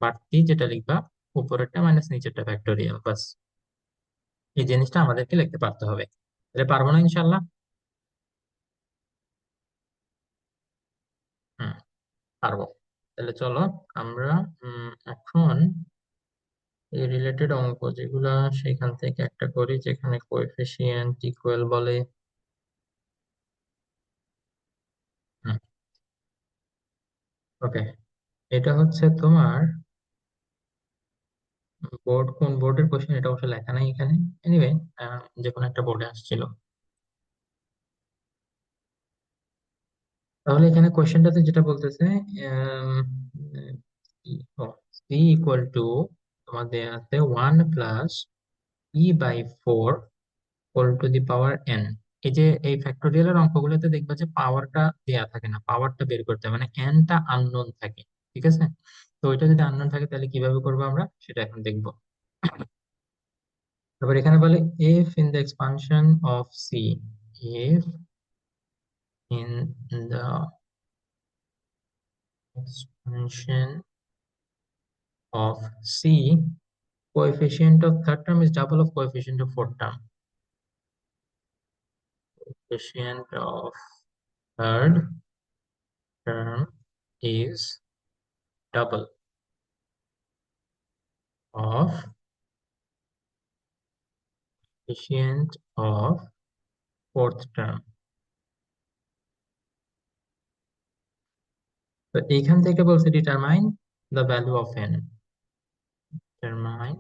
Speaker 1: বাড়তি যেটা লিখবা উপরেরটা মাইনাস নিচেরটা ফ্যাক্টোরিয়াল, বাস। এই জিনিসটা আমাদেরকে লিখতে পারতে হবে। তাহলে পারবো না ইনশাল্লাহ? হুম, পারবো। তাহলে চলো আমরা এখন এই রিলেটেড অঙ্ক যেগুলা, সেখান থেকে একটা করি যেখানে কোএফিসিয়েন্ট ইকুয়াল বলে। ওকে, এটা হচ্ছে তোমার বোর্ড, কোন বোর্ডের কোশ্চেন এটা অবশ্য লেখা নাই এখানে। এনিওয়ে, যে কোনো একটা বোর্ডে আসছিল। তাহলে এখানে কোশ্চেনটাতে যেটা বলতেছে, সি ইকুয়াল টু, তোমাদের আছে 1 + e/4 whole to the power n। এই যে এই ফ্যাক্টোরিয়ালের অঙ্কগুলোতে দেখবা যে পাওয়ারটা দেয়া থাকে না, পাওয়ারটা বের করতে হয়, মানে nটা আননোন থাকে। ঠিক আছে। তো ওইটা যদি আননোন থাকে তাহলে কিভাবে করবো আমরা, সেটা এখন দেখবো। তারপর এখানে বলে if in the expansion of c, if in the expansion of c, coefficient of third term is double of coefficient of fourth term, coefficient of third term is double of coefficient of fourth term। তো এইখান থেকে বলছে determine the value of n, determine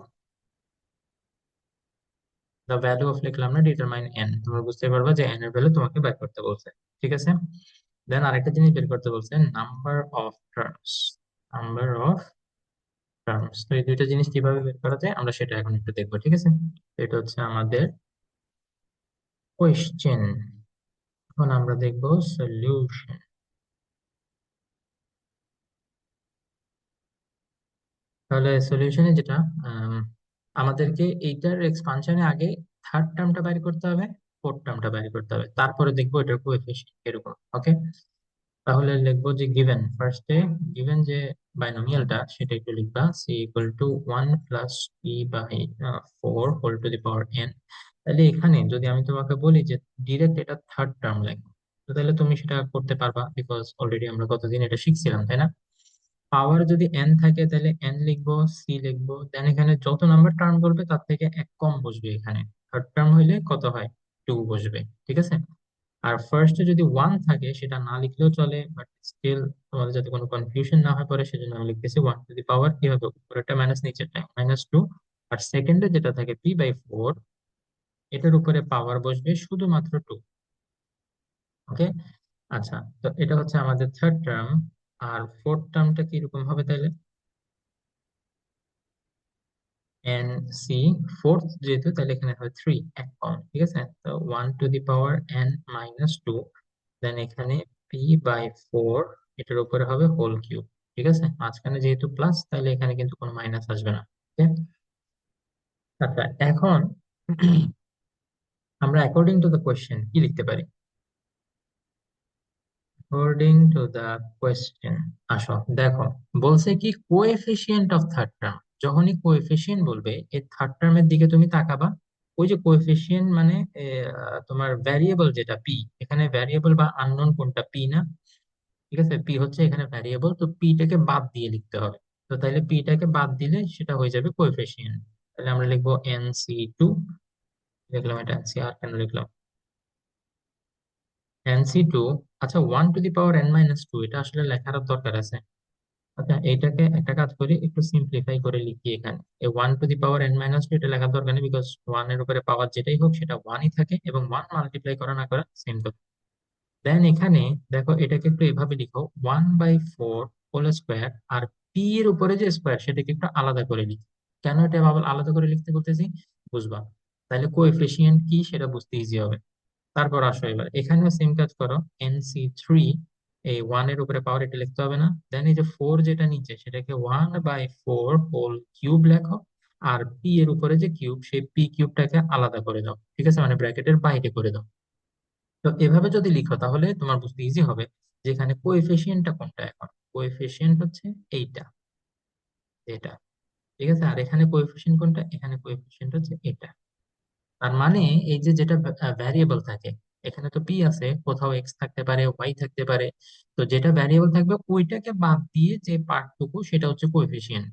Speaker 1: the value of লিখলাম না, determine n, তোমরা বুঝতে পারবে যে n এর ভ্যালু তোমাকে বের করতে বলছে। ঠিক আছে, দেন আরেকটা জিনিস বের করতে বলছে, number of terms, number of terms. তো এই দুইটা জিনিস কিভাবে বের করা যায় আমরা সেটা এখন একটু দেখবো। ঠিক আছে, তো এটা হচ্ছে আমাদের কোয়েশ্চেন, এখন আমরা দেখবো সলিউশন। তাহলে সলিউশনে যেটা আমাদেরকে এইটার এক্সপানশনে আগে থার্ড টার্মটা বাইর করতে হবে, ফোর্থ টার্মটা বাইর করতে হবে, তারপরে দেখবো এটার কোএফিসিয়েন্ট এরকম। ওকে, তাহলে লিখবো যে গিভেন, ফার্স্টে গিভেন যে বাইনোমিয়ালটা সেটা একটু লিখবা, C equal to 1 plus P by 4 whole to the power n। তাহলে এখানে যদি আমি তোমাকে বলি যে ডিরেক্ট এটা থার্ড টার্ম লিখো, তো তাহলে তুমি সেটা করতে পারবা, বিকজ অলরেডি আমরা গতদিন এটা শিখছিলাম, তাই না? পাওয়ার যদি n থাকে তাহলে n লিখবো, সি লিখবো, দেন এখানে যত নাম্বার টার্ম বলবে তার থেকে এক কম বসবে, এখানে থার্ড টার্ম হইলে কত হয়, 2 বসবে। ঠিক আছে, আর ফার্স্টে যদি 1 থাকে সেটা না লিখলেও চলে, বাট স্টিল তোমাদের যাতে কোনো কনফিউশন না হয় পরে সেজন্য আমি লিখতেছি 1 টু দি পাওয়ার কি হবে, উপরেরটা মাইনাস নিচেরটা -2, আর সেকেন্ডে যেটা থাকে p/4, এটার উপরে পাওয়ার বসবে শুধুমাত্র 2। ওকে, আচ্ছা, তো এটা হচ্ছে আমাদের থার্ড টার্ম। আর ফোর্থ টার্মটা কি রকম হবে তাহলে, এন সি, ফোর্থ যেহেতু তাহলে এখানে হবে 3, এক কম। ঠিক আছে, তো 1 টু দি পাওয়ার n-2, দেন এখানে p/4, এটার উপরে হবে হোল কিউব। ঠিক আছে, মাঝখানে যেহেতু প্লাস তাহলে এখানে কিন্তু কোনো মাইনাস আসবে না। ওকে, আচ্ছা, এখন আমরা অ্যাকর্ডিং টু দ্য কোয়েশ্চেন কি লিখতে পারি? অ্যাকর্ডিং টু দ্য কোয়েশ্চেন, আসো দেখো, বলছে কি কোএফিসিয়েন্ট অফ থার্ড টার্ম। যখনই কোএফিসিয়েন্ট বলবে এই থার্ড টার্মের দিকে তুমি তাকাবা, ওই যে কোএফিসিয়েন্ট মানে তোমার ভ্যারিয়েবল যেটা পি, এখানে ভ্যারিয়েবল বা আননোন কোনটা, পি না? ঠিক আছে, পি হচ্ছে এখানে ভ্যারিয়েবল, তো পিটাকে বাদ দিয়ে লিখতে হবে। তো তাহলে পিটাকে বাদ দিলে সেটা হয়ে যাবে কোএফিসিয়েন্ট। তাহলে আমরা লিখবো NC2, লিখলাম এটা NC, আর কেন লিখলাম NC2। আচ্ছা, 1 টু দি পাওয়ার n-2, এটা আসলে লেখার দরকার আছে। আচ্ছা, এইটাকে একটা কাজ করি, একটু সিম্পলিফাই করে লিখি। এখানে এই 1 টু দি পাওয়ার n-2 এটা লেখার দরকার নেই, বিকজ 1 এর উপরে পাওয়ার যেটাই হোক সেটা 1ই থাকে, এবং 1 মাল্টিপ্লাই করা না করা সেম কথা। দেন এখানে দেখো, এটাকে একটু এভাবে লিখো, 1/4 হোল স্কোয়ার, আর পি এর উপরে যে স্কোয়ার সেটাকে একটু আলাদা করে লিখি। কেন এটা আবার আলাদা করে লিখতে বলতেছি বুঝবা, তাহলে কোএফিসিয়েন্ট কি সেটা বুঝতে ইজি হবে। তারপর আসো এবার এখানেও সেম কাজ করো, NC3, এই 1 এর উপরে পাওয়ার এটা লিখতে হবে না, দেন এই যে 4 যেটা নিচে সেটাকে 1/4 হোল কিউব লেখো, আর পি এর উপরে যে কিউব সেই পি কিউবটাকে আলাদা করে দাও। ঠিক আছে, মানে ব্র্যাকেটের বাইরে করে দাও। তো এভাবে যদি লিখো তাহলে তোমার বুঝতে ইজি হবে যে এখানে কোএফিসিয়েন্টটা কোনটা। এখন কোএফিসিয়েন্ট হচ্ছে এইটা, এটা। ঠিক আছে, আর এখানে কোএফিসিয়েন্ট কোনটা, এখানে কোএফিসিয়েন্ট হচ্ছে এটা। তার মানে এই যে যেটা ভ্যারিয়েবল থাকে, এখানে তো পি আছে, কোথাও এক্স থাকতে পারে, ওয়াই থাকতে পারে, তো যেটা ভ্যারিয়েবল থাকবে ওইটাকে বাদ দিয়ে যে পার্টটুকু সেটা হচ্ছে কোএফিসিয়েন্ট।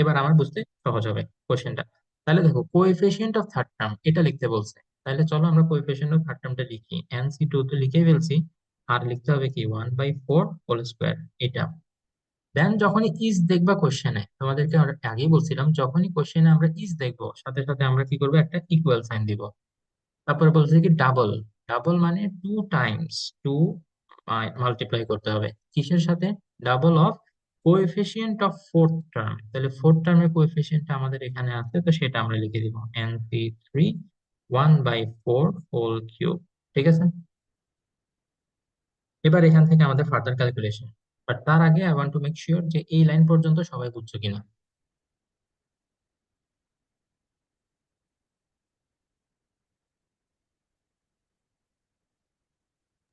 Speaker 1: এবার আমার বুঝতে সহজ হবে কোশ্চেনটা। তাহলে দেখো, কোএফিসিয়েন্ট অফ থার্ড টার্ম এটা লিখতে বলছে, তাহলে চলো আমরা কোএফিসিয়েন্ট অফ থার্ড টার্মটা লিখি। NC2 তো লিখেই ফেলছি, আর লিখতে হবে কি 1/4 হোল স্কোয়ার, এটা। দেন যখনই ইজ দেখবা কোশ্চেনে, তোমাদেরকে আমরা আগেই বলছিলাম, যখনই কোশ্চেনে আমরা ইজ দেখবো সাথে সাথে আমরা কি করবো, একটা ইকুয়াল সাইন দিব। তারপরে বলছে কি ডাবল, ডাবল মানে 2 টাইমস, 2 মাল্টিপ্লাই করতে হবে কিসের সাথে, double of coefficient of fourth term. তাহলে ফোর্থ টার্মের কোএফিসিয়েন্টটা আমাদের এখানে আছে, তো সেটা আমরা লিখে দিব NC3 1/4 হোল কিউব। ঠিক আছে, এবার এখান থেকে আমাদের ফার্দার ক্যালকুলেশন, বাট তার আগে I want to make sure যে এই লাইন পর্যন্ত সবাই বুঝছো কিনা।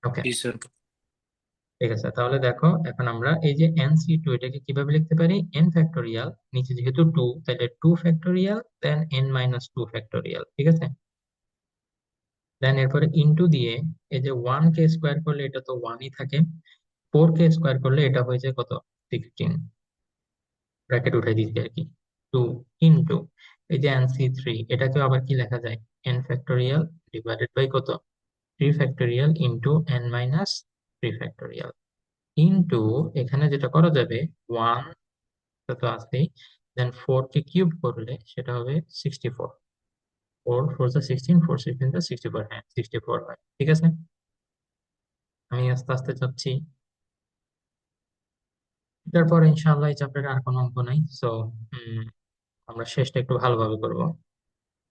Speaker 1: ওকে,
Speaker 2: जी सर।
Speaker 1: ঠিক আছে, তাহলে দেখো এখন আমরা এই যে NC2 এটাকে কিভাবে লিখতে পারি, n ফ্যাক্টোরিয়াল, নিচে যেহেতু 2 তাহলে 2 ফ্যাক্টোরিয়াল, দেন n-2 ফ্যাক্টোরিয়াল। ঠিক আছে, দেন এরপরে ইনটু দিয়ে এই যে 1 কে স্কোয়ার করলে এটা তো 1ই থাকে, 4 কে স্কোয়ার করলে এটা হয়ে যায় কত, 16, ব্র্যাকেট উঠাই দিচ্ছি আর কি, 2 ইনটু এই যে NC3, এটাকে আবার কি লেখা যায়, n ফ্যাক্টোরিয়াল ডিভাইডেড বাই কত, 3 factorial into n minus 3 factorial into এখানে যেটা করা যাবে 1 তো আছেই, দেন 4 কে কিউব করলে সেটা হবে 64, 4 4 16, 4 16 64, হ্যাঁ 64 হয়, ঠিক আছে। আমি আস্তে আস্তে যাচ্ছি, তারপর ইনশাআল্লাহ এই চ্যাপ্টারে আর কোনো অঙ্ক নাই, সো আমরা শেষটা একটু ভালোভাবে করব।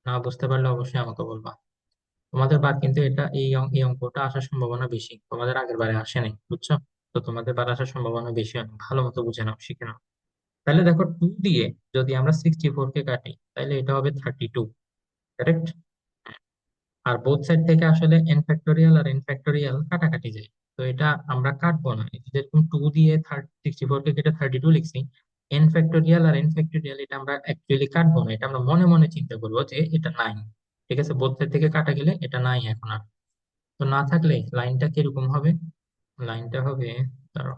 Speaker 1: না বুঝতে পারলে অবশ্যই আমাকে বলবা। তোমাদের বার কিন্তু এটা এই অঙ্কটা আসার সম্ভাবনা বেশি, তোমাদের আগের বারে আসে নাই, বুঝছো? তো তোমাদের বার আসার সম্ভাবনা বেশি, অনেক ভালো মতো বুঝে নাও, শিখে নাও। তাহলে দেখো 2 দিয়ে যদি আমরা 64 কে কাটি তাহলে এটা হবে 32, কারেক্ট। আর বোথ সাইড থেকে আসলে এন ফ্যাক্টোরিয়াল আর এন ফ্যাক্টোরিয়াল কাটাকাটি যায়, তো এটা আমরা কাটবো না। এই যে যেরকম 2 দিয়ে 64 কে কেটে 32 লিখছি, এন ফ্যাক্টোরিয়াল আর এন ফ্যাক্টোরিয়াল এটা আমরা অ্যাকচুয়ালি কাটবো না, এটা আমরা মনে মনে চিন্তা করবো যে এটা নাই, ঠিক আছে। বোথ সাইড থেকে কাটা গেলে এটা নাই এখন আর। তো না থাকলে লাইনটা কিরকম হবে, লাইনটা হবে, দাঁড়াও,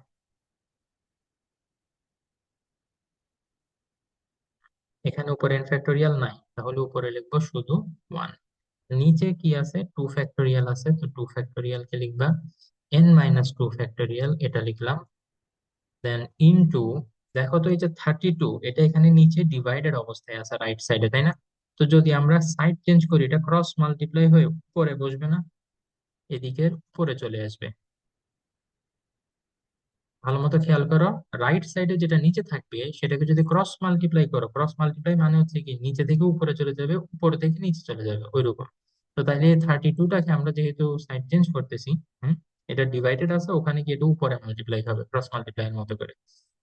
Speaker 1: এখানে উপরে এন ফ্যাক্টোরিয়াল নাই, তাহলে উপরে লিখবো শুধু 1, নিচে কি আছে, 2 ফ্যাক্টোরিয়াল আছে, তো 2 ফ্যাক্টোরিয়াল কে লিখবা n মাইনাস 2 ফ্যাক্টোরিয়াল, এটা লিখলাম। দেন ইনটু, দেখো তো এই যে 32 এটা এখানে নিচে ডিভাইডেড অবস্থায় আছে রাইট সাইডে, তাই না? তো যদি আমরা সাইড চেঞ্জ করি এটা ক্রস মাল্টিপ্লাই হয়ে উপরে বসবে না, এদিকের উপরে চলে আসবে। ভালো মতো খেয়াল করো, রাইট সাইডে যেটা নিচে থাকবে সেটাকে যদি ক্রস মাল্টিপ্লাই করো, ক্রস মাল্টিপ্লাই মানে হচ্ছে কি নিচে থেকে উপরে চলে যাবে, উপর থেকে নিচে চলে যাবে, ওইরকম। তো তাইলে 32টাকে আমরা যেহেতু সাইড চেঞ্জ করতেছি, হুম, এটা ডিভাইডেড আছে, ওখানে গিয়ে এটা উপরে মাল্টিপ্লাই হবে ক্রস মাল্টিপ্লাই এর মতো করে।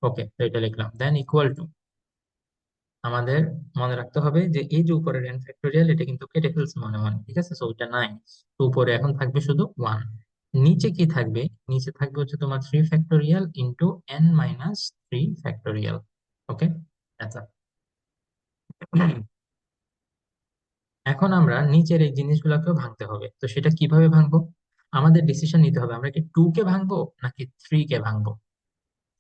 Speaker 1: ওকে, তো এটা লিখলাম, দেন ইকুয়াল টু, আমাদের মনে রাখতে হবে যে এই যে উপরের n ফ্যাক্টোরিয়াল এটা কিন্তু কেটে ফেলছে মনে মনে, ঠিক আছে, সো এটা নাই। তো উপরে এখন থাকবে শুধু 1, নিচে কি থাকবে, নিচে থাকবে হচ্ছে তোমার 3 factorial into n minus 3 factorial. Okay, আচ্ছা। এখন আমরা নিচের এই জিনিসগুলোকেও ভাঙতে হবে, তো সেটা কিভাবে ভাঙবো, আমাদের ডিসিশন নিতে হবে, আমরা কি 2 কে ভাঙবো নাকি 3 কে ভাঙবো।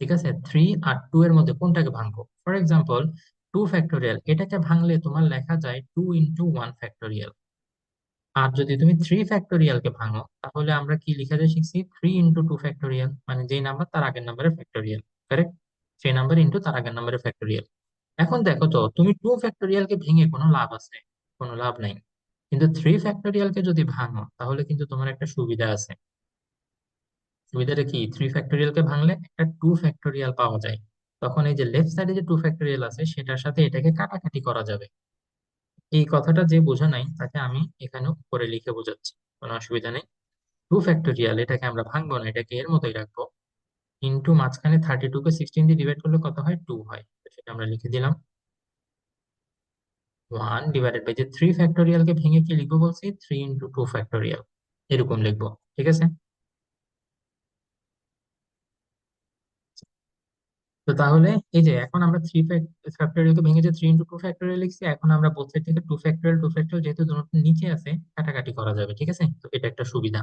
Speaker 1: ঠিক আছে, 3 আর 2 এর মধ্যে কোনটাকে ভাঙবো। ফর এক্সাম্পল 2 ফ্যাক্টোরিয়াল এটাকে ভাঙলে তোমার লেখা যায় 2 ইন্টু 1 ফ্যাক্টোরিয়াল। আর যদি তুমি 3 ফ্যাক্টোরিয়ালকে ভাঙো তাহলে আমরা কি লিখা যায় শিখছি, 3 ইন্টু 2 ফ্যাক্টোরিয়াল, মানে যেই নাম্বার তার আগের নাম্বারের ফ্যাক্টোরিয়াল, কারেক্ট, সেই নাম্বার ইন্টু তার আগের নাম্বারের ফ্যাক্টোরিয়াল। এখন দেখো তো তুমি 2 ফ্যাক্টোরিয়ালকে ভেঙে কোনো লাভ আছে, কোনো লাভ নাই। কিন্তু 3 ফ্যাক্টোরিয়ালকে যদি ভাঙো তাহলে কিন্তু তোমার একটা সুবিধা আছে। সুবিধাটা কি, 3 ফ্যাক্টোরিয়ালকে ভাঙলে একটা 2 ফ্যাক্টোরিয়াল পাওয়া যায়, তখন এই যে লেফট সাইডে যে 2 ফ্যাক্টোরিয়াল আছে সেটার সাথে এটাকে কাটাকাটি করা যাবে। এই কথাটা যে বোঝা নাই তাকে আমি এখানে উপরে লিখে বোঝাচ্ছি, কোনো অসুবিধা নেই। 2 ফ্যাক্টোরিয়াল এটাকে আমরা ভাঙবো না, এটাকে এর মতোই রাখবো, ইন্টু মাঝখানে 32 কে 16 দিয়ে ডিভাইড করলে কত হয়, 2 হয়, তো সেটা আমরা লিখে দিলাম। 1 ডিভাইডেড বাই যে 3 ফ্যাক্টোরিয়াল কে ভেঙে কি লিখবো বলছি, 3 ইন্টু 2 ফ্যাক্টোরিয়াল, এরকম লিখবো, ঠিক আছে। তো তাহলে এই যে এখন আমরা 3 ফ্যাক্টোরিয়াল কে ভেঙে যে 3 ইন্টু 2 ফ্যাক্টোরিয়াল লিখছি, এখন আমরা বোথ সাইড থেকে 2 ফ্যাক্টোরিয়াল যেহেতু দুটো নিচে আছে কাটাকাটি করা যাবে, ঠিক আছে, তো এটা একটা সুবিধা।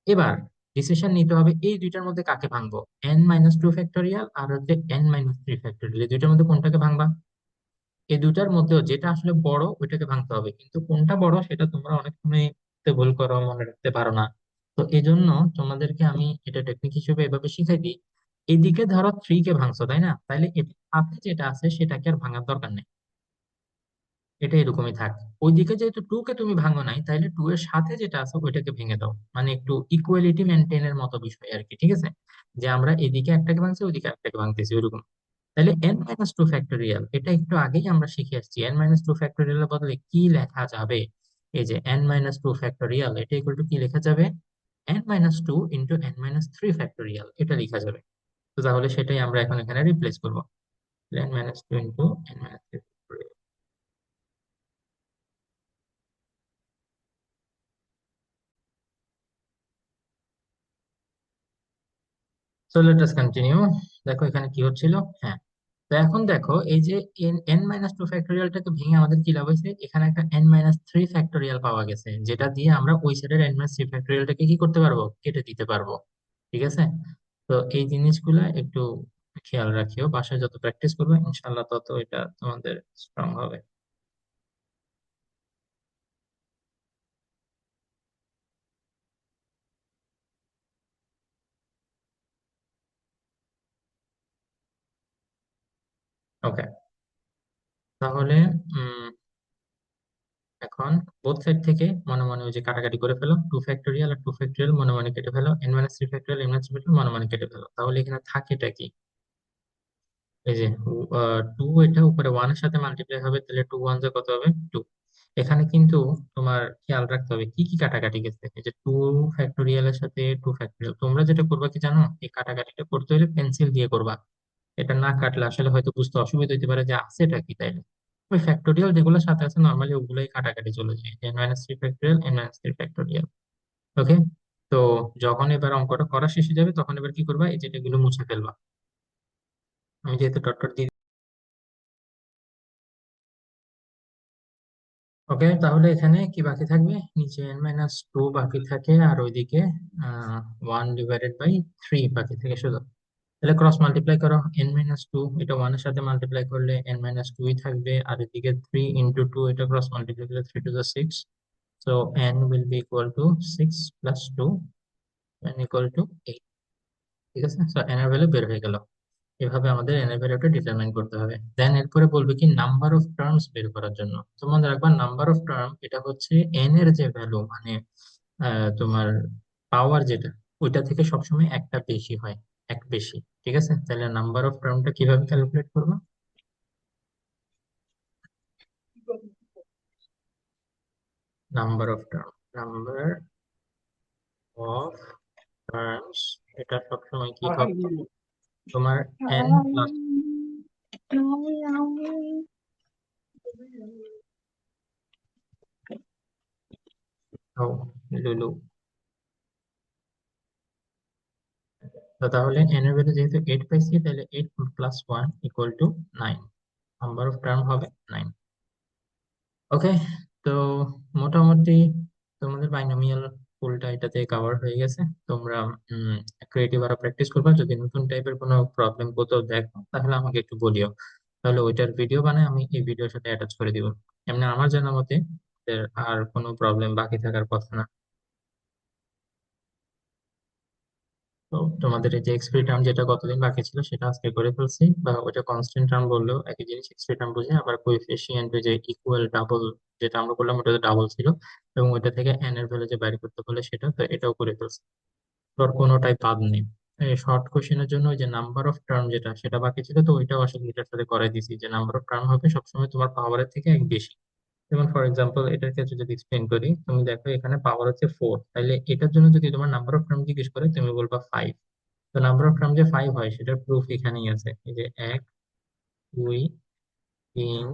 Speaker 1: এবার ডিসিশন নিতে হবে এই দুইটার মধ্যে কাকে ভাঙবো, n মাইনাস 2 ফ্যাক্টোরিয়াল আর হচ্ছে n মাইনাস 3 ফ্যাক্টোরিয়াল, এই দুইটার মধ্যে কোনটাকে ভাঙবা। এই দুইটার মধ্যেও যেটা আসলে বড় ওইটাকে ভাঙতে হবে, কিন্তু কোনটা বড় সেটা তোমরা অনেক সময় ভুল করো, মনে রাখতে পারো না। তো এই জন্য তোমাদেরকে আমি এটা টেকনিক হিসেবে এভাবে শিখাই দিই, এইদিকে ধরো 3 কে ভাঙছো তাই না, তাইলে এর সাথে যেটা আছে সেটাকে আর ভাঙার দরকার নেই, এটা এরকমই থাক। ওইদিকে যেহেতু 2 কে তুমি ভাঙো নাই, তাইলে 2 এর সাথে যেটা আছে ওইটাকে ভেঙে দাও, মানে একটু ইকুয়ালিটি মেনটেনের মতো বিষয় আর কি, ঠিক আছে, যে আমরা এদিকে একটাকে ভাঙছি ওইদিকে একটাকে ভাঙতেছি ওইরকম। তাহলে n মাইনাস টু ফ্যাক্টোরিয়াল এটা একটু আগেই আমরা শিখে আসছি, n মাইনাস টু ফ্যাক্টোরিয়াল এর বদলে কি লেখা যাবে, এই যে n মাইনাস টু ফ্যাক্টোরিয়াল এটা ইকুয়াল টু কি লেখা যাবে, n minus two into n minus three factorial, এটা লেখা যাবে। তো তাহলে সেটাই আমরা এখন এখানে রিপ্লেস করবো, n minus two into n minus three. So let us continue. দেখো এখানে কি হচ্ছিল, হ্যাঁ, তো এখন দেখো এই যে n মাইনাস টু ফ্যাক্টোরিয়ালটাকে ভেঙে আমাদের কি লাভ হয়েছে, এখানে একটা n মাইনাস থ্রি ফ্যাক্টোরিয়াল পাওয়া গেছে, যেটা দিয়ে আমরা ওই সাইডের n মাইনাস থ্রি ফ্যাক্টোরিয়ালটাকে কি করতে পারবো, কেটে দিতে পারবো। ঠিক আছে, তো এই জিনিসগুলা একটু খেয়াল রাখিও, বাসায় যত প্র্যাকটিস করবে ইনশাল্লাহ তত এটা তোমাদের স্ট্রং হবে। ওকে, তাহলে উম এখন বোথ সাইড থেকে মনে মনে ওই যে কাটাকাটি করে ফেলো, টু ফ্যাক্টোরিয়াল আর টু ফ্যাক্টোরিয়াল মনে মনে কেটে ফেলো, n minus three factorial n minus three factorial মনে মনে কেটে ফেলো, তাহলে এখানে থাকেটা কি, এই যে টু, এটা উপরে ওয়ান এর সাথে মাল্টিপ্লাই হবে, তাহলে টু ওয়ান কত হবে, টু। এখানে কিন্তু তোমার খেয়াল রাখতে হবে কি কি কাটাকাটি গেছে, এই যে টু ফ্যাক্টোরিয়াল এর সাথে টু ফ্যাক্টোরিয়াল, তোমরা যেটা করবা কি জানো, এই কাটাকাটিটা করতে হলে পেন্সিল দিয়ে করবা, এটা না কাটলে আসলে হয়তো বুঝতে অসুবিধা হতে পারে যে আছে এটা কি, তাইলে ওই ফ্যাক্টোরিয়াল যেগুলোর সাথে আছে নর্মালি ওগুলোই কাটাকাটি চলে যায়, n minus three factorial n minus three factorial. Okay, তো যখন এবার অঙ্কটা করা শেষ হয়ে যাবে তখন এবার কি করবা, এই যেটা এগুলো মুছে ফেলবা, আমি যেহেতু ডট ডট দিয়ে। ওকে, তাহলে এখানে কি বাকি থাকবে, নিচে n মাইনাস টু বাকি থাকে, আর ওইদিকে ওয়ান ডিভাইডেড বাই থ্রি বাকি থাকে শুধু। তাহলে ক্রস মাল্টিপ্লাই করো, n মাইনাস টু এটা ওয়ান এর সাথে মাল্টিপ্লাই করলে n মাইনাস টুই থাকবে, আর এদিকে থ্রি ইন্টু টু এটা ক্রস মাল্টিপ্লাই করলে three two the six, so n will be equal to 6 plus 2 n equal to 8। ঠিক আছে, so n এর ভ্যালু বের হয়ে গেল। এভাবে আমাদের n এর ভ্যালুটা ডিটারমাইন করতে হবে, দেন এরপরে বলবে কি নাম্বার অফ টার্মস বের করার জন্য। তো মনে রাখবা নাম্বার অফ টার্ম এটা হচ্ছে n এর যে ভ্যালু, মানে তোমার পাওয়ার যেটা, ওইটা থেকে সবসময় একটা বেশি হয়, এক বেশি। ঠিক আছে, তাহলে নাম্বার অফ টার্মটা কিভাবে ক্যালকুলেট করবো, number of term, number of terms এটা সবসময় কি হবে, তোমার n প্লাস লুলু। তো তাহলে n এর ভ্যালু যেহেতু 8 পাইছি, তাহলে 8 plus 1 equal to 9, number of term হবে 9। ওকে, তো মোটামুটি তোমাদের বাইনোমিয়াল পুলটা এটাতে কভার হয়ে গেছে। তোমরা ক্রিয়েটিভ আরো প্র্যাকটিস করবা, যদি নতুন টাইপের কোনো প্রবলেম কোথাও দেখো তাহলে আমাকে একটু বলিও, তাহলে ওইটার ভিডিও বানায় আমি এই ভিডিওর সাথে অ্যাটাচ করে দিব। এমনি আমার জানা মতে এর আর কোনো প্রবলেম বাকি থাকার কথা না। তো তোমাদের এই যে এক্সপ্রি টার্ম যেটা কতদিন বাকি ছিল সেটা আজকে করে ফেলছি, বা ওটা কনস্ট্যান্ট টার্ম বললেও একই জিনিস, এক্সপ্রি টার্ম বুঝে। আবার কোএফিসিয়েন্ট যে ইকুয়াল ডাবল যেটা আমরা করলাম ওটা ডাবল ছিল, এবং ওইটা থেকে n এর ভ্যালু যে বাইর করতে বলে সেটা, তো এটাও করে ফেলছি। তোর কোনোটাই বাদ নেই। শর্ট কোশ্চেনের জন্য ওই যে নাম্বার অফ টার্ম যেটা সেটা বাকি ছিল, তো ওইটাও আসলে এটার সাথে করাই দিছি, যে নাম্বার অফ টার্ম হবে সবসময় তোমার পাওয়ারের থেকে এক বেশি। যেমন ফর এক্সাম্পল এটার ক্ষেত্রে যদি এক্সপ্লেন করি, তুমি দেখো এখানে পাওয়ার হচ্ছে ফোর, তাহলে এটার জন্য যদি তোমার নাম্বার অফ টার্ম জিজ্ঞেস করে তুমি বলবা ফাইভ। তো নাম্বার অফ টার্ম যে ফাইভ হয় সেটার প্রুফ এখানেই আছে, এই যে এক, দুই, তিন,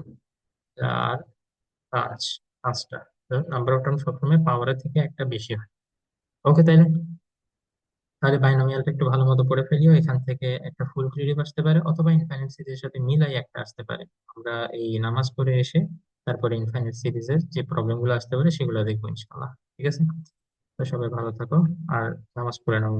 Speaker 1: চার, পাঁচ, পাঁচটা। তো নাম্বার অফ টার্ম সবসময় পাওয়ারের থেকে একটা বেশি হয়। ওকে, তাইলে তাহলে বাইনোমিয়ালটা একটু ভালো মতো পড়ে ফেলিও, এখান থেকে একটা ফুল ক্রিয়েটিভ আসতে পারে, অথবা ইনফাইনাইট সিরিজের সাথে মিলাই একটা আসতে পারে। আমরা এই নামাজ পড়ে এসে তারপরে ইনফাইনাইট সিরিজের যে প্রবলেম গুলো আসতে পারে সেগুলো দেখবো ইনশাল্লাহ। ঠিক আছে, তো সবাই ভালো থাকো, আর নামাজ পড়ে নাও।